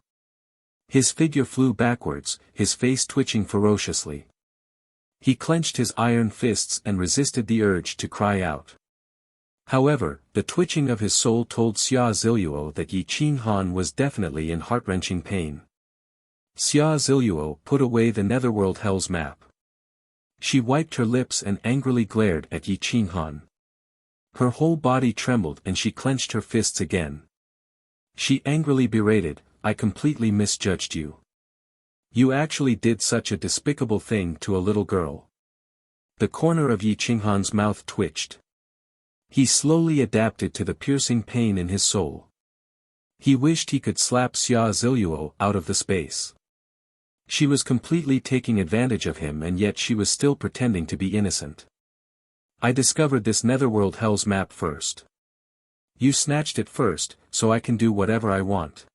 His figure flew backwards, his face twitching ferociously. He clenched his iron fists and resisted the urge to cry out. However, the twitching of his soul told Xia Ziluo that Yi Qinghan was definitely in heart-wrenching pain. Xia Ziluo put away the Netherworld Hell's map. She wiped her lips and angrily glared at Yi Qinghan. Her whole body trembled and she clenched her fists again. She angrily berated, "I completely misjudged you. You actually did such a despicable thing to a little girl." The corner of Yi Qinghan's mouth twitched. He slowly adapted to the piercing pain in his soul. He wished he could slap Xia Ziluo out of the space. She was completely taking advantage of him and yet she was still pretending to be innocent. "I discovered this Netherworld Hell's map first. You snatched it first, so I can do whatever I want,"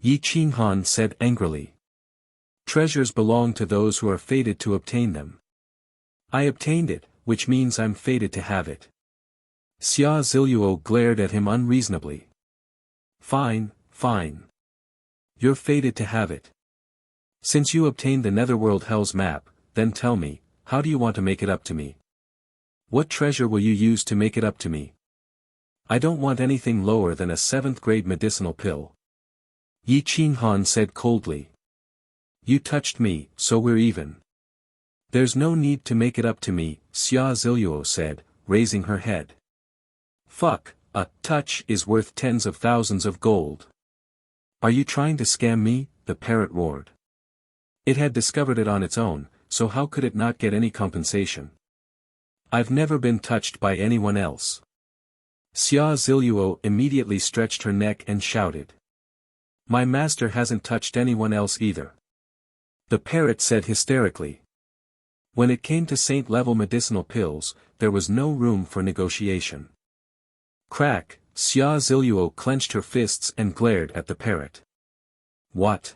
Yi Qinghan said angrily. "Treasures belong to those who are fated to obtain them. I obtained it, which means I'm fated to have it." Xia Ziluo glared at him unreasonably. "Fine, fine. You're fated to have it. Since you obtained the Netherworld Hell's map, then tell me, how do you want to make it up to me? What treasure will you use to make it up to me? I don't want anything lower than a 7th-grade medicinal pill," Yi Qinghan said coldly. "You touched me, so we're even." "There's no need to make it up to me," Xia Ziluo said, raising her head. "Fuck, a touch is worth tens of thousands of gold. Are you trying to scam me?" the parrot roared. It had discovered it on its own, so how could it not get any compensation? "I've never been touched by anyone else." Xia Ziluo immediately stretched her neck and shouted. "My master hasn't touched anyone else either," the parrot said hysterically. When it came to saint-level medicinal pills, there was no room for negotiation. Crack, Xia Ziluo clenched her fists and glared at the parrot. "What?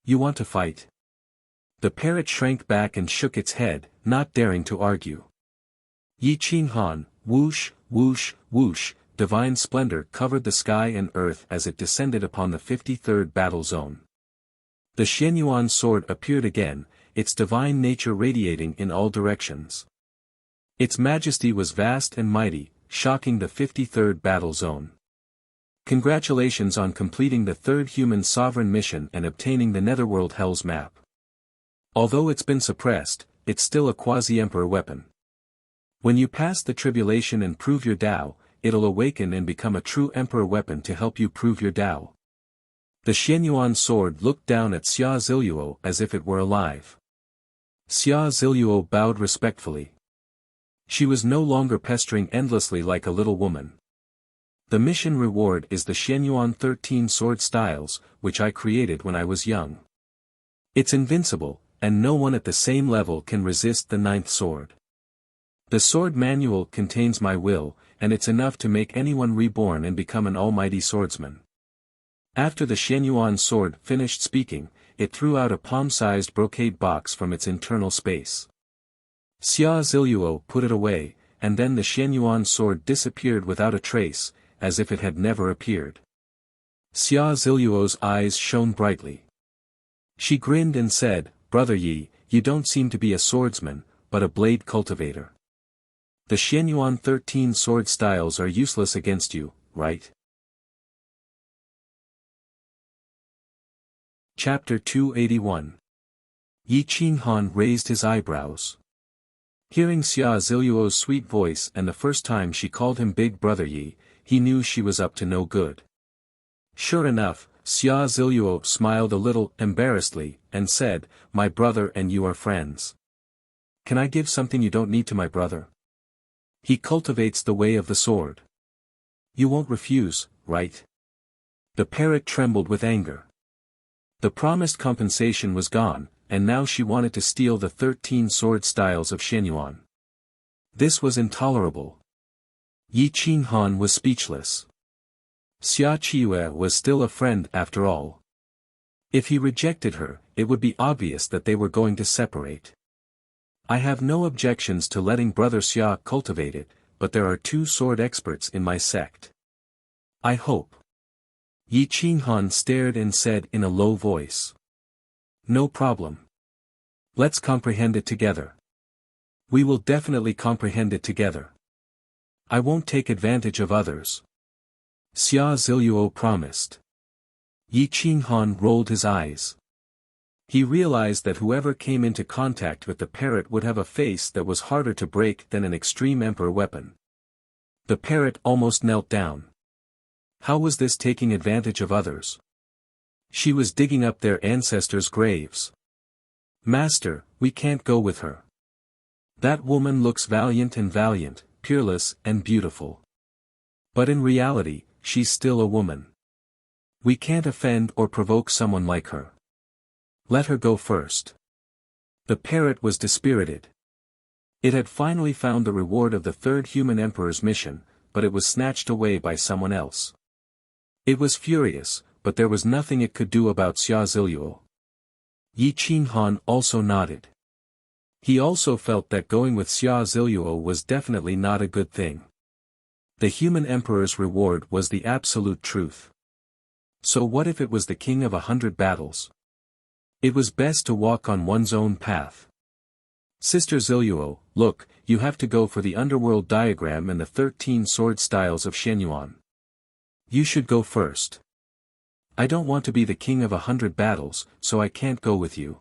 You want to fight?" The parrot shrank back and shook its head, not daring to argue. Yi Qinghan, whoosh, whoosh, whoosh, divine splendor covered the sky and earth as it descended upon the 53rd battle zone. The Xianyuan sword appeared again, its divine nature radiating in all directions. Its majesty was vast and mighty, shocking the 53rd battle zone. Congratulations on completing the 3rd human sovereign mission and obtaining the Netherworld Hell's map. Although it's been suppressed, it's still a quasi-emperor weapon. When you pass the tribulation and prove your Tao, it'll awaken and become a true emperor weapon to help you prove your Tao. The Xianyuan sword looked down at Xia Ziluo as if it were alive. Xia Ziluo bowed respectfully. She was no longer pestering endlessly like a little woman. The mission reward is the Xianyuan 13 sword styles, which I created when I was young. It's invincible, and no one at the same level can resist the 9th sword. The sword manual contains my will, and it's enough to make anyone reborn and become an almighty swordsman. After the Xianyuan sword finished speaking, it threw out a palm-sized brocade box from its internal space. Xia Ziluo put it away, and then the Xianyuan sword disappeared without a trace, as if it had never appeared. Xia Ziluo's eyes shone brightly. She grinned and said, "Brother Yi, you don't seem to be a swordsman, but a blade cultivator. The Xianyuan 13 sword styles are useless against you, right?" Chapter 281. Yi Qinghan raised his eyebrows. Hearing Xia Ziluo's sweet voice and the first time she called him Big Brother Yi, he knew she was up to no good. Sure enough, Xia Ziluo smiled a little embarrassedly, and said, "My brother and you are friends. Can I give something you don't need to my brother? He cultivates the way of the sword. You won't refuse, right?" The parrot trembled with anger. The promised compensation was gone, and now she wanted to steal the 13 sword styles of Xianyuan. This was intolerable. Yi Qinghan was speechless. Xia Qiyu was still a friend after all. If he rejected her, it would be obvious that they were going to separate. I have no objections to letting Brother Xia cultivate it, but there are 2 sword experts in my sect. I hope. Yi Qinghan stared and said in a low voice. "No problem. Let's comprehend it together. We will definitely comprehend it together. I won't take advantage of others." Xia Ziluo promised. Yi Qinghan rolled his eyes. He realized that whoever came into contact with the parrot would have a face that was harder to break than an extreme emperor weapon. The parrot almost knelt down. How was this taking advantage of others? She was digging up their ancestors' graves. "Master, we can't go with her. That woman looks valiant, peerless and beautiful. But in reality, she's still a woman. We can't offend or provoke someone like her. Let her go first." The parrot was dispirited. It had finally found the reward of the 3rd human emperor's mission, but it was snatched away by someone else. It was furious, but there was nothing it could do about Xia Ziluo. Yi Qinghan also nodded. He also felt that going with Xia Ziluo was definitely not a good thing. The human emperor's reward was the absolute truth. So what if it was the king of 100 battles? It was best to walk on one's own path. "Sister Ziluo, look, you have to go for the underworld diagram and the 13 sword styles of Xianyuan. You should go first. I don't want to be the king of 100 battles, so I can't go with you.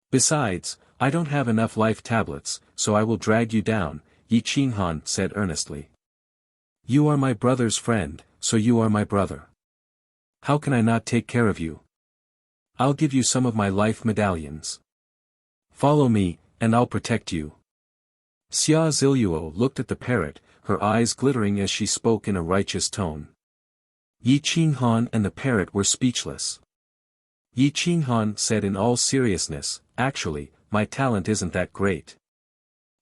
Besides, I don't have enough life tablets, so I will drag you down," Yi Qinghan said earnestly. "You are my brother's friend, so you are my brother. How can I not take care of you? I'll give you some of my life medallions. Follow me, and I'll protect you." Xia Ziluo looked at the parrot, her eyes glittering as she spoke in a righteous tone. Yi Qinghan and the parrot were speechless. Yi Qinghan said in all seriousness, "Actually, my talent isn't that great.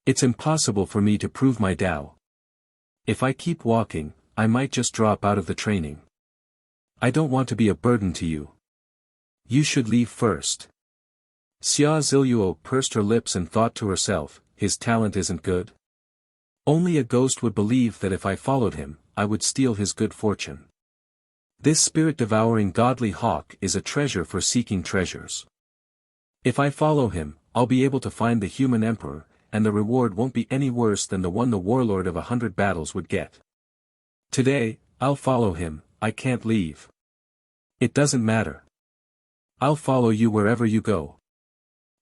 It's impossible for me to prove my Tao. If I keep walking, I might just drop out of the training. I don't want to be a burden to you. You should leave first." Xia Ziluo pursed her lips and thought to herself, "His talent isn't good? Only a ghost would believe that if I followed him, I would steal his good fortune. This spirit-devouring godly hawk is a treasure for seeking treasures. If I follow him, I'll be able to find the human emperor, and the reward won't be any worse than the one the warlord of 100 battles would get. Today, I'll follow him, I can't leave. It doesn't matter. I'll follow you wherever you go.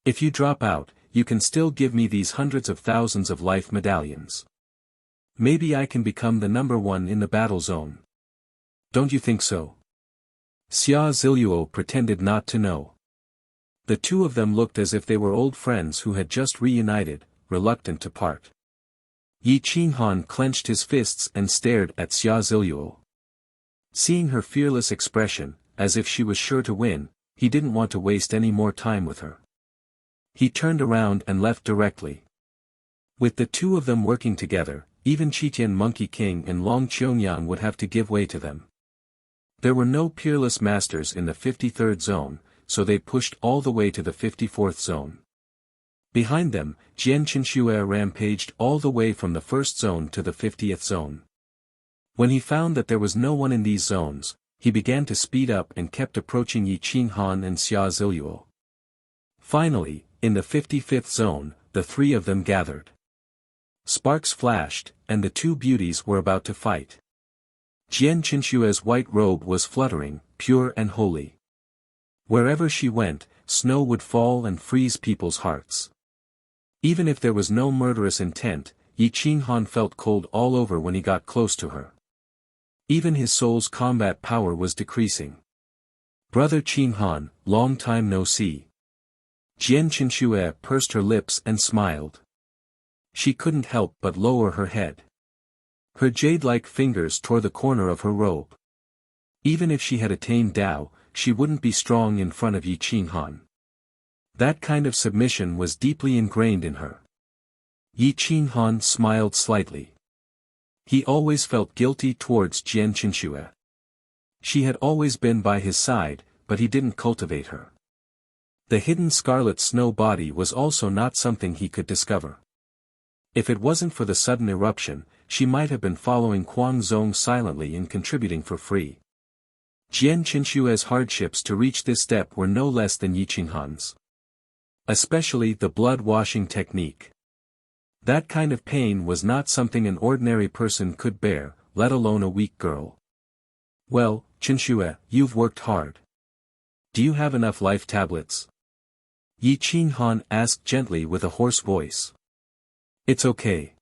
If you drop out, you can still give me these hundreds of thousands of life medallions. Maybe I can become the number one in the battle zone. Don't you think so? Xia Ziluo pretended not to know. The two of them looked as if they were old friends who had just reunited, reluctant to part. Yi Qinghan clenched his fists and stared at Xia Ziluo. Seeing her fearless expression, as if she was sure to win, he didn't want to waste any more time with her. He turned around and left directly. With the two of them working together, even Qitian Monkey King and Long Qionyang would have to give way to them. There were no peerless masters in the 53rd zone, so they pushed all the way to the 54th zone. Behind them, Jian Qinxue rampaged all the way from the 1st zone to the 50th zone. When he found that there was no one in these zones, he began to speed up and kept approaching Yi Qinghan and Xia Ziluo. Finally, in the 55th zone, the three of them gathered. Sparks flashed, and the two beauties were about to fight. Jian Qinshue's white robe was fluttering, pure and holy. Wherever she went, snow would fall and freeze people's hearts. Even if there was no murderous intent, Yi Qinghan felt cold all over when he got close to her. Even his soul's combat power was decreasing. Brother Qinghan, long time no see. Jian Qinxue pursed her lips and smiled. She couldn't help but lower her head. Her jade-like fingers tore the corner of her robe. Even if she had attained Tao, she wouldn't be strong in front of Yi Qinghan. That kind of submission was deeply ingrained in her. Yi Qinghan smiled slightly. He always felt guilty towards Jian Qinxue. She had always been by his side, but he didn't cultivate her. The hidden scarlet snow body was also not something he could discover. If it wasn't for the sudden eruption, she might have been following Kuang Zong silently and contributing for free. Jian Qinshue's hardships to reach this step were no less than Yi Qinghan's. Especially the blood-washing technique. That kind of pain was not something an ordinary person could bear, let alone a weak girl. Well, Qinshue, you've worked hard. Do you have enough life tablets? Yi Qinghan asked gently with a hoarse voice. It's okay.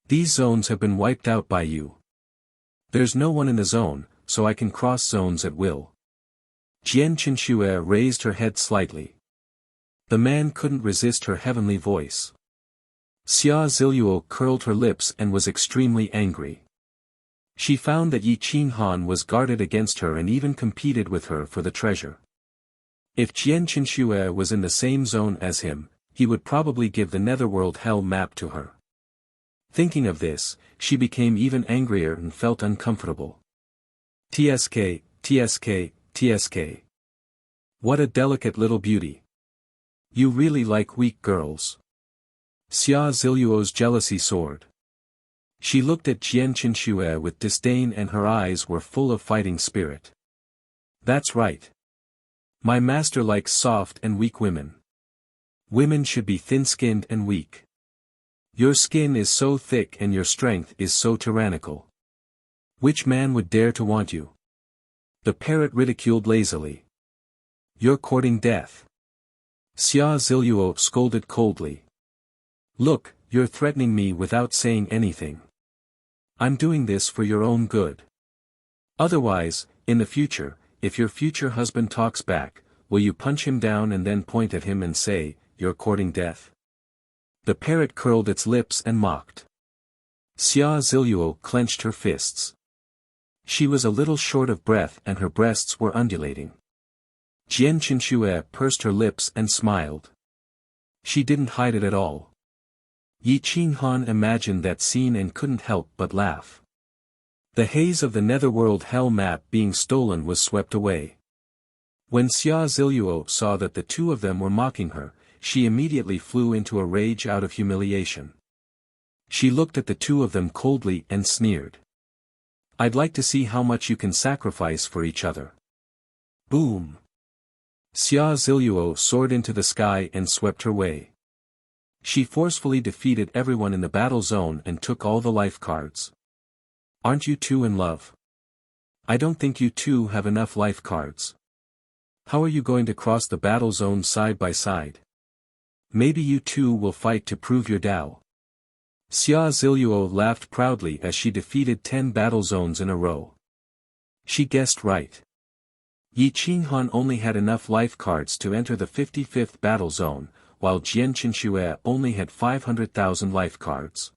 These zones have been wiped out by you. There's no one in the zone, so I can cross zones at will. Jian Qinshue raised her head slightly. The man couldn't resist her heavenly voice. Xia Ziluo curled her lips and was extremely angry. She found that Yi Qinghan was guarded against her and even competed with her for the treasure. If Jian Qinshue was in the same zone as him, he would probably give the netherworld hell map to her. Thinking of this, she became even angrier and felt uncomfortable. TSK, TSK, TSK. What a delicate little beauty. You really like weak girls. Xia Ziluo's jealousy soared. She looked at Jian Qinshue with disdain and her eyes were full of fighting spirit. That's right. My master likes soft and weak women. Women should be thin-skinned and weak. Your skin is so thick and your strength is so tyrannical. Which man would dare to want you? The parrot ridiculed lazily. You're courting death. Xia Ziluo scolded coldly. Look, you're threatening me without saying anything. I'm doing this for your own good. Otherwise, in the future, if your future husband talks back, will you punch him down and then point at him and say, you're courting death? The parrot curled its lips and mocked. Xia Ziluo clenched her fists. She was a little short of breath and her breasts were undulating. Jian Qinshue pursed her lips and smiled. She didn't hide it at all. Yi Qinghan imagined that scene and couldn't help but laugh. The haze of the netherworld hell map being stolen was swept away. When Xia Ziluo saw that the two of them were mocking her, she immediately flew into a rage out of humiliation. She looked at the two of them coldly and sneered. I'd like to see how much you can sacrifice for each other. Boom! Xia Ziluo soared into the sky and swept her way. She forcefully defeated everyone in the battle zone and took all the life cards. Aren't you two in love? I don't think you two have enough life cards. How are you going to cross the battle zone side by side? Maybe you two will fight to prove your Tao. Xia Ziluo laughed proudly as she defeated 10 battle zones in a row. She guessed right. Yi Qinghan only had enough life cards to enter the 55th battle zone, while Jian Qinxue only had 500,000 life cards.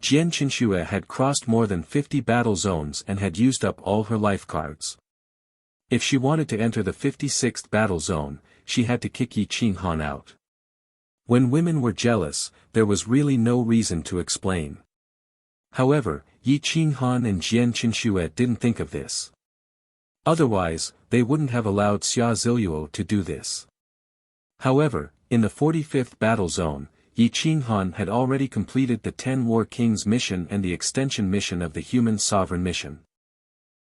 Jian Qinxue had crossed more than 50 battle zones and had used up all her life cards. If she wanted to enter the 56th battle zone, she had to kick Yi Qinghan out. When women were jealous, there was really no reason to explain. However, Yi Qinghan and Jian Qinxue didn't think of this. Otherwise, they wouldn't have allowed Xia Ziluo to do this. However, in the 45th battle zone, Yi Qinghan had already completed the 10 War Kings mission and the extension mission of the Human Sovereign mission.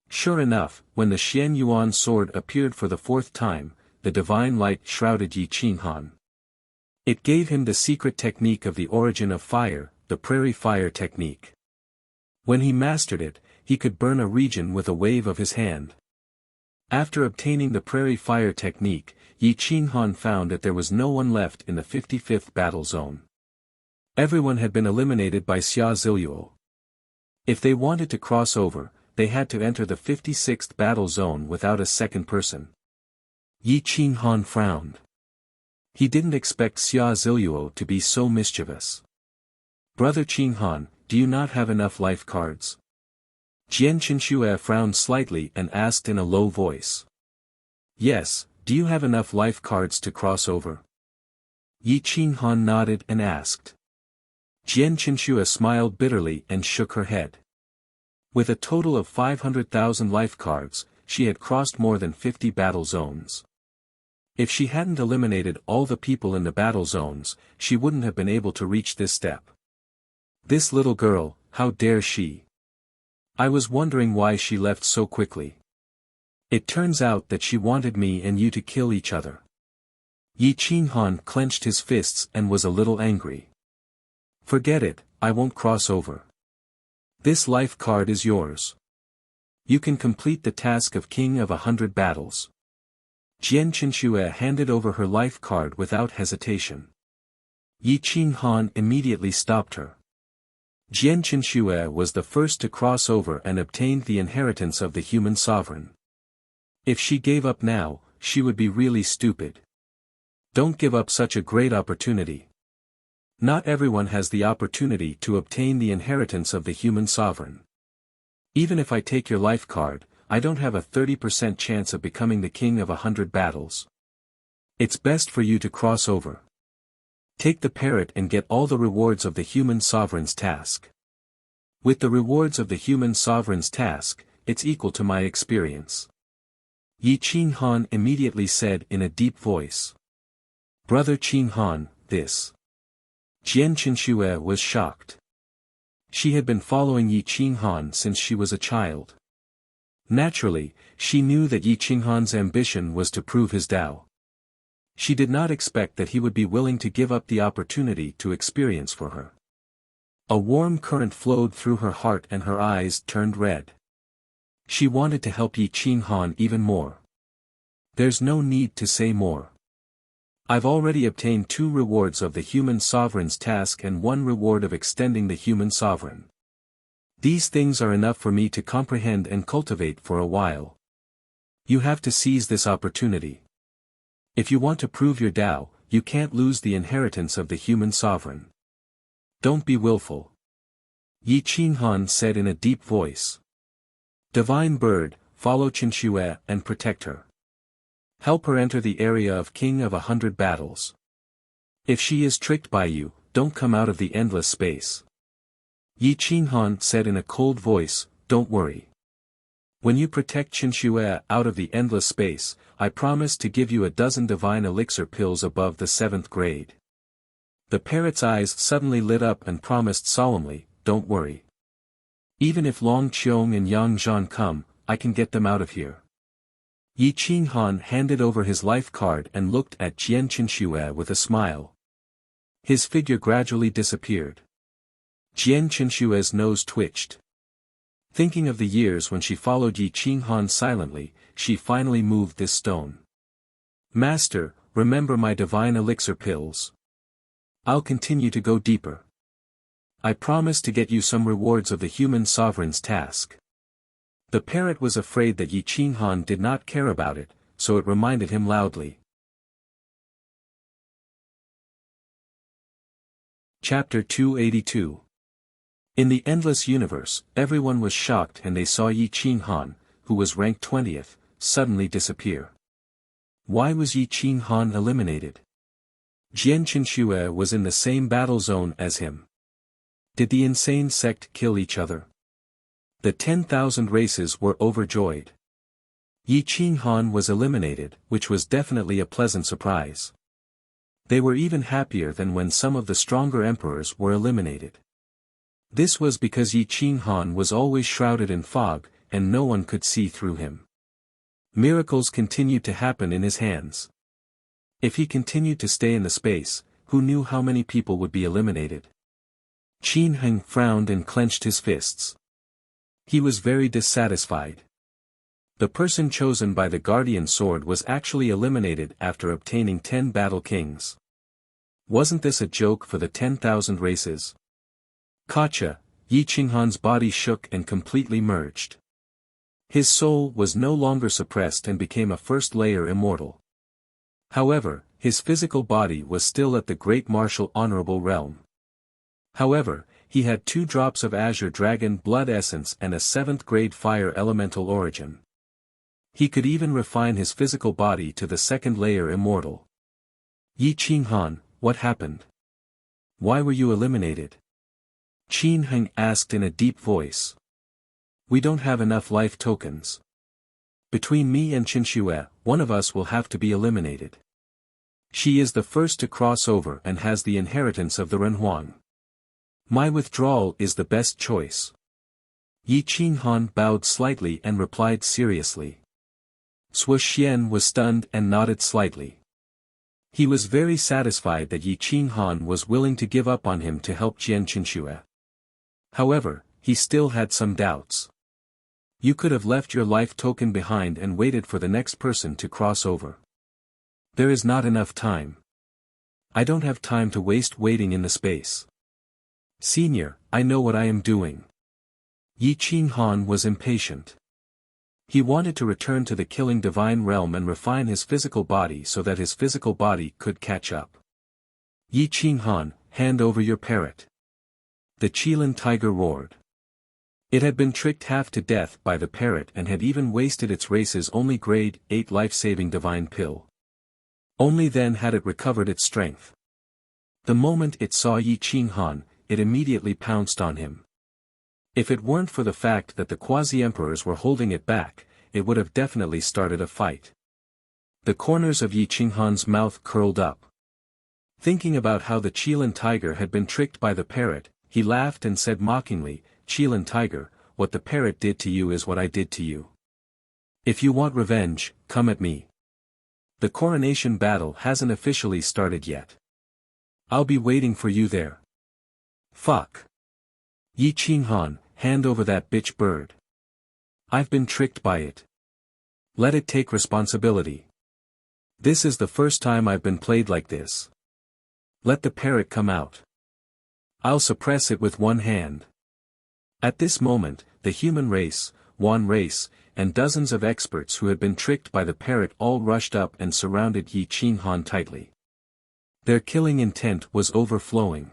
Sure enough, when the Xian Yuan sword appeared for the 4th time, the divine light shrouded Yi Qinghan. It gave him the secret technique of the origin of fire, the prairie fire technique. When he mastered it, he could burn a region with a wave of his hand. After obtaining the prairie fire technique, Yi Qinghan found that there was no one left in the 55th battle zone. Everyone had been eliminated by Xia Ziluo. If they wanted to cross over, they had to enter the 56th battle zone without a second person. Yi Qinghan frowned. He didn't expect Xia Ziluo to be so mischievous. Brother Qinghan, do you not have enough life cards? Jian Qinxue frowned slightly and asked in a low voice. Yes, do you have enough life cards to cross over? Yi Qinghan nodded and asked. Jian Qinxue smiled bitterly and shook her head. With a total of 500,000 life cards, she had crossed more than 50 battle zones. If she hadn't eliminated all the people in the battle zones, she wouldn't have been able to reach this step. This little girl, how dare she? I was wondering why she left so quickly. It turns out that she wanted me and you to kill each other. Yi Qinghan clenched his fists and was a little angry. Forget it, I won't cross over. This life card is yours. You can complete the task of King of 100 battles. Jian Qinxue handed over her life card without hesitation. Yi Qinghan immediately stopped her. Jian Qinxue was the first to cross over and obtained the inheritance of the human sovereign. If she gave up now, she would be really stupid. Don't give up such a great opportunity. Not everyone has the opportunity to obtain the inheritance of the human sovereign. Even if I take your life card, I don't have a 30% chance of becoming the king of 100 battles. It's best for you to cross over. Take the parrot and get all the rewards of the human sovereign's task. With the rewards of the human sovereign's task, it's equal to my experience. Yi Qinghan immediately said in a deep voice. Brother Qinghan, this. Jian Qinxue was shocked. She had been following Yi Qinghan since she was a child. Naturally, she knew that Yi Qinghan's ambition was to prove his Tao. She did not expect that he would be willing to give up the opportunity to experience for her. A warm current flowed through her heart and her eyes turned red. She wanted to help Yi Qinghan even more. There's no need to say more. I've already obtained 2 rewards of the human sovereign's task and 1 reward of extending the human sovereign. These things are enough for me to comprehend and cultivate for a while. You have to seize this opportunity. If you want to prove your Tao, you can't lose the inheritance of the human sovereign. Don't be willful. Yi Qinghan said in a deep voice. Divine bird, follow Qinxue and protect her. Help her enter the area of King of 100 battles. If she is tricked by you, don't come out of the endless space. Yi Qinghan said in a cold voice, don't worry. When you protect Qinxue out of the endless space, I promise to give you a dozen divine elixir pills above the 7th grade. The parrot's eyes suddenly lit up and promised solemnly, don't worry. Even if Long Qiong and Yang Zhan come, I can get them out of here. Yi Qinghan handed over his life card and looked at Jian Qinxue with a smile. His figure gradually disappeared. Jian Qinshue's nose twitched. Thinking of the years when she followed Yi Qinghan silently, she finally moved this stone. Master, remember my divine elixir pills. I'll continue to go deeper. I promise to get you some rewards of the human sovereign's task. The parrot was afraid that Yi Qinghan did not care about it, so it reminded him loudly. Chapter 282. In the endless universe, everyone was shocked and they saw Yi Qinghan, who was ranked 20th, suddenly disappear. Why was Yi Qinghan eliminated? Jian Qinxue was in the same battle zone as him. Did the insane sect kill each other? The 10,000 races were overjoyed. Yi Qinghan was eliminated, which was definitely a pleasant surprise. They were even happier than when some of the stronger emperors were eliminated. This was because Yi Qinghan was always shrouded in fog, and no one could see through him. Miracles continued to happen in his hands. If he continued to stay in the space, who knew how many people would be eliminated? Qin Heng frowned and clenched his fists. He was very dissatisfied. The person chosen by the Guardian Sword was actually eliminated after obtaining 10 Battle Kings. Wasn't this a joke for the 10,000 races? Gotcha, Yi Qinghan's body shook and completely merged. His soul was no longer suppressed and became a first-layer immortal. However, his physical body was still at the Great Martial Honorable Realm. However, he had 2 drops of Azure Dragon Blood Essence and a 7th-grade Fire Elemental Origin. He could even refine his physical body to the 2nd-layer immortal. Yi Qinghan, what happened? Why were you eliminated? Qin Heng asked in a deep voice. We don't have enough life tokens. Between me and Qinxue, one of us will have to be eliminated. She is the first to cross over and has the inheritance of the Renhuang. My withdrawal is the best choice. Yi Qinghan bowed slightly and replied seriously. Sui Xian was stunned and nodded slightly. He was very satisfied that Yi Qinghan was willing to give up on him to help Jian Qinxue. However, he still had some doubts. You could have left your life token behind and waited for the next person to cross over. There is not enough time. I don't have time to waste waiting in the space. Senior, I know what I am doing. Yi Qinghan was impatient. He wanted to return to the killing divine realm and refine his physical body so that his physical body could catch up. Yi Qinghan, hand over your parrot. The Qilin tiger roared. It had been tricked half to death by the parrot and had even wasted its race's only grade 8 life-saving divine pill. Only then had it recovered its strength. The moment it saw Yi Qinghan, it immediately pounced on him. If it weren't for the fact that the quasi-emperors were holding it back, it would have definitely started a fight. The corners of Yi Qinghan's mouth curled up. Thinking about how the Qilin tiger had been tricked by the parrot, he laughed and said mockingly, Qilin tiger, what the parrot did to you is what I did to you. If you want revenge, come at me. The coronation battle hasn't officially started yet. I'll be waiting for you there. Fuck. Yi Qinghan, hand over that bitch bird. I've been tricked by it. Let it take responsibility. This is the first time I've been played like this. Let the parrot come out. I'll suppress it with one hand. At this moment, the human race, Wan race, and dozens of experts who had been tricked by the parrot all rushed up and surrounded Yi Qinghan tightly. Their killing intent was overflowing.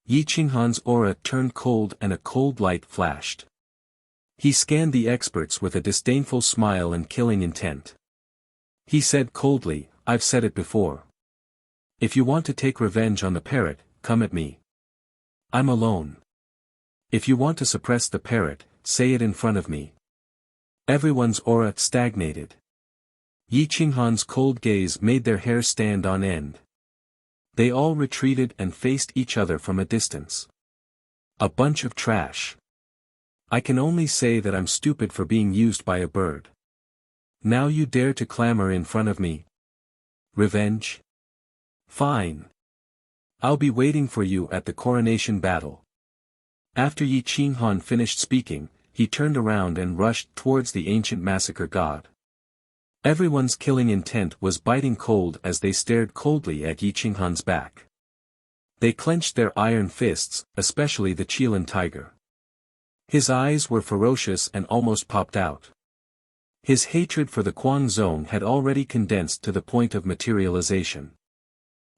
Yi Qinghan's aura turned cold and a cold light flashed. He scanned the experts with a disdainful smile and killing intent. He said coldly, I've said it before. If you want to take revenge on the parrot, come at me. I'm alone. If you want to suppress the parrot, say it in front of me. Everyone's aura stagnated. Yi Qinghan's cold gaze made their hair stand on end. They all retreated and faced each other from a distance. A bunch of trash. I can only say that I'm stupid for being used by a bird. Now you dare to clamor in front of me? Revenge? Fine. I'll be waiting for you at the coronation battle. After Yi Qinghan finished speaking, he turned around and rushed towards the ancient massacre god. Everyone's killing intent was biting cold as they stared coldly at Yi Qinghan's back. They clenched their iron fists, especially the Qilin tiger. His eyes were ferocious and almost popped out. His hatred for the Kuang Zone had already condensed to the point of materialization.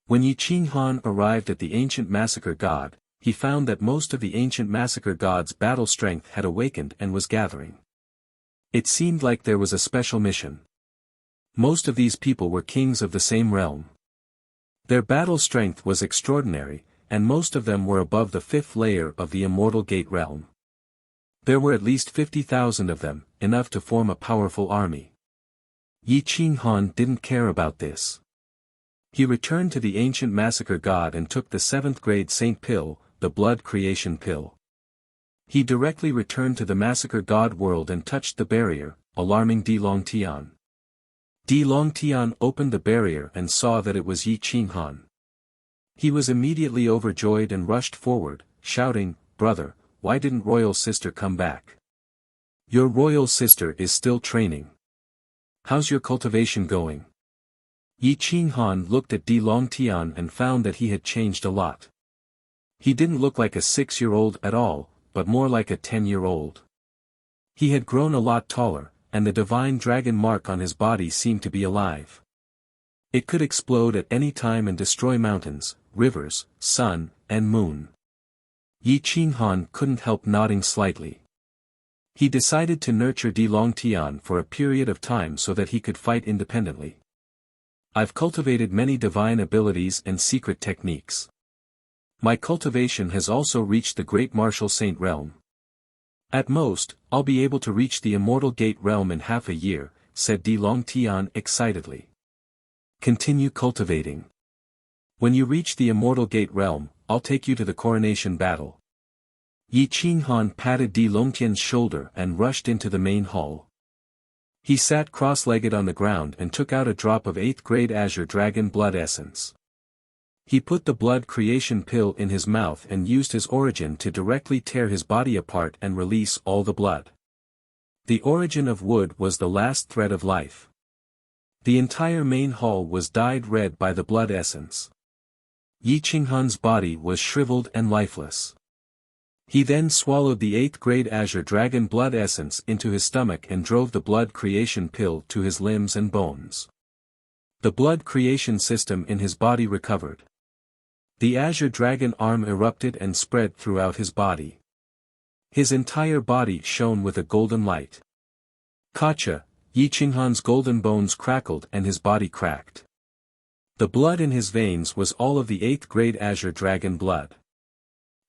When Yi Qinghan arrived at the ancient massacre god, he found that most of the ancient massacre god's battle strength had awakened and was gathering. It seemed like there was a special mission. Most of these people were kings of the same realm. Their battle strength was extraordinary, and most of them were above the 5th layer of the Immortal Gate realm. There were at least 50,000 of them, enough to form a powerful army. Yi Qinghan didn't care about this. He returned to the ancient massacre god and took the 7th grade Saint Pill, the blood creation pill. He directly returned to the massacre god world and touched the barrier, alarming Di Longtian. Di Longtian opened the barrier and saw that it was Yi Qinghan. He was immediately overjoyed and rushed forward, shouting, "Brother, why didn't royal sister come back? Your royal sister is still training. How's your cultivation going?" Yi Qinghan looked at Di Longtian and found that he had changed a lot. He didn't look like a 6-year-old at all, but more like a 10-year-old. He had grown a lot taller, and the divine dragon mark on his body seemed to be alive. It could explode at any time and destroy mountains, rivers, sun, and moon. Yi Qinghan couldn't help nodding slightly. He decided to nurture Di Longtian for a period of time so that he could fight independently. I've cultivated many divine abilities and secret techniques. My cultivation has also reached the Great Martial Saint realm. At most, I'll be able to reach the Immortal Gate realm in half a year, said Di Longtian excitedly. Continue cultivating. When you reach the Immortal Gate realm, I'll take you to the coronation battle. Yi Qinghan patted Di Longtian's shoulder and rushed into the main hall. He sat cross-legged on the ground and took out a drop of 8th grade Azure Dragon blood essence. He put the blood creation pill in his mouth and used his origin to directly tear his body apart and release all the blood. The origin of wood was the last thread of life. The entire main hall was dyed red by the blood essence. Yi Qinghan's body was shriveled and lifeless. He then swallowed the 8th grade Azure Dragon blood essence into his stomach and drove the blood creation pill to his limbs and bones. The blood creation system in his body recovered. The Azure Dragon arm erupted and spread throughout his body. His entire body shone with a golden light. Kacha, Yi Qinghan's golden bones crackled and his body cracked. The blood in his veins was all of the 8th grade Azure Dragon blood.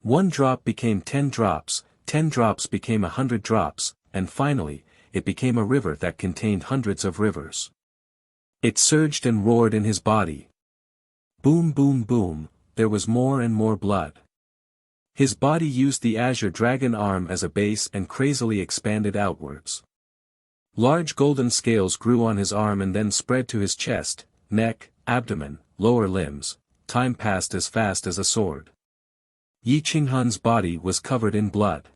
1 drop became 10 drops, 10 drops became 100 drops, and finally, it became a river that contained hundreds of rivers. It surged and roared in his body. Boom boom boom, there was more and more blood. His body used the Azure Dragon arm as a base and crazily expanded outwards. Large golden scales grew on his arm and then spread to his chest, neck, abdomen, lower limbs. Time passed as fast as a sword. Yi Qinghan's body was covered in blood.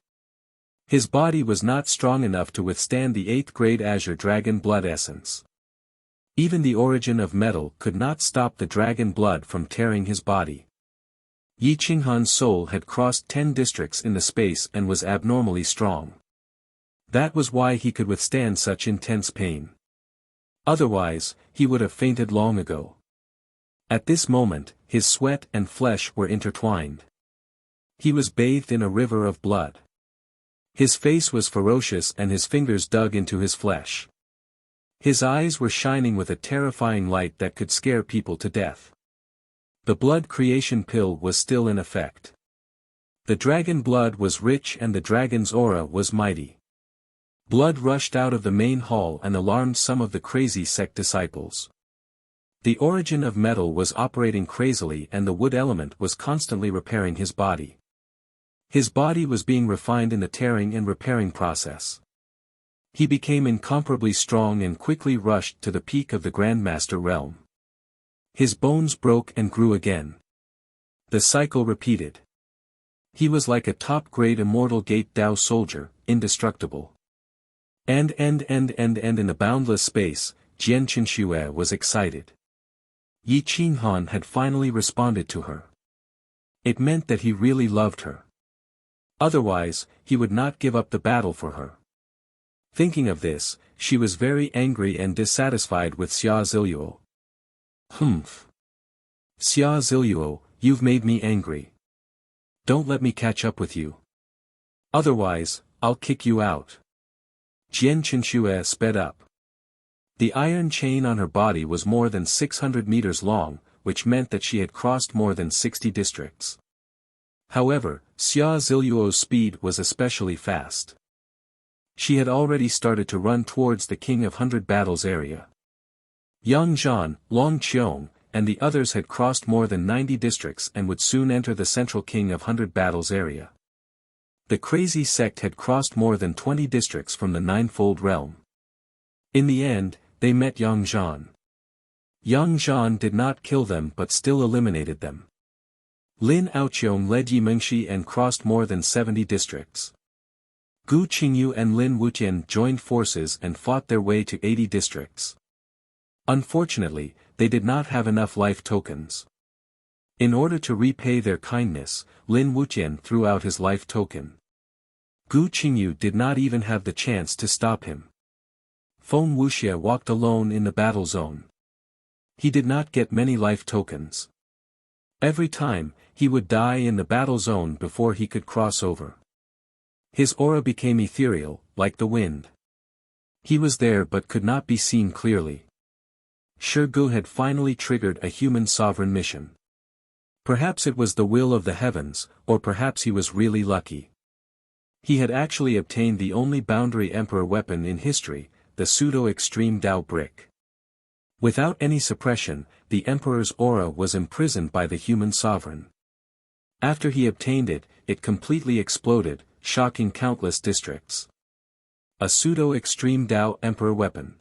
His body was not strong enough to withstand the 8th grade Azure Dragon blood essence. Even the origin of metal could not stop the dragon blood from tearing his body. Yi Qinghan's soul had crossed 10 districts in the space and was abnormally strong. That was why he could withstand such intense pain. Otherwise, he would have fainted long ago. At this moment, his sweat and flesh were intertwined. He was bathed in a river of blood. His face was ferocious and his fingers dug into his flesh. His eyes were shining with a terrifying light that could scare people to death. The blood creation pill was still in effect. The dragon blood was rich and the dragon's aura was mighty. Blood rushed out of the main hall and alarmed some of the crazy sect disciples. The origin of metal was operating crazily and the wood element was constantly repairing his body. His body was being refined in the tearing and repairing process. He became incomparably strong and quickly rushed to the peak of the Grandmaster realm. His bones broke and grew again. The cycle repeated. He was like a top-grade immortal Gate Dao soldier, indestructible. And in the boundless space, Jian Qinxue was excited. Yi Qinghan had finally responded to her. It meant that he really loved her. Otherwise, he would not give up the battle for her. Thinking of this, she was very angry and dissatisfied with Xia Ziluo. Humph. Xia Ziluo, you've made me angry. Don't let me catch up with you. Otherwise, I'll kick you out. Jian Qinxue sped up. The iron chain on her body was more than 600 meters long, which meant that she had crossed more than 60 districts. However, Xia Ziluo's speed was especially fast. She had already started to run towards the King of 100 Battles area. Yang Zhan, Long Qiong, and the others had crossed more than 90 districts and would soon enter the central King of 100 Battles area. The crazy sect had crossed more than 20 districts from the Ninefold Realm. In the end, they met Yang Zhan. Yang Zhan did not kill them but still eliminated them. Lin Aoqiong led Yi Mengshi and crossed more than 70 districts. Gu Qingyu and Lin Wuqian joined forces and fought their way to 80 districts. Unfortunately, they did not have enough life tokens. In order to repay their kindness, Lin Wuqian threw out his life token. Gu Qingyu did not even have the chance to stop him. Feng Wuxia walked alone in the battle zone. He did not get many life tokens. Every time, he would die in the battle zone before he could cross over. His aura became ethereal, like the wind. He was there but could not be seen clearly. Shi Gu had finally triggered a human sovereign mission. Perhaps it was the will of the heavens, or perhaps he was really lucky. He had actually obtained the only boundary emperor weapon in history, the pseudo-extreme Dao brick. Without any suppression, the emperor's aura was imprisoned by the human sovereign. After he obtained it, it completely exploded, shocking countless districts. A pseudo-extreme Dao emperor weapon.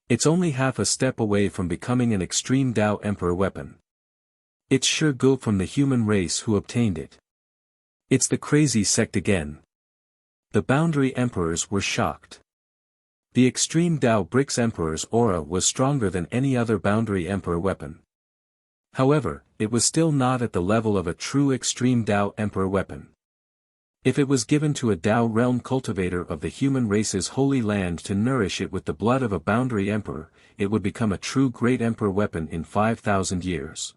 It's only half a step away from becoming an extreme Dao emperor weapon. It's Shi Gu from the human race who obtained it. It's the crazy sect again. The boundary emperors were shocked. The extreme Dao Brick's emperor's aura was stronger than any other boundary emperor weapon. However, it was still not at the level of a true extreme Dao emperor weapon. If it was given to a Dao realm cultivator of the human race's holy land to nourish it with the blood of a boundary emperor, it would become a true great emperor weapon in 5,000 years.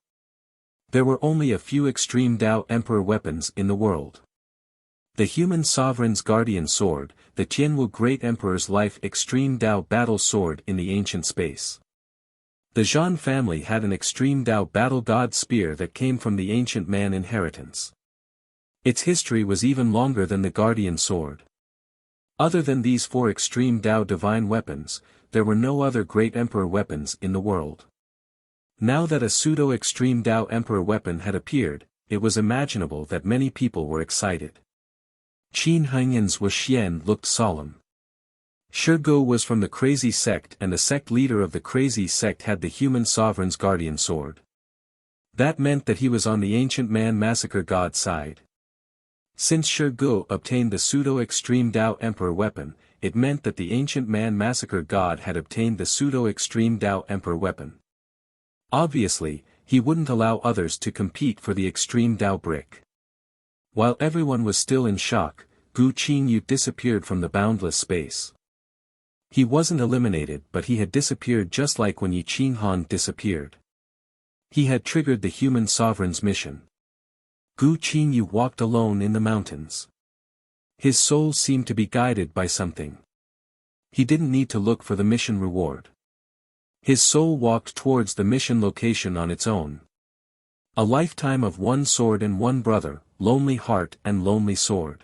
There were only a few extreme Dao emperor weapons in the world. The human sovereign's guardian sword, the Tianwu Great Emperor's life extreme Dao battle sword in the ancient space. The Zhan family had an extreme Dao battle god spear that came from the ancient man inheritance. Its history was even longer than the guardian sword. Other than these 4 extreme Dao divine weapons, there were no other great emperor weapons in the world. Now that a pseudo-extreme Dao emperor weapon had appeared, it was imaginable that many people were excited. Qin Hengyan's Wuxian looked solemn. Shi Gu was from the crazy sect and the sect leader of the crazy sect had the human sovereign's guardian sword. That meant that he was on the ancient man massacre god side. Since Shi Gu obtained the pseudo-extreme Dao emperor weapon, it meant that the ancient man massacre god had obtained the pseudo-extreme Dao emperor weapon. Obviously, he wouldn't allow others to compete for the extreme Dao brick. While everyone was still in shock, Gu Qingyu disappeared from the boundless space. He wasn't eliminated but he had disappeared just like when Yi Qinghan disappeared. He had triggered the human sovereign's mission. Gu Qingyu walked alone in the mountains. His soul seemed to be guided by something. He didn't need to look for the mission reward. His soul walked towards the mission location on its own. A lifetime of one sword and one brother, lonely heart and lonely sword.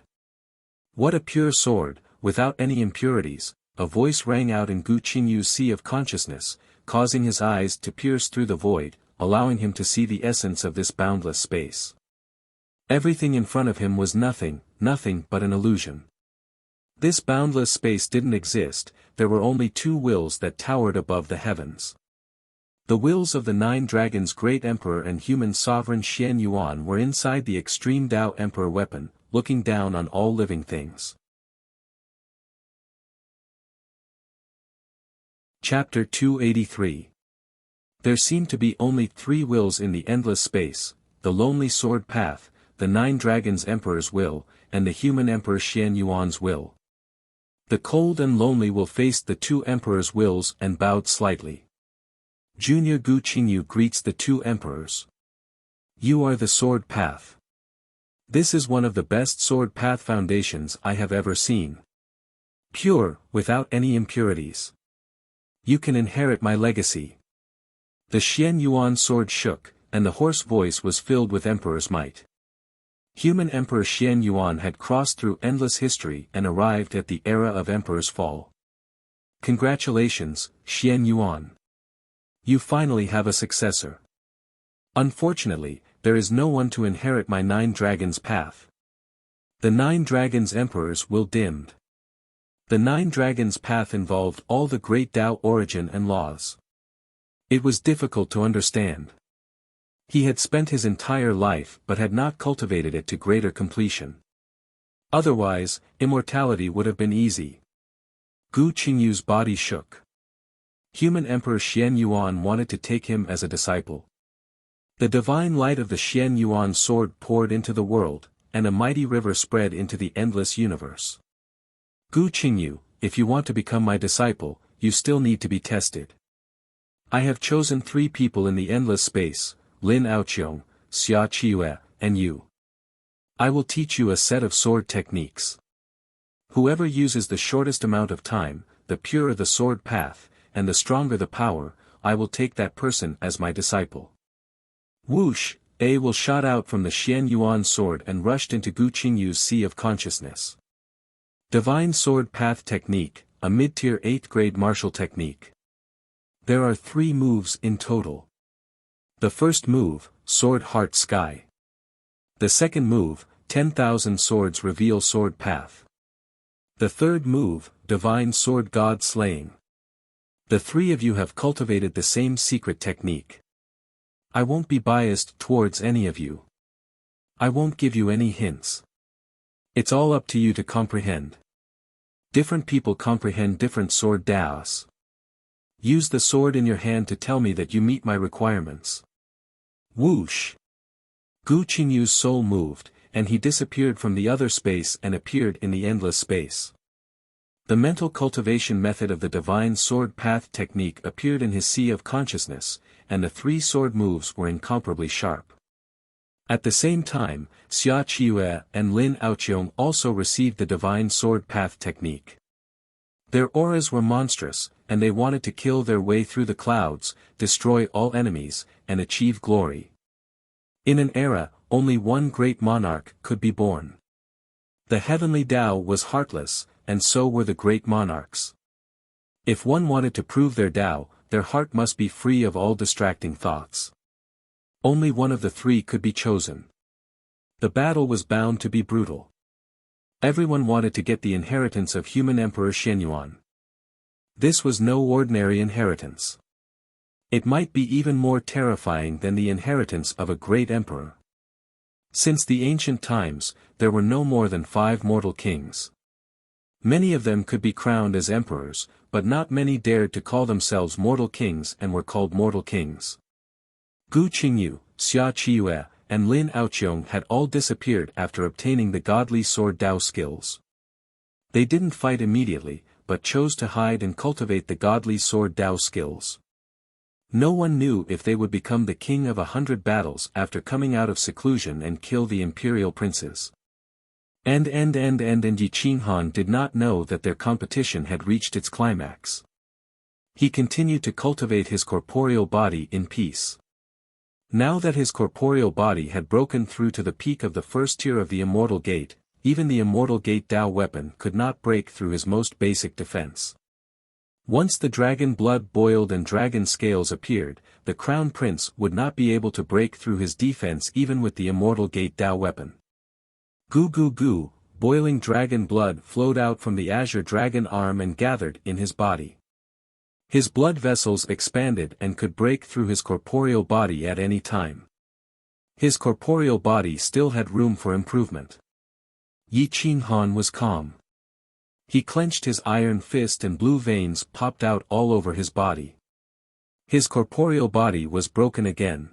What a pure sword, without any impurities, a voice rang out in Gu Qingyu's sea of consciousness, causing his eyes to pierce through the void, allowing him to see the essence of this boundless space. Everything in front of him was nothing but an illusion. This boundless space didn't exist, there were only two wills that towered above the heavens. The wills of the 9 dragons, great emperor and human sovereign Xian Yuan, were inside the extreme Tao emperor weapon, looking down on all living things. Chapter 283. There seemed to be only 3 wills in the endless space, the lonely sword path, the 9 dragons emperor's will, and the human emperor Xian Yuan's will. The cold and lonely will faced the 2 emperors' wills and bowed slightly. Junior Gu Qingyu greets the 2 emperors. You are the sword path. This is one of the best sword path foundations I have ever seen. Pure, without any impurities. You can inherit my legacy. The Xian Yuan sword shook, and the hoarse voice was filled with emperor's might. Human Emperor Xian Yuan had crossed through endless history and arrived at the era of emperor's fall. Congratulations, Xian Yuan. You finally have a successor. Unfortunately, there is no one to inherit my 9 dragons path. The 9 dragons emperors will dimmed. The 9 dragons path involved all the great Tao origin and laws. It was difficult to understand. He had spent his entire life but had not cultivated it to greater completion. Otherwise, immortality would have been easy. Gu Qingyu's body shook. Human Emperor Xian Yuan wanted to take him as a disciple. The divine light of the Xian Yuan sword poured into the world, and a mighty river spread into the endless universe. Gu Qingyu, if you want to become my disciple, you still need to be tested. I have chosen 3 people in the endless space, Lin Aoqiong, Xia Qiue, and you. I will teach you a set of sword techniques. Whoever uses the shortest amount of time, the purer the sword path, and the stronger the power, I will take that person as my disciple. Whoosh, A will shot out from the Xian Yuan sword and rushed into Gu Qingyu's sea of consciousness. Divine Sword Path Technique, a mid-tier 8th grade martial technique. There are 3 moves in total. The first move, Sword Heart Sky. The second move, 10,000 Swords Reveal Sword Path. The third move, Divine Sword God Slaying. The 3 of you have cultivated the same secret technique. I won't be biased towards any of you. I won't give you any hints. It's all up to you to comprehend. Different people comprehend different sword daos. Use the sword in your hand to tell me that you meet my requirements. Whoosh! Gu Qingyu's soul moved, and he disappeared from the other space and appeared in the endless space. The mental cultivation method of the Divine Sword Path technique appeared in his sea of consciousness, and the 3 sword moves were incomparably sharp. At the same time, Xia Qiue and Lin Aoqiong also received the Divine Sword Path technique. Their auras were monstrous, and they wanted to kill their way through the clouds, destroy all enemies, and achieve glory. In an era, only one great monarch could be born. The heavenly Tao was heartless, and so were the great monarchs. If one wanted to prove their Tao, their heart must be free of all distracting thoughts. Only one of the 3 could be chosen. The battle was bound to be brutal. Everyone wanted to get the inheritance of human Emperor Xianyuan. This was no ordinary inheritance. It might be even more terrifying than the inheritance of a great emperor. Since the ancient times, there were no more than 5 mortal kings. Many of them could be crowned as emperors, but not many dared to call themselves mortal kings and were called mortal kings. Gu Qingyu, Xia Qiue, and Lin Aoqiong had all disappeared after obtaining the godly sword Dao skills. They didn't fight immediately, but chose to hide and cultivate the godly sword Dao skills. No one knew if they would become the king of 100 battles after coming out of seclusion and kill the imperial princes. And Yi Qinghan did not know that their competition had reached its climax. He continued to cultivate his corporeal body in peace. Now that his corporeal body had broken through to the peak of the first tier of the Immortal Gate, even the Immortal Gate Dao weapon could not break through his most basic defense. Once the dragon blood boiled and dragon scales appeared, the crown prince would not be able to break through his defense even with the Immortal Gate Dao weapon. Gu Gu Gu, boiling dragon blood flowed out from the azure dragon arm and gathered in his body. His blood vessels expanded and could break through his corporeal body at any time. His corporeal body still had room for improvement. Yi Qinghan was calm. He clenched his iron fist and blue veins popped out all over his body. His corporeal body was broken again.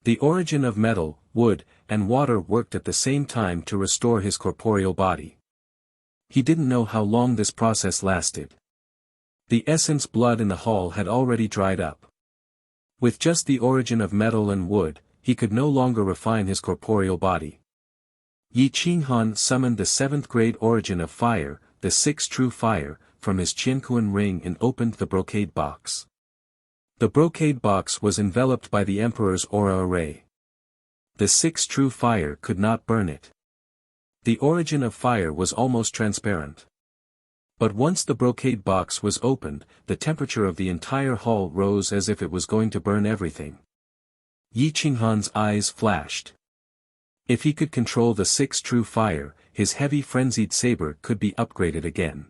The origin of metal, wood, and water worked at the same time to restore his corporeal body. He didn't know how long this process lasted. The essence blood in the hall had already dried up. With just the origin of metal and wood, he could no longer refine his corporeal body. Yi Qinghan summoned the 7th grade origin of fire, the 6th true fire, from his Qianquan ring and opened the brocade box. The brocade box was enveloped by the Emperor's aura array. The 6th true fire could not burn it. The origin of fire was almost transparent. But once the brocade box was opened, the temperature of the entire hall rose as if it was going to burn everything. Yi Qinghan's eyes flashed. If he could control the 6th true fire, his heavy frenzied saber could be upgraded again.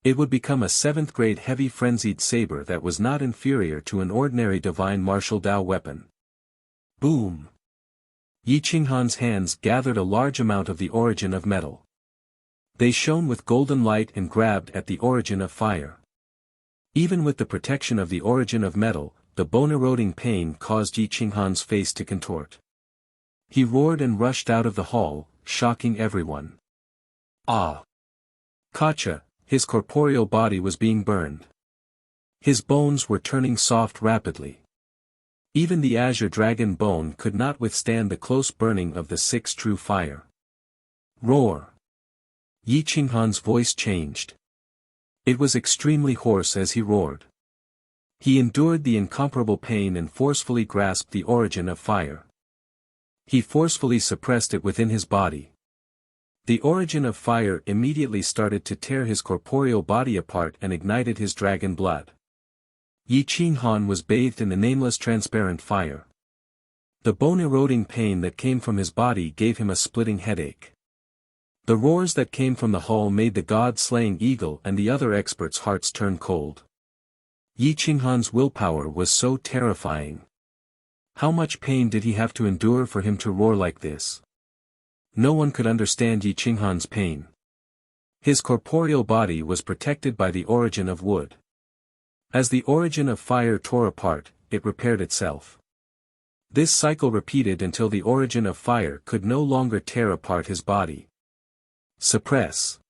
It would become a 7th grade heavy frenzied saber that was not inferior to an ordinary divine martial Dao weapon. Boom! Yi Qinghan's hands gathered a large amount of the origin of metal. They shone with golden light and grabbed at the origin of fire. Even with the protection of the origin of metal, the bone-eroding pain caused Yi Qinghan's face to contort. He roared and rushed out of the hall, shocking everyone. Ah! Kacha, his corporeal body was being burned. His bones were turning soft rapidly. Even the azure dragon bone could not withstand the close burning of the 6th true fire. Roar! Yi Qinghan's voice changed. It was extremely hoarse as he roared. He endured the incomparable pain and forcefully grasped the origin of fire. He forcefully suppressed it within his body. The origin of fire immediately started to tear his corporeal body apart and ignited his dragon blood. Yi Qinghan was bathed in the nameless transparent fire. The bone-eroding pain that came from his body gave him a splitting headache. The roars that came from the hall made the god-slaying eagle and the other experts' hearts turn cold. Yi Qinghan's willpower was so terrifying. How much pain did he have to endure for him to roar like this? No one could understand Yi Qinghan's pain. His corporeal body was protected by the origin of wood. As the origin of fire tore apart, it repaired itself. This cycle repeated until the origin of fire could no longer tear apart his body. Suppress.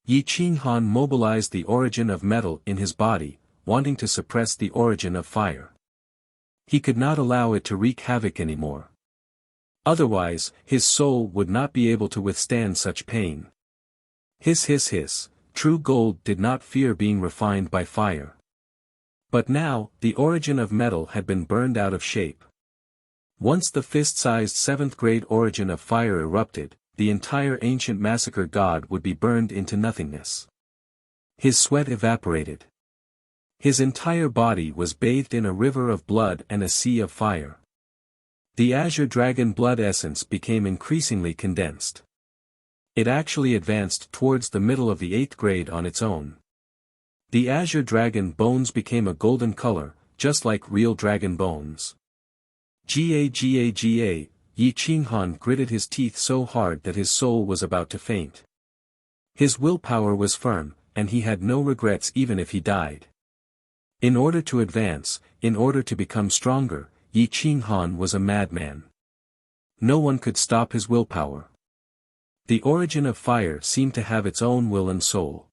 Yi Qinghan mobilized the origin of metal in his body, wanting to suppress the origin of fire. He could not allow it to wreak havoc anymore. Otherwise, his soul would not be able to withstand such pain. Hiss hiss hiss, true gold did not fear being refined by fire. But now, the origin of metal had been burned out of shape. Once the fist-sized 7th grade origin of fire erupted, the entire ancient massacre god would be burned into nothingness. His sweat evaporated. His entire body was bathed in a river of blood and a sea of fire. The azure dragon blood essence became increasingly condensed. It actually advanced towards the middle of the 8th grade on its own. The azure dragon bones became a golden color, just like real dragon bones. Ga, Yi Qinghan gritted his teeth so hard that his soul was about to faint. His willpower was firm, and he had no regrets even if he died. In order to advance, in order to become stronger, Yi Qinghan was a madman. No one could stop his willpower. The origin of fire seemed to have its own will and soul.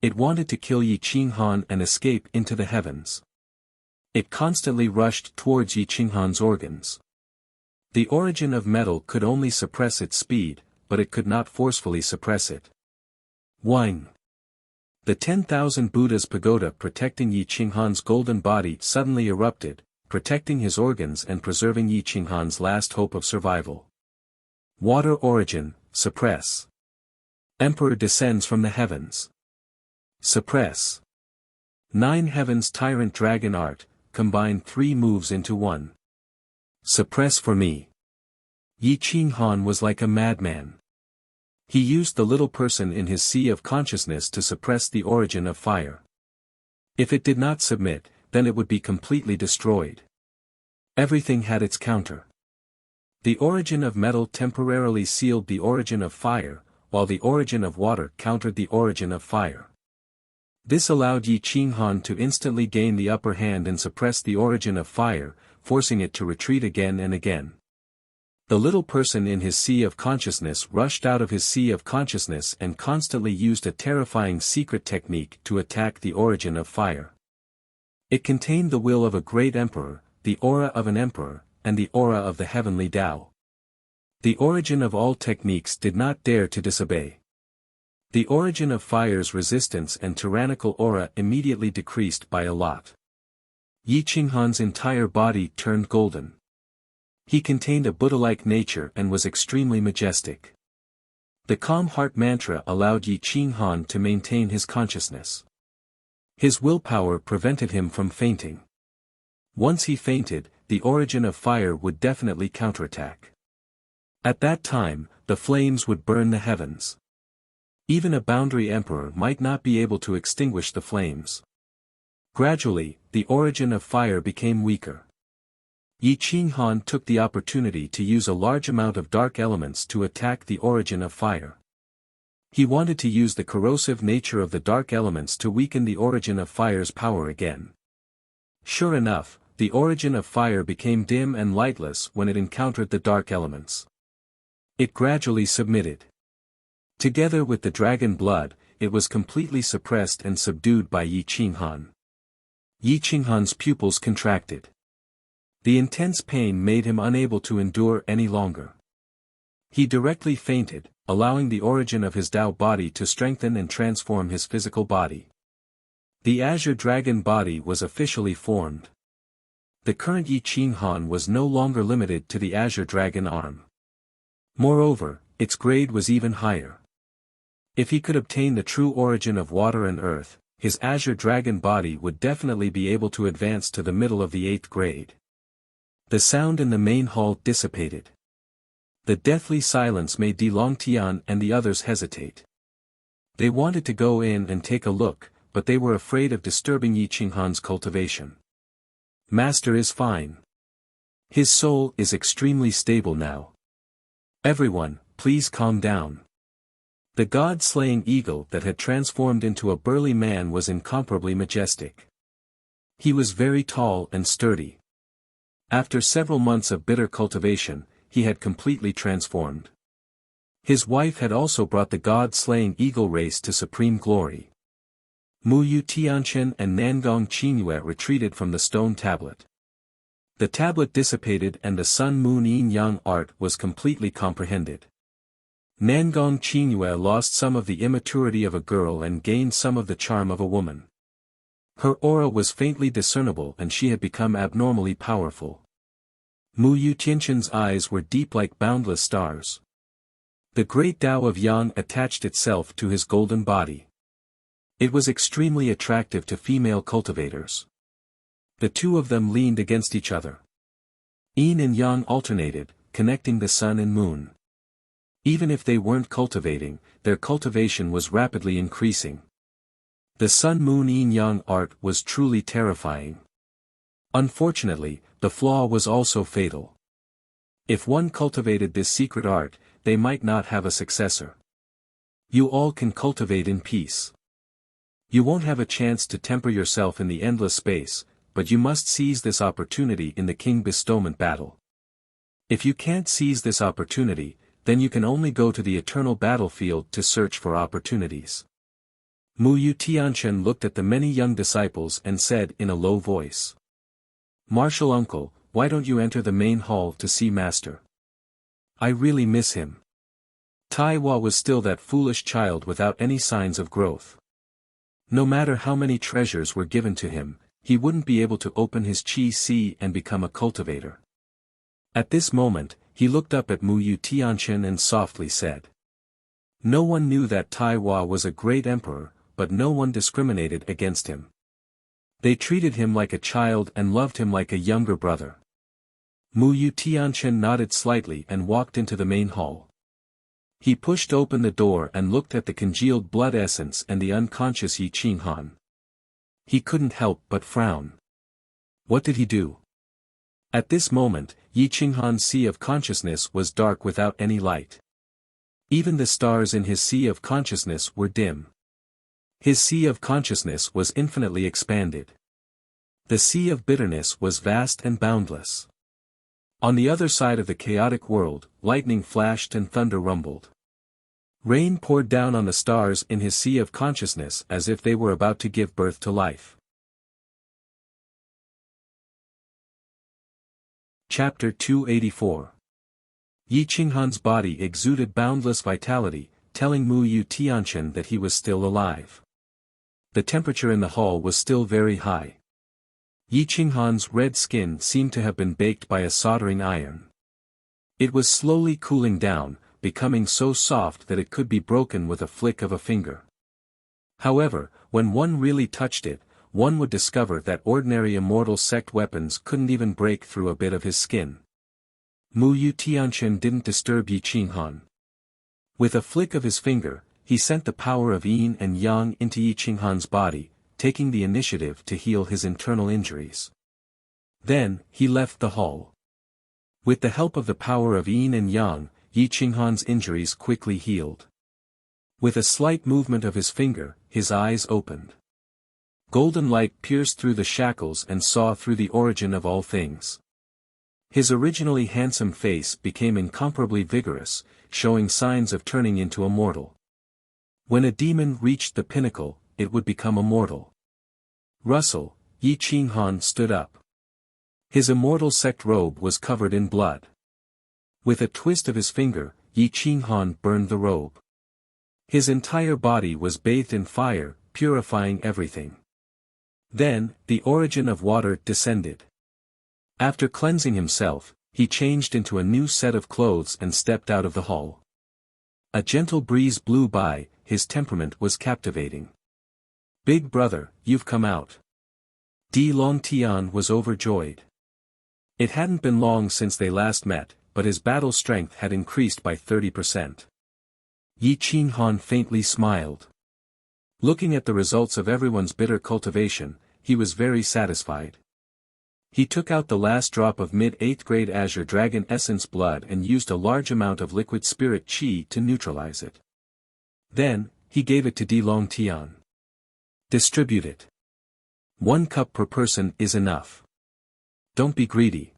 It wanted to kill Yi Qinghan and escape into the heavens. It constantly rushed towards Yi Qinghan's organs. The origin of metal could only suppress its speed, but it could not forcefully suppress it. Whine. The 10,000 Buddha's pagoda protecting Yi Qinghan's golden body suddenly erupted, protecting his organs and preserving Yi Qinghan's last hope of survival. Water origin, suppress. Emperor descends from the heavens. Suppress. 9 heavens tyrant dragon art, combine 3 moves into 1. Suppress for me. Yi Qinghan was like a madman. He used the little person in his sea of consciousness to suppress the origin of fire. If it did not submit, then it would be completely destroyed. Everything had its counter. The origin of metal temporarily sealed the origin of fire, while the origin of water countered the origin of fire. This allowed Yi Qinghan to instantly gain the upper hand and suppress the origin of fire, forcing it to retreat again and again. The little person in his sea of consciousness rushed out of his sea of consciousness and constantly used a terrifying secret technique to attack the origin of fire. It contained the will of a great emperor, the aura of an emperor, and the aura of the heavenly Tao. The origin of all techniques did not dare to disobey. The origin of fire's resistance and tyrannical aura immediately decreased by a lot. Yi Qinghan's entire body turned golden. He contained a Buddha-like nature and was extremely majestic. The calm heart mantra allowed Yi Qinghan to maintain his consciousness. His willpower prevented him from fainting. Once he fainted, the origin of fire would definitely counterattack. At that time, the flames would burn the heavens. Even a boundary emperor might not be able to extinguish the flames. Gradually, the origin of fire became weaker. Yi Qinghan took the opportunity to use a large amount of dark elements to attack the origin of fire. He wanted to use the corrosive nature of the dark elements to weaken the origin of fire's power again. Sure enough, the origin of fire became dim and lightless when it encountered the dark elements. It gradually submitted. Together with the dragon blood, it was completely suppressed and subdued by Yi Qinghan. Yi Qinghan's pupils contracted. The intense pain made him unable to endure any longer. He directly fainted, allowing the origin of his Tao body to strengthen and transform his physical body. The azure dragon body was officially formed. The current Yi Qinghan was no longer limited to the azure dragon arm. Moreover, its grade was even higher. If he could obtain the true origin of water and earth, his azure dragon body would definitely be able to advance to the middle of the 8th grade. The sound in the main hall dissipated. The deathly silence made Di Longtian and the others hesitate. They wanted to go in and take a look, but they were afraid of disturbing Yi Qinghan's cultivation. Master is fine. His soul is extremely stable now. Everyone, please calm down. The god-slaying eagle that had transformed into a burly man was incomparably majestic. He was very tall and sturdy. After several months of bitter cultivation, he had completely transformed. His wife had also brought the god-slaying eagle race to supreme glory. Muyu Tianchen and Nangong Qingyue retreated from the stone tablet. The tablet dissipated and the sun-moon-yin-yang art was completely comprehended. Nangong Qingyue lost some of the immaturity of a girl and gained some of the charm of a woman. Her aura was faintly discernible and she had become abnormally powerful. Muyu Tianchen's eyes were deep like boundless stars. The great Tao of Yang attached itself to his golden body. It was extremely attractive to female cultivators. The two of them leaned against each other. Yin and Yang alternated, connecting the sun and moon. Even if they weren't cultivating, their cultivation was rapidly increasing. The sun-moon-yin-yang art was truly terrifying. Unfortunately, the flaw was also fatal. If one cultivated this secret art, they might not have a successor. You all can cultivate in peace. You won't have a chance to temper yourself in the endless space, but you must seize this opportunity in the king bestowment battle. If you can't seize this opportunity, then you can only go to the eternal battlefield to search for opportunities. Muyu Tianchen looked at the many young disciples and said in a low voice. Martial uncle, why don't you enter the main hall to see master? I really miss him. Tai Hua was still that foolish child without any signs of growth. No matter how many treasures were given to him, he wouldn't be able to open his Qi Si and become a cultivator. At this moment, he looked up at Muyu Tianchen and softly said. No one knew that Tai Hua was a great emperor, but no one discriminated against him. They treated him like a child and loved him like a younger brother. Muyu Tianchen nodded slightly and walked into the main hall. He pushed open the door and looked at the congealed blood essence and the unconscious Yi Qinghan. He couldn't help but frown. What did he do? At this moment, Yi Qinghan's sea of consciousness was dark without any light. Even the stars in his sea of consciousness were dim. His sea of consciousness was infinitely expanded. The sea of bitterness was vast and boundless. On the other side of the chaotic world, lightning flashed and thunder rumbled. Rain poured down on the stars in his sea of consciousness as if they were about to give birth to life. Chapter 284. Yi Qinghan's body exuded boundless vitality, telling Mu Yu Tianchen that he was still alive. The temperature in the hall was still very high. Yi Qinghan's red skin seemed to have been baked by a soldering iron. It was slowly cooling down, becoming so soft that it could be broken with a flick of a finger. However, when one really touched it, one would discover that ordinary immortal sect weapons couldn't even break through a bit of his skin. Mu Yu Tianchen didn't disturb Yi Qinghan. With a flick of his finger, he sent the power of yin and yang into Yi Qinghan's body, taking the initiative to heal his internal injuries. Then, he left the hall. With the help of the power of yin and yang, Yi Qinghan's injuries quickly healed. With a slight movement of his finger, his eyes opened. Golden light pierced through the shackles and saw through the origin of all things. His originally handsome face became incomparably vigorous, showing signs of turning into a mortal. When a demon reached the pinnacle, it would become immortal. Russell, Yi Qinghan stood up. His immortal sect robe was covered in blood. With a twist of his finger, Yi Qinghan burned the robe. His entire body was bathed in fire, purifying everything. Then, the origin of water descended. After cleansing himself, he changed into a new set of clothes and stepped out of the hall. A gentle breeze blew by, his temperament was captivating. "Big brother, you've come out." Di Longtian was overjoyed. It hadn't been long since they last met, but his battle strength had increased by 30%. Yi Qinghan faintly smiled. Looking at the results of everyone's bitter cultivation, he was very satisfied. He took out the last drop of mid-8th grade Azure Dragon Essence blood and used a large amount of liquid spirit chi to neutralize it. Then, he gave it to Di Longtian. "Distribute it. 1 cup per person is enough. Don't be greedy.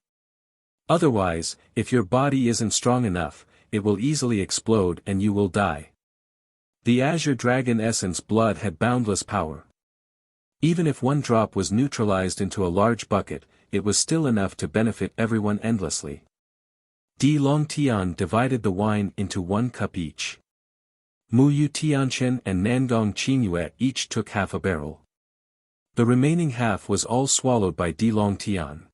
Otherwise, if your body isn't strong enough, it will easily explode and you will die." The Azure Dragon Essence blood had boundless power. Even if 1 drop was neutralized into a large bucket, it was still enough to benefit everyone endlessly. Di Longtian divided the wine into 1 cup each. Mu Yu Tianchen and Nangong Qingyue each took half a barrel. The remaining half was all swallowed by Di Longtian.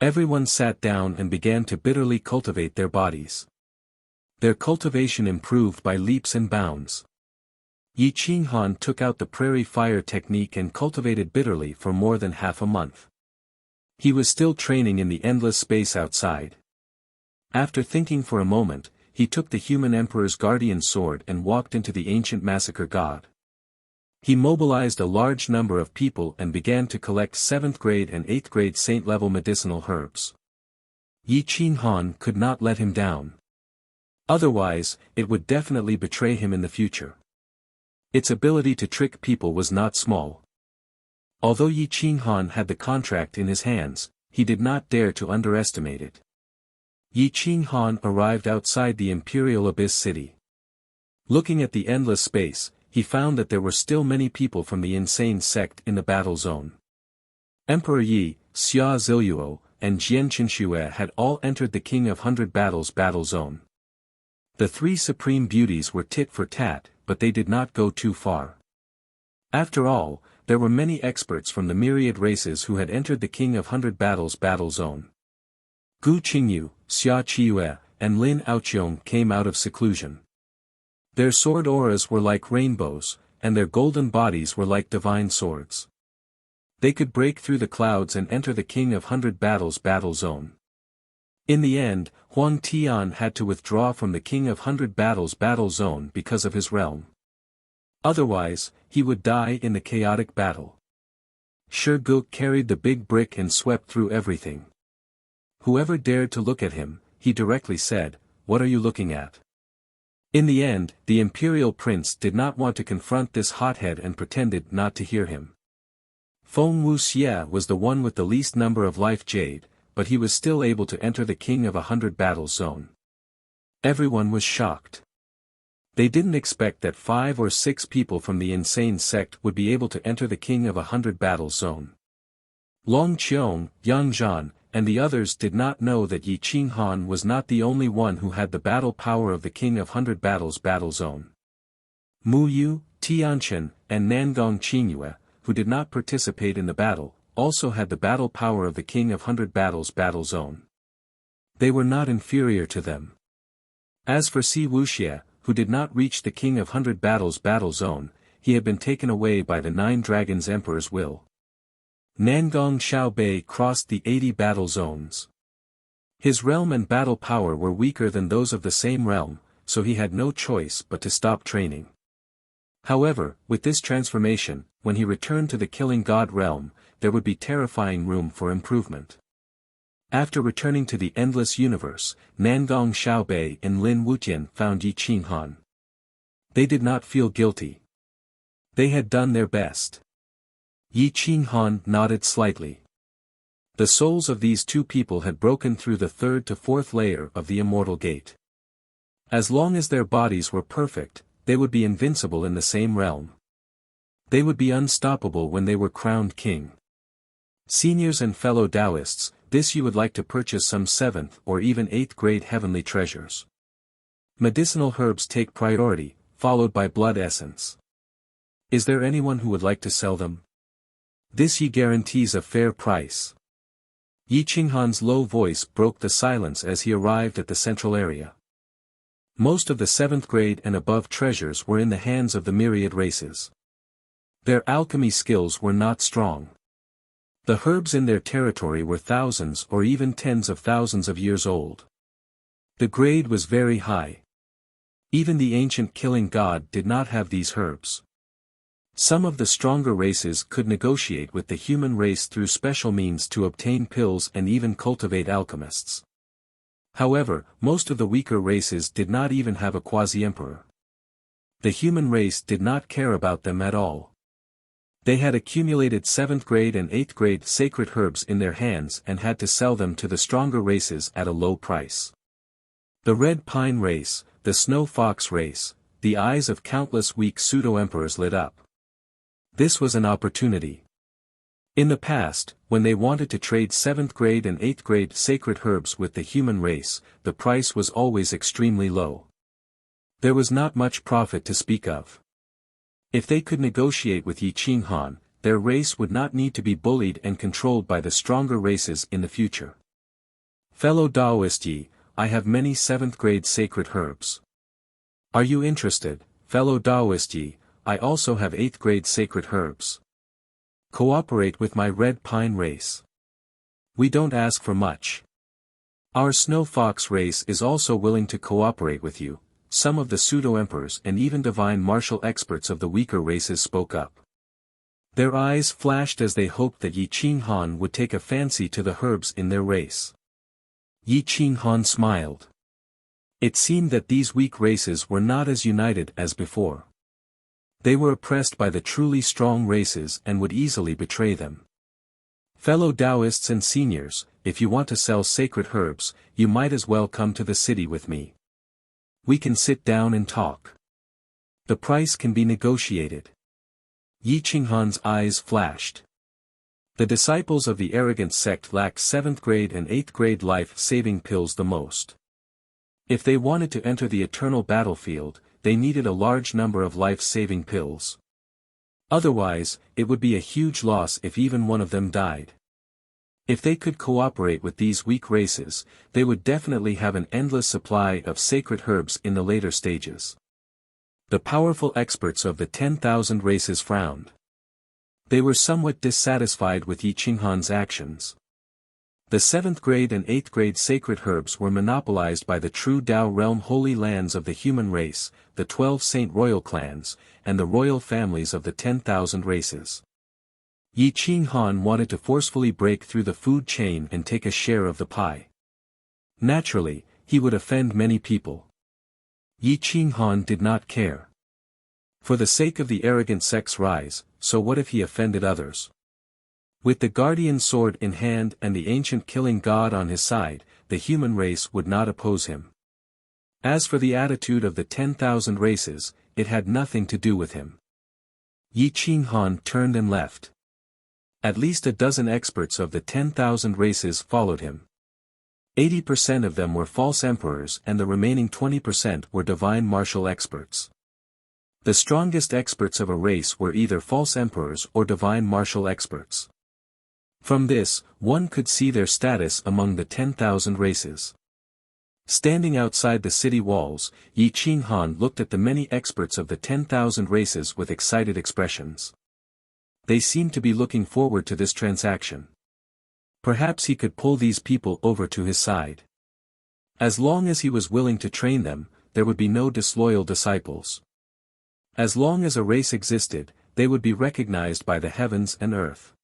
Everyone sat down and began to bitterly cultivate their bodies. Their cultivation improved by leaps and bounds. Yi Qinghan took out the prairie fire technique and cultivated bitterly for more than half a month. He was still training in the endless space outside. After thinking for a moment, he took the human emperor's guardian sword and walked into the ancient massacre god. He mobilized a large number of people and began to collect 7th grade and 8th grade saint-level medicinal herbs. Yi Qinghan could not let him down. Otherwise, it would definitely betray him in the future. Its ability to trick people was not small. Although Yi Qinghan had the contract in his hands, he did not dare to underestimate it. Yi Qinghan arrived outside the Imperial Abyss City. Looking at the endless space, he found that there were still many people from the insane sect in the battle zone. Emperor Yi, Xia Ziluo, and Jian Qinxue had all entered the King of 100 Battles battle zone. The 3 supreme beauties were tit for tat, but they did not go too far. After all, there were many experts from the myriad races who had entered the King of 100 Battles battle zone. Gu Qingyu, Xia Qiue, and Lin Aoqiong came out of seclusion. Their sword auras were like rainbows, and their golden bodies were like divine swords. They could break through the clouds and enter the King of 100 Battles battle zone. In the end, Huang Tian had to withdraw from the King of Hundred Battles battle zone because of his realm. Otherwise, he would die in the chaotic battle. Shi Ge carried the big brick and swept through everything. Whoever dared to look at him, he directly said, "What are you looking at?" In the end, the imperial prince did not want to confront this hothead and pretended not to hear him. Feng Wuxia was the one with the least number of life jade, but he was still able to enter the King of 100 Battles zone. Everyone was shocked. They didn't expect that 5 or 6 people from the insane sect would be able to enter the King of 100 Battles zone. Long Qiong, Yang Zhan, and the others did not know that Yi Qinghan was not the only one who had the battle power of the King of 100 Battles battle zone. Mu Yu, Tianchen, and Nangong Qingyue, who did not participate in the battle, also had the battle power of the King of 100 Battles battle zone. They were not inferior to them. As for Si Wuxia, who did not reach the King of 100 Battles battle zone, he had been taken away by the 9 Dragons Emperor's will. Nangong Xiaobei crossed the 80 battle zones. His realm and battle power were weaker than those of the same realm, so he had no choice but to stop training. However, with this transformation, when he returned to the Killing God realm, there would be terrifying room for improvement. After returning to the Endless Universe, Nangong Xiaobei and Lin Wutian found Yi Qinghan. They did not feel guilty. They had done their best. Yi Qinghan nodded slightly. The souls of these 2 people had broken through the 3rd to 4th layer of the Immortal Gate. As long as their bodies were perfect, they would be invincible in the same realm. They would be unstoppable when they were crowned king. Seniors and fellow Taoists, this you would like to purchase some 7th or even 8th grade heavenly treasures. Medicinal herbs take priority, followed by blood essence. Is there anyone who would like to sell them? This Yi guarantees a fair price. Yi Qinghan's low voice broke the silence as he arrived at the central area. Most of the 7th grade and above treasures were in the hands of the myriad races. Their alchemy skills were not strong. The herbs in their territory were thousands or even tens of thousands of years old. The grade was very high. Even the ancient Killing God did not have these herbs. Some of the stronger races could negotiate with the human race through special means to obtain pills and even cultivate alchemists. However, most of the weaker races did not even have a quasi-emperor. The human race did not care about them at all. They had accumulated 7th grade and 8th grade sacred herbs in their hands and had to sell them to the stronger races at a low price. The Red Pine race, the Snow Fox race, the eyes of countless weak pseudo-emperors lit up. This was an opportunity. In the past, when they wanted to trade 7th grade and 8th grade sacred herbs with the human race, the price was always extremely low. There was not much profit to speak of. If they could negotiate with Yi Qinghan, their race would not need to be bullied and controlled by the stronger races in the future. Fellow Taoist Yi, I have many 7th grade sacred herbs. Are you interested, fellow Taoist Yi? I also have 8th grade sacred herbs. Cooperate with my Red Pine race. We don't ask for much. Our Snow Fox race is also willing to cooperate with you. Some of the pseudo-emperors and even divine martial experts of the weaker races spoke up. Their eyes flashed as they hoped that Yi Qinghan would take a fancy to the herbs in their race. Yi Qinghan smiled. It seemed that these weak races were not as united as before. They were oppressed by the truly strong races and would easily betray them. Fellow Taoists and seniors, if you want to sell sacred herbs, you might as well come to the city with me. We can sit down and talk. The price can be negotiated. Yi Qinghan's eyes flashed. The disciples of the arrogant sect lacked 7th grade and 8th grade life-saving pills the most. If they wanted to enter the eternal battlefield, they needed a large number of life-saving pills. Otherwise, it would be a huge loss if even one of them died. If they could cooperate with these weak races, they would definitely have an endless supply of sacred herbs in the later stages. The powerful experts of the 10,000 races frowned. They were somewhat dissatisfied with Yi Qinghan's actions. The 7th grade and 8th grade sacred herbs were monopolized by the true Tao realm holy lands of the human race, the 12 Saint Royal clans, and the royal families of the 10,000 races. Yi Qing Han wanted to forcefully break through the food chain and take a share of the pie. Naturally, he would offend many people. Yi Qing Han did not care. For the sake of the arrogant sect's rise, so what if he offended others? With the guardian sword in hand and the ancient killing god on his side, the human race would not oppose him. As for the attitude of the 10,000 races, it had nothing to do with him. Yi Qing Han turned and left. At least a dozen experts of the 10,000 races followed him. 80% of them were false emperors and the remaining 20% were divine martial experts. The strongest experts of a race were either false emperors or divine martial experts. From this, one could see their status among the 10,000 races. Standing outside the city walls, Yi Qing Han looked at the many experts of the 10,000 races with excited expressions. They seemed to be looking forward to this transaction. Perhaps he could pull these people over to his side. As long as he was willing to train them, there would be no disloyal disciples. As long as a race existed, they would be recognized by the heavens and earth.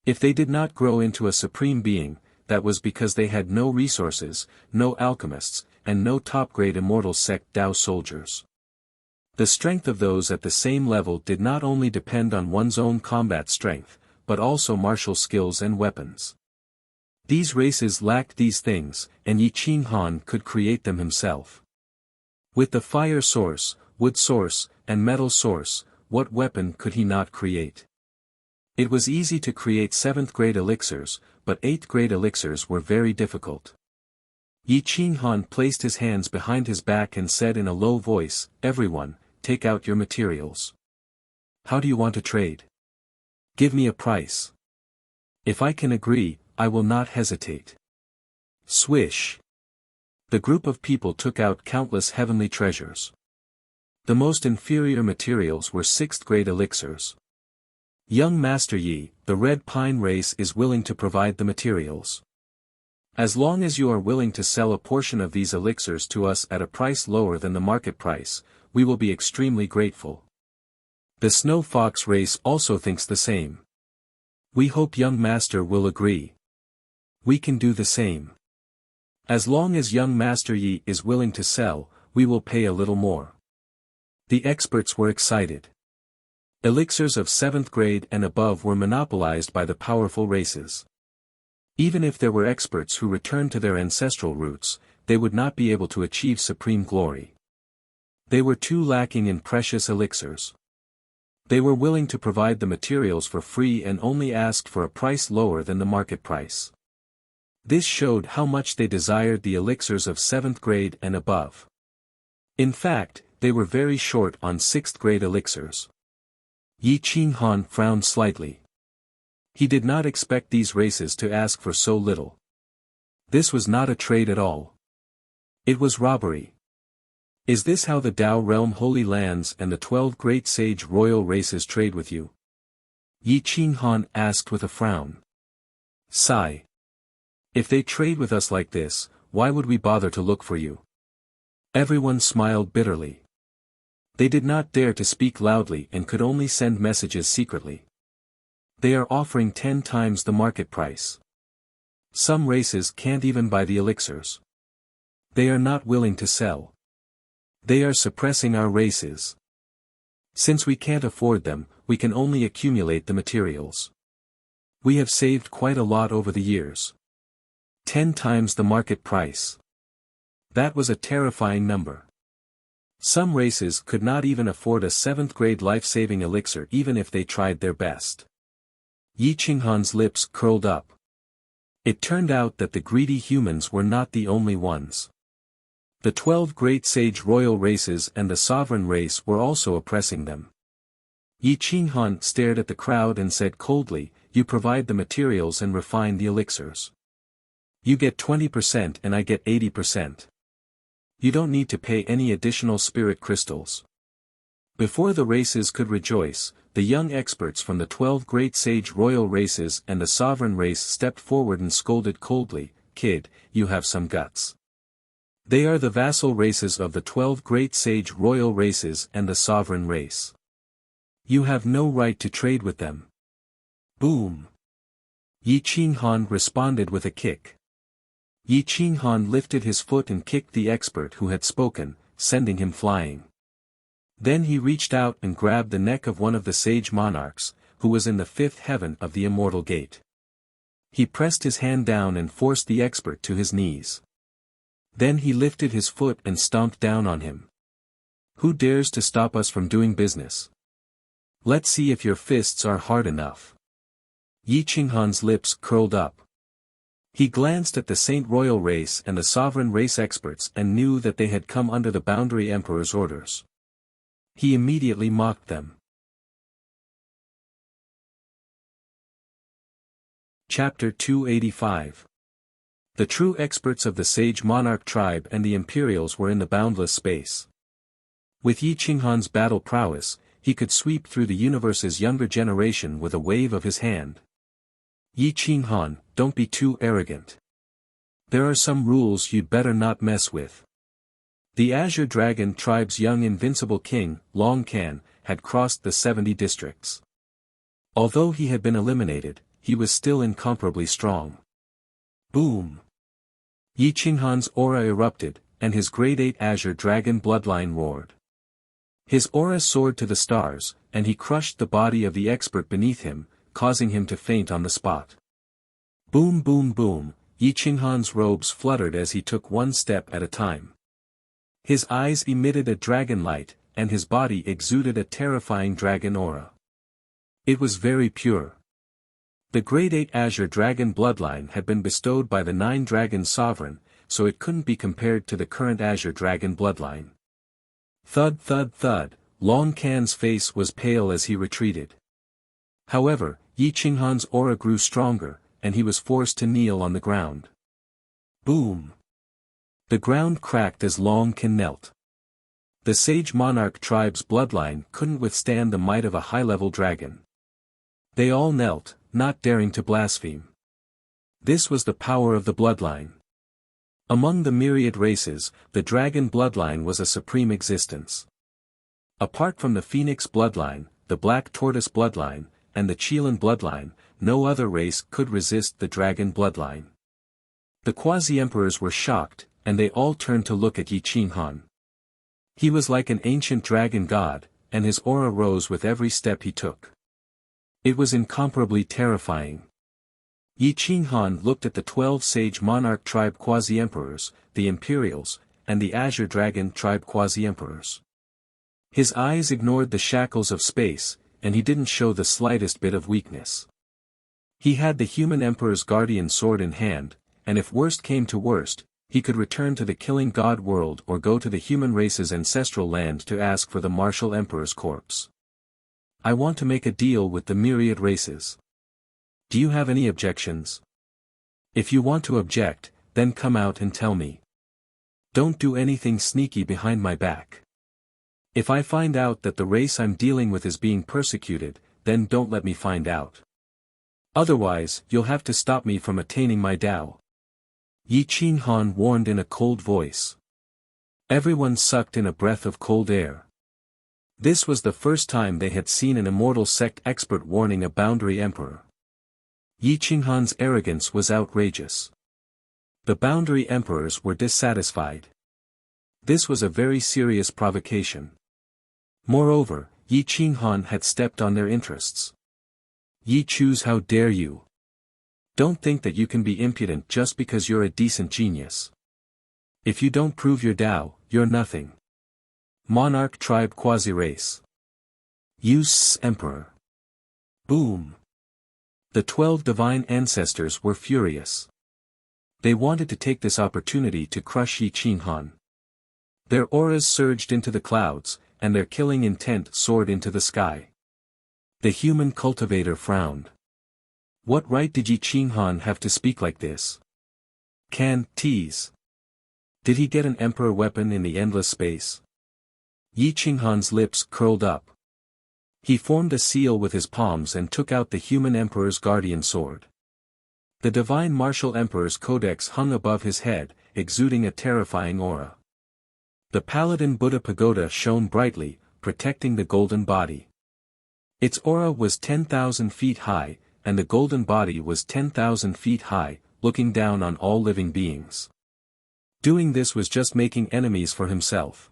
If they did not grow into a supreme being, that was because they had no resources, no alchemists, and no top-grade immortal sect Tao soldiers. The strength of those at the same level did not only depend on one's own combat strength, but also martial skills and weapons. These races lacked these things, and Yi Qing Han could create them himself. With the fire source, wood source, and metal source, what weapon could he not create? It was easy to create 7th grade elixirs, but 8th grade elixirs were very difficult. Yi Qing Han placed his hands behind his back and said in a low voice, "Everyone, take out your materials. How do you want to trade? Give me a price. If I can agree, I will not hesitate." Swish. The group of people took out countless heavenly treasures. The most inferior materials were 6th grade elixirs. Young Master Yi, the Red Pine race is willing to provide the materials. As long as you are willing to sell a portion of these elixirs to us at a price lower than the market price, we will be extremely grateful. The Snow Fox race also thinks the same. We hope young Master will agree. We can do the same. As long as young Master Yi is willing to sell, we will pay a little more. The experts were excited. Elixirs of 7th grade and above were monopolized by the powerful races. Even if there were experts who returned to their ancestral roots, they would not be able to achieve supreme glory. They were too lacking in precious elixirs. They were willing to provide the materials for free and only asked for a price lower than the market price. This showed how much they desired the elixirs of 7th grade and above. In fact, they were very short on 6th grade elixirs. Yi Qing Han frowned slightly. He did not expect these races to ask for so little. This was not a trade at all. It was robbery. Is this how the Tao realm holy lands and the 12 great sage royal races trade with you? Yi Qing Han asked with a frown. Sigh. If they trade with us like this, why would we bother to look for you? Everyone smiled bitterly. They did not dare to speak loudly and could only send messages secretly. They are offering 10 times the market price. Some races can't even buy the elixirs. They are not willing to sell. They are suppressing our races. Since we can't afford them, we can only accumulate the materials. We have saved quite a lot over the years. 10 times the market price. That was a terrifying number. Some races could not even afford a 7th grade life-saving elixir even if they tried their best. Yi Qing Han's lips curled up. It turned out that the greedy humans were not the only ones. The 12 great sage royal races and the sovereign race were also oppressing them. Yi Qing Han stared at the crowd and said coldly, "You provide the materials and refine the elixirs. You get 20% and I get 80%. You don't need to pay any additional spirit crystals. Before the races could rejoice, the young experts from the 12 great sage royal races and the sovereign race stepped forward and scolded coldly, "Kid, you have some guts. They are the vassal races of the 12 great sage royal races and the sovereign race. You have no right to trade with them." Boom! Yi Qinghan responded with a kick. Yi Qinghan lifted his foot and kicked the expert who had spoken, sending him flying. Then he reached out and grabbed the neck of one of the sage monarchs, who was in the 5th heaven of the immortal gate. He pressed his hand down and forced the expert to his knees. Then he lifted his foot and stomped down on him. "Who dares to stop us from doing business? Let's see if your fists are hard enough." Yi Qinghan's lips curled up. He glanced at the Saint Royal race and the sovereign race experts and knew that they had come under the Boundary Emperor's orders. He immediately mocked them. Chapter 285. The true experts of the Sage Monarch tribe and the Imperials were in the boundless space. With Yi Qinghan's battle prowess, he could sweep through the universe's younger generation with a wave of his hand. "Yi Qinghan, don't be too arrogant. There are some rules you'd better not mess with." The Azure Dragon tribe's young invincible king, Long Can, had crossed the 70 districts. Although he had been eliminated, he was still incomparably strong. Boom! Yi Qinghan's aura erupted, and his grade 8 Azure Dragon bloodline roared. His aura soared to the stars, and he crushed the body of the expert beneath him, causing him to faint on the spot. Boom boom boom, Yi Qinghan's robes fluttered as he took one step at a time. His eyes emitted a dragon light, and his body exuded a terrifying dragon aura. It was very pure. The grade 8 Azure Dragon bloodline had been bestowed by the 9 Dragon Sovereign, so it couldn't be compared to the current Azure Dragon bloodline. Thud thud thud, Long Can's face was pale as he retreated. However, Yi Qinghan's aura grew stronger, and he was forced to kneel on the ground. Boom! The ground cracked as Long Can knelt. The Sage Monarch tribe's bloodline couldn't withstand the might of a high-level dragon. They all knelt, not daring to blaspheme. This was the power of the bloodline. Among the myriad races, the dragon bloodline was a supreme existence. Apart from the Phoenix bloodline, the Black Tortoise bloodline, and the Chelan bloodline, no other race could resist the dragon bloodline. The Quasi-Emperors were shocked, and they all turned to look at Yi Qinghan. He was like an ancient dragon god, and his aura rose with every step he took. It was incomparably terrifying. Yi Qinghan looked at the 12 Sage Monarch tribe Quasi-Emperors, the Imperials, and the Azure Dragon tribe Quasi-Emperors. His eyes ignored the shackles of space, and he didn't show the slightest bit of weakness. He had the human Emperor's guardian sword in hand, and if worst came to worst, he could return to the killing god world or go to the human race's ancestral land to ask for the martial Emperor's corpse. "I want to make a deal with the myriad races. Do you have any objections? If you want to object, then come out and tell me. Don't do anything sneaky behind my back. If I find out that the race I'm dealing with is being persecuted, then don't let me find out. Otherwise, you'll have to stop me from attaining my Tao." Yi Qinghan warned in a cold voice. Everyone sucked in a breath of cold air. This was the first time they had seen an immortal sect expert warning a boundary emperor. Yi Qinghan's arrogance was outrageous. The boundary emperors were dissatisfied. This was a very serious provocation. Moreover, Yi Qinghan had stepped on their interests. "Yi Chu's, how dare you? Don't think that you can be impudent just because you're a decent genius. If you don't prove your Tao, you're nothing." Monarch tribe quasi-race. Use Emperor. Boom. The 12 divine ancestors were furious. They wanted to take this opportunity to crush Yi Qinghan. Their auras surged into the clouds, and their killing intent soared into the sky. The human cultivator frowned. What right did Yi Qinghan have to speak like this? Can tease. Did he get an emperor weapon in the endless space? Yi Qinghan's lips curled up. He formed a seal with his palms and took out the human emperor's guardian sword. The divine martial emperor's codex hung above his head, exuding a terrifying aura. The paladin Buddha pagoda shone brightly, protecting the golden body. Its aura was 10,000 feet high, and the golden body was 10,000 feet high, looking down on all living beings. Doing this was just making enemies for himself.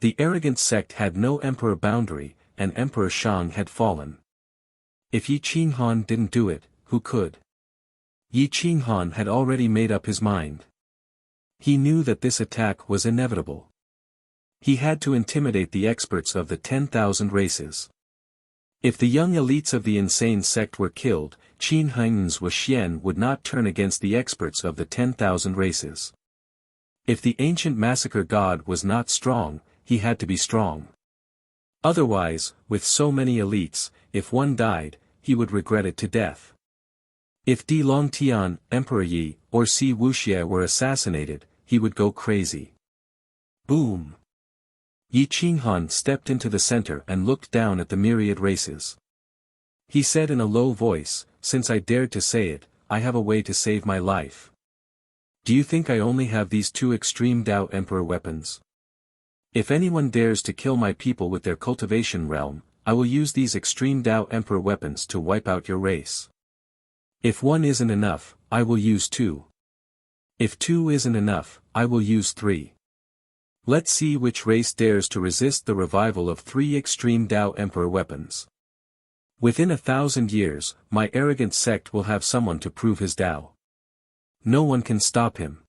The arrogant sect had no emperor boundary, and Emperor Shang had fallen. If Yi Qinghan didn't do it, who could? Yi Qinghan had already made up his mind. He knew that this attack was inevitable. He had to intimidate the experts of the 10,000 races. If the young elites of the insane sect were killed, Qin Heng's Wuxian would not turn against the experts of the 10,000 races. If the ancient massacre god was not strong, he had to be strong. Otherwise, with so many elites, if one died, he would regret it to death. If Di Longtian, Emperor Yi, or Si Wuxia were assassinated, he would go crazy. Boom! Yi Qinghan stepped into the center and looked down at the myriad races. He said in a low voice, "Since I dared to say it, I have a way to save my life. Do you think I only have these two extreme Dao Emperor weapons? If anyone dares to kill my people with their cultivation realm, I will use these extreme Dao Emperor weapons to wipe out your race. If one isn't enough, I will use two. If two isn't enough, I will use three. Let's see which race dares to resist the revival of three extreme Dao Emperor weapons. Within 1,000 years, my arrogant sect will have someone to prove his Dao. No one can stop him."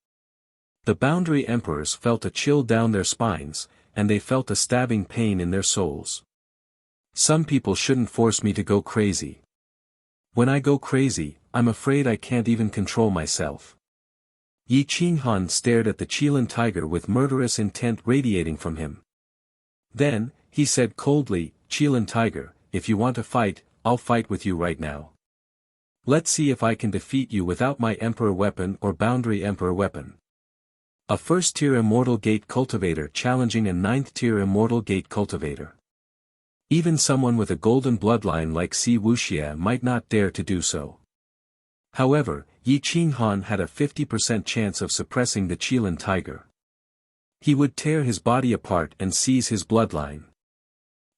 The boundary emperors felt a chill down their spines, and they felt a stabbing pain in their souls. Some people shouldn't force me to go crazy. When I go crazy, I'm afraid I can't even control myself. Yi Qinghan stared at the Qilin tiger with murderous intent radiating from him. Then, he said coldly, "Qilin tiger, if you want to fight, I'll fight with you right now. Let's see if I can defeat you without my emperor weapon or boundary emperor weapon." A first-tier immortal gate cultivator challenging a 9th-tier immortal gate cultivator. Even someone with a golden bloodline like Si Wuxia might not dare to do so. However, Yi Qinghan had a 50% chance of suppressing the Qilin tiger. He would tear his body apart and seize his bloodline.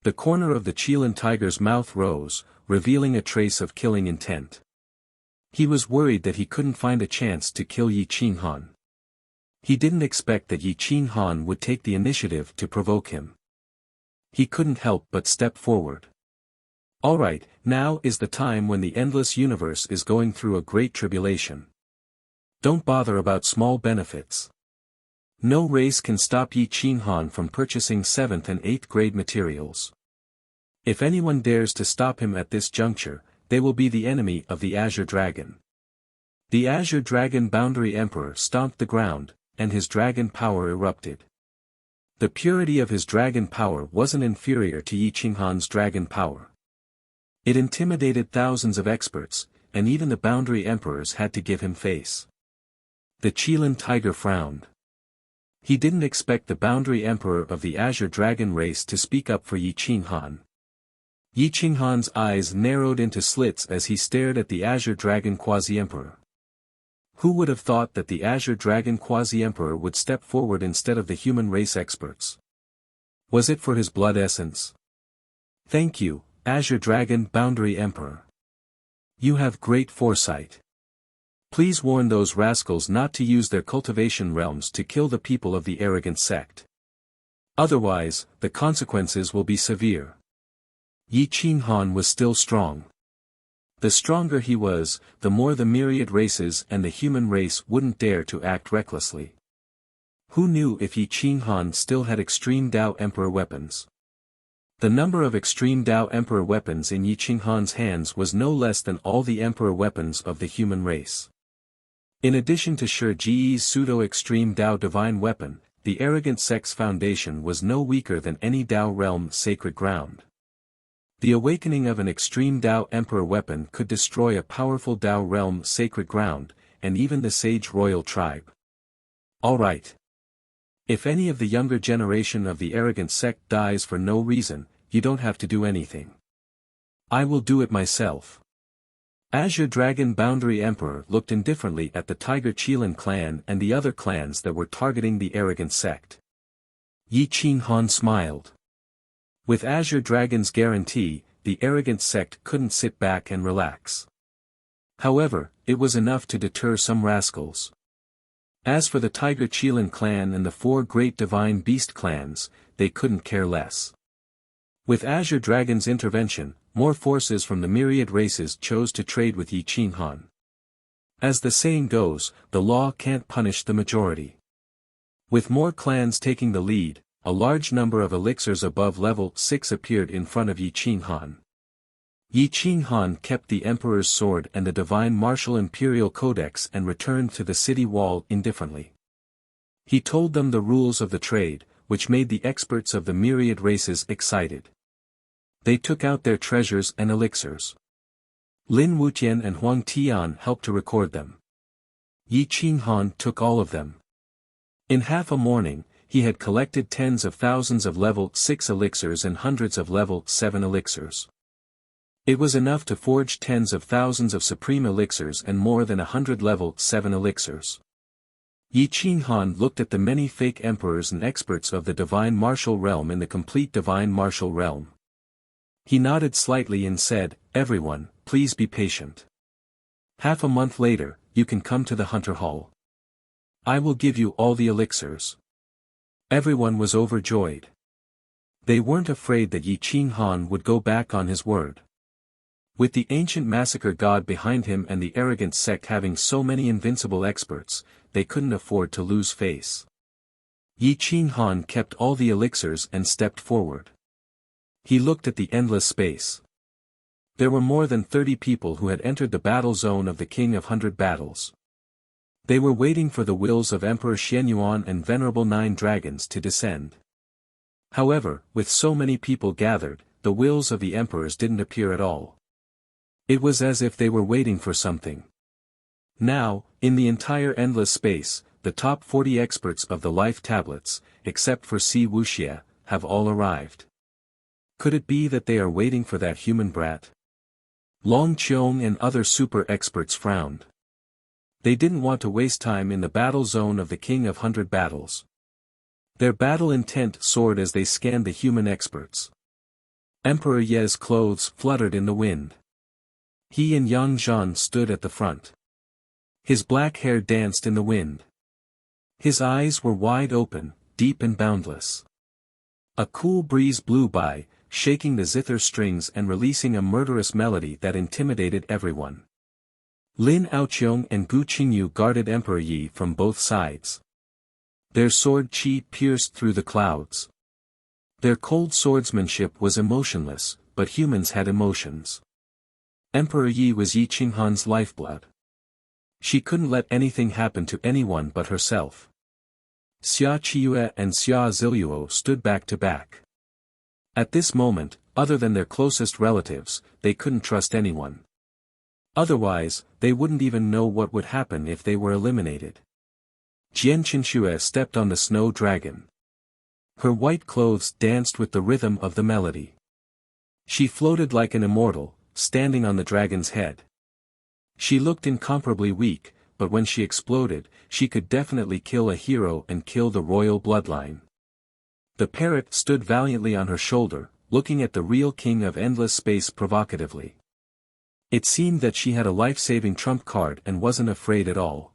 The corner of the Qilin tiger's mouth rose, revealing a trace of killing intent. He was worried that he couldn't find a chance to kill Yi Qinghan. He didn't expect that Yi Qinghan would take the initiative to provoke him. He couldn't help but step forward. Alright, now is the time when the endless universe is going through a great tribulation. Don't bother about small benefits. No race can stop Yi Qinghan from purchasing 7th and 8th grade materials. If anyone dares to stop him at this juncture, they will be the enemy of the Azure Dragon. The Azure Dragon Boundary Emperor stomped the ground, and his dragon power erupted. The purity of his dragon power wasn't inferior to Yi Qinghan's dragon power. It intimidated thousands of experts, and even the boundary emperors had to give him face. The Qilin tiger frowned. He didn't expect the boundary emperor of the Azure Dragon race to speak up for Yi Qinghan. Yi Qinghan's eyes narrowed into slits as he stared at the Azure Dragon Quasi-Emperor. Who would have thought that the Azure Dragon Quasi-Emperor would step forward instead of the human race experts? Was it for his blood essence? Thank you, Azure Dragon Boundary Emperor. You have great foresight. Please warn those rascals not to use their cultivation realms to kill the people of the arrogant sect. Otherwise, the consequences will be severe. Yi Qinghan was still strong. The stronger he was, the more the myriad races and the human race wouldn't dare to act recklessly. Who knew if Yi Qinghan still had extreme Dao Emperor weapons? The number of extreme Dao Emperor weapons in Yi Qinghan's hands was no less than all the Emperor weapons of the human race. In addition to Shi Ji's pseudo-extreme Dao divine weapon, the arrogant sect's foundation was no weaker than any Dao realm sacred ground. The awakening of an extreme Dao Emperor weapon could destroy a powerful Dao realm sacred ground, and even the sage royal tribe. Alright. If any of the younger generation of the arrogant sect dies for no reason, you don't have to do anything. I will do it myself. Azure Dragon Boundary Emperor looked indifferently at the Tiger Qilin clan and the other clans that were targeting the arrogant sect. Yi Qinghan smiled. With Azure Dragon's guarantee, the arrogant sect couldn't sit back and relax. However, it was enough to deter some rascals. As for the Tiger Qilin clan and the 4 great divine beast clans, they couldn't care less. With Azure Dragon's intervention, more forces from the myriad races chose to trade with Yi Qinghan. As the saying goes, the law can't punish the majority. With more clans taking the lead, a large number of elixirs above level 6 appeared in front of Yi Qinghan. Yi Qinghan kept the Emperor's sword and the Divine Martial Imperial Codex and returned to the city wall indifferently. He told them the rules of the trade, which made the experts of the myriad races excited. They took out their treasures and elixirs. Lin Wutian and Huang Tian helped to record them. Yi Qinghan took all of them. In half a morning, he had collected tens of thousands of level 6 elixirs and hundreds of level 7 elixirs. It was enough to forge tens of thousands of supreme elixirs and more than 100 level 7 elixirs. Yi Qinghan looked at the many fake emperors and experts of the divine martial realm in the complete divine martial realm. He nodded slightly and said, "Everyone, please be patient. Half a month later, you can come to the Hunter Hall. I will give you all the elixirs." Everyone was overjoyed. They weren't afraid that Yi Qinghan would go back on his word. With the ancient massacre god behind him and the arrogant sect having so many invincible experts, they couldn't afford to lose face. Yi Qinghan kept all the elixirs and stepped forward. He looked at the endless space. There were more than 30 people who had entered the battle zone of the King of 100 Battles. They were waiting for the wills of Emperor Xianyuan and Venerable 9 Dragons to descend. However, with so many people gathered, the wills of the emperors didn't appear at all. It was as if they were waiting for something. Now, in the entire endless space, the top 40 experts of the life tablets, except for Si Wuxia, have all arrived. Could it be that they are waiting for that human brat? Long Qiong and other super experts frowned. They didn't want to waste time in the battle zone of the King of 100 Battles. Their battle intent soared as they scanned the human experts. Emperor Ye's clothes fluttered in the wind. He and Yang Zhan stood at the front. His black hair danced in the wind. His eyes were wide open, deep and boundless. A cool breeze blew by, shaking the zither strings and releasing a murderous melody that intimidated everyone. Lin Aoqiong and Gu Qingyu guarded Emperor Yi from both sides. Their sword qi pierced through the clouds. Their cold swordsmanship was emotionless, but humans had emotions. Emperor Yi was Yi Qinghan's lifeblood. She couldn't let anything happen to anyone but herself. Xia Qiyue and Xia Ziluo stood back to back. At this moment, other than their closest relatives, they couldn't trust anyone. Otherwise, they wouldn't even know what would happen if they were eliminated. Jian Qinxue stepped on the snow dragon. Her white clothes danced with the rhythm of the melody. She floated like an immortal, standing on the dragon's head. She looked incomparably weak, but when she exploded, she could definitely kill a hero and kill the royal bloodline. The parrot stood valiantly on her shoulder, looking at the real king of endless space provocatively. It seemed that she had a life-saving trump card and wasn't afraid at all.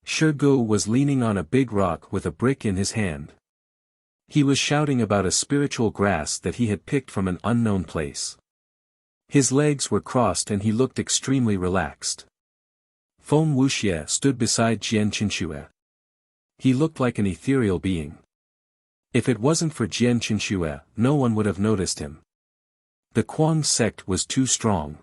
Shirgu was leaning on a big rock with a brick in his hand. He was shouting about a spiritual grass that he had picked from an unknown place. His legs were crossed and he looked extremely relaxed. Feng Wuxia stood beside Jian Qinxue. He looked like an ethereal being. If it wasn't for Jian Qinxue, no one would have noticed him. The Kuang sect was too strong.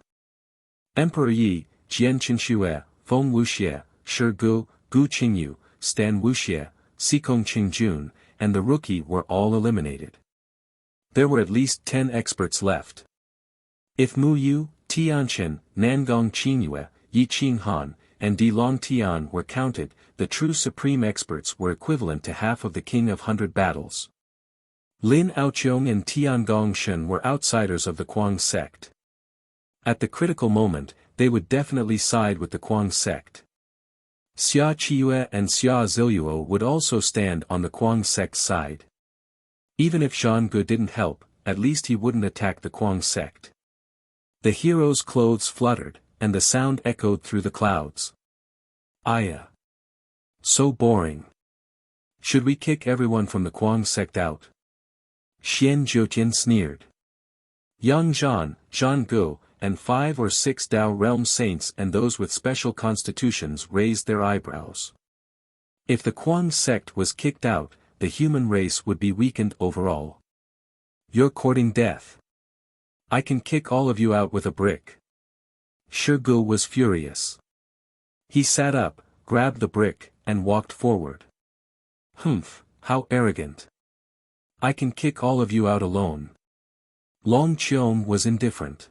Emperor Yi, Jian Qinxue, Feng Wuxia, Shirgu, Gu Qingyu, Stan Wuxia, Sikong Qingjun, and the rookie were all eliminated. There were at least 10 experts left. If Mu Yu, Tianqian, Nangong Qingyue, Yi Qinghan, and Di Long Tian were counted, the true supreme experts were equivalent to half of the King of 100 Battles. Lin Aoqiong and Tian Gongshen were outsiders of the Kuang sect. At the critical moment, they would definitely side with the Kuang sect. Xia Qiue and Xia Ziluo would also stand on the Kuang sect's side. Even if Zhang Ge didn't help, at least he wouldn't attack the Kuang sect. The hero's clothes fluttered, and the sound echoed through the clouds. Aya. So boring. Should we kick everyone from the Kuang sect out? Xian Jiutian sneered. Yang Zhan, Zhang Ge, and 5 or 6 Dao realm saints and those with special constitutions raised their eyebrows. If the Kuang sect was kicked out, the human race would be weakened overall. You're courting death. I can kick all of you out with a brick. Shi Ge was furious. He sat up, grabbed the brick, and walked forward. Humph, how arrogant. I can kick all of you out alone. Long Qiong was indifferent.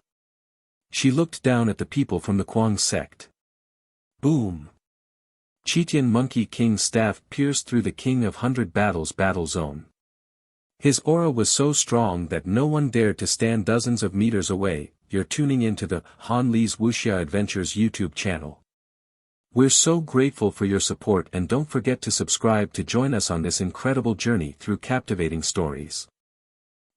She looked down at the people from the Kuang sect. Boom! Qitian Monkey King's staff pierced through the King of 100 Battles battle zone. His aura was so strong that no one dared to stand dozens of meters away. You're tuning into the Han Li's Wuxia Adventures YouTube channel. We're so grateful for your support, and don't forget to subscribe to join us on this incredible journey through captivating stories.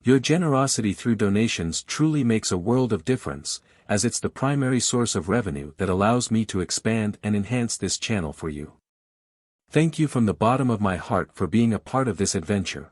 Your generosity through donations truly makes a world of difference, as it's the primary source of revenue that allows me to expand and enhance this channel for you. Thank you from the bottom of my heart for being a part of this adventure.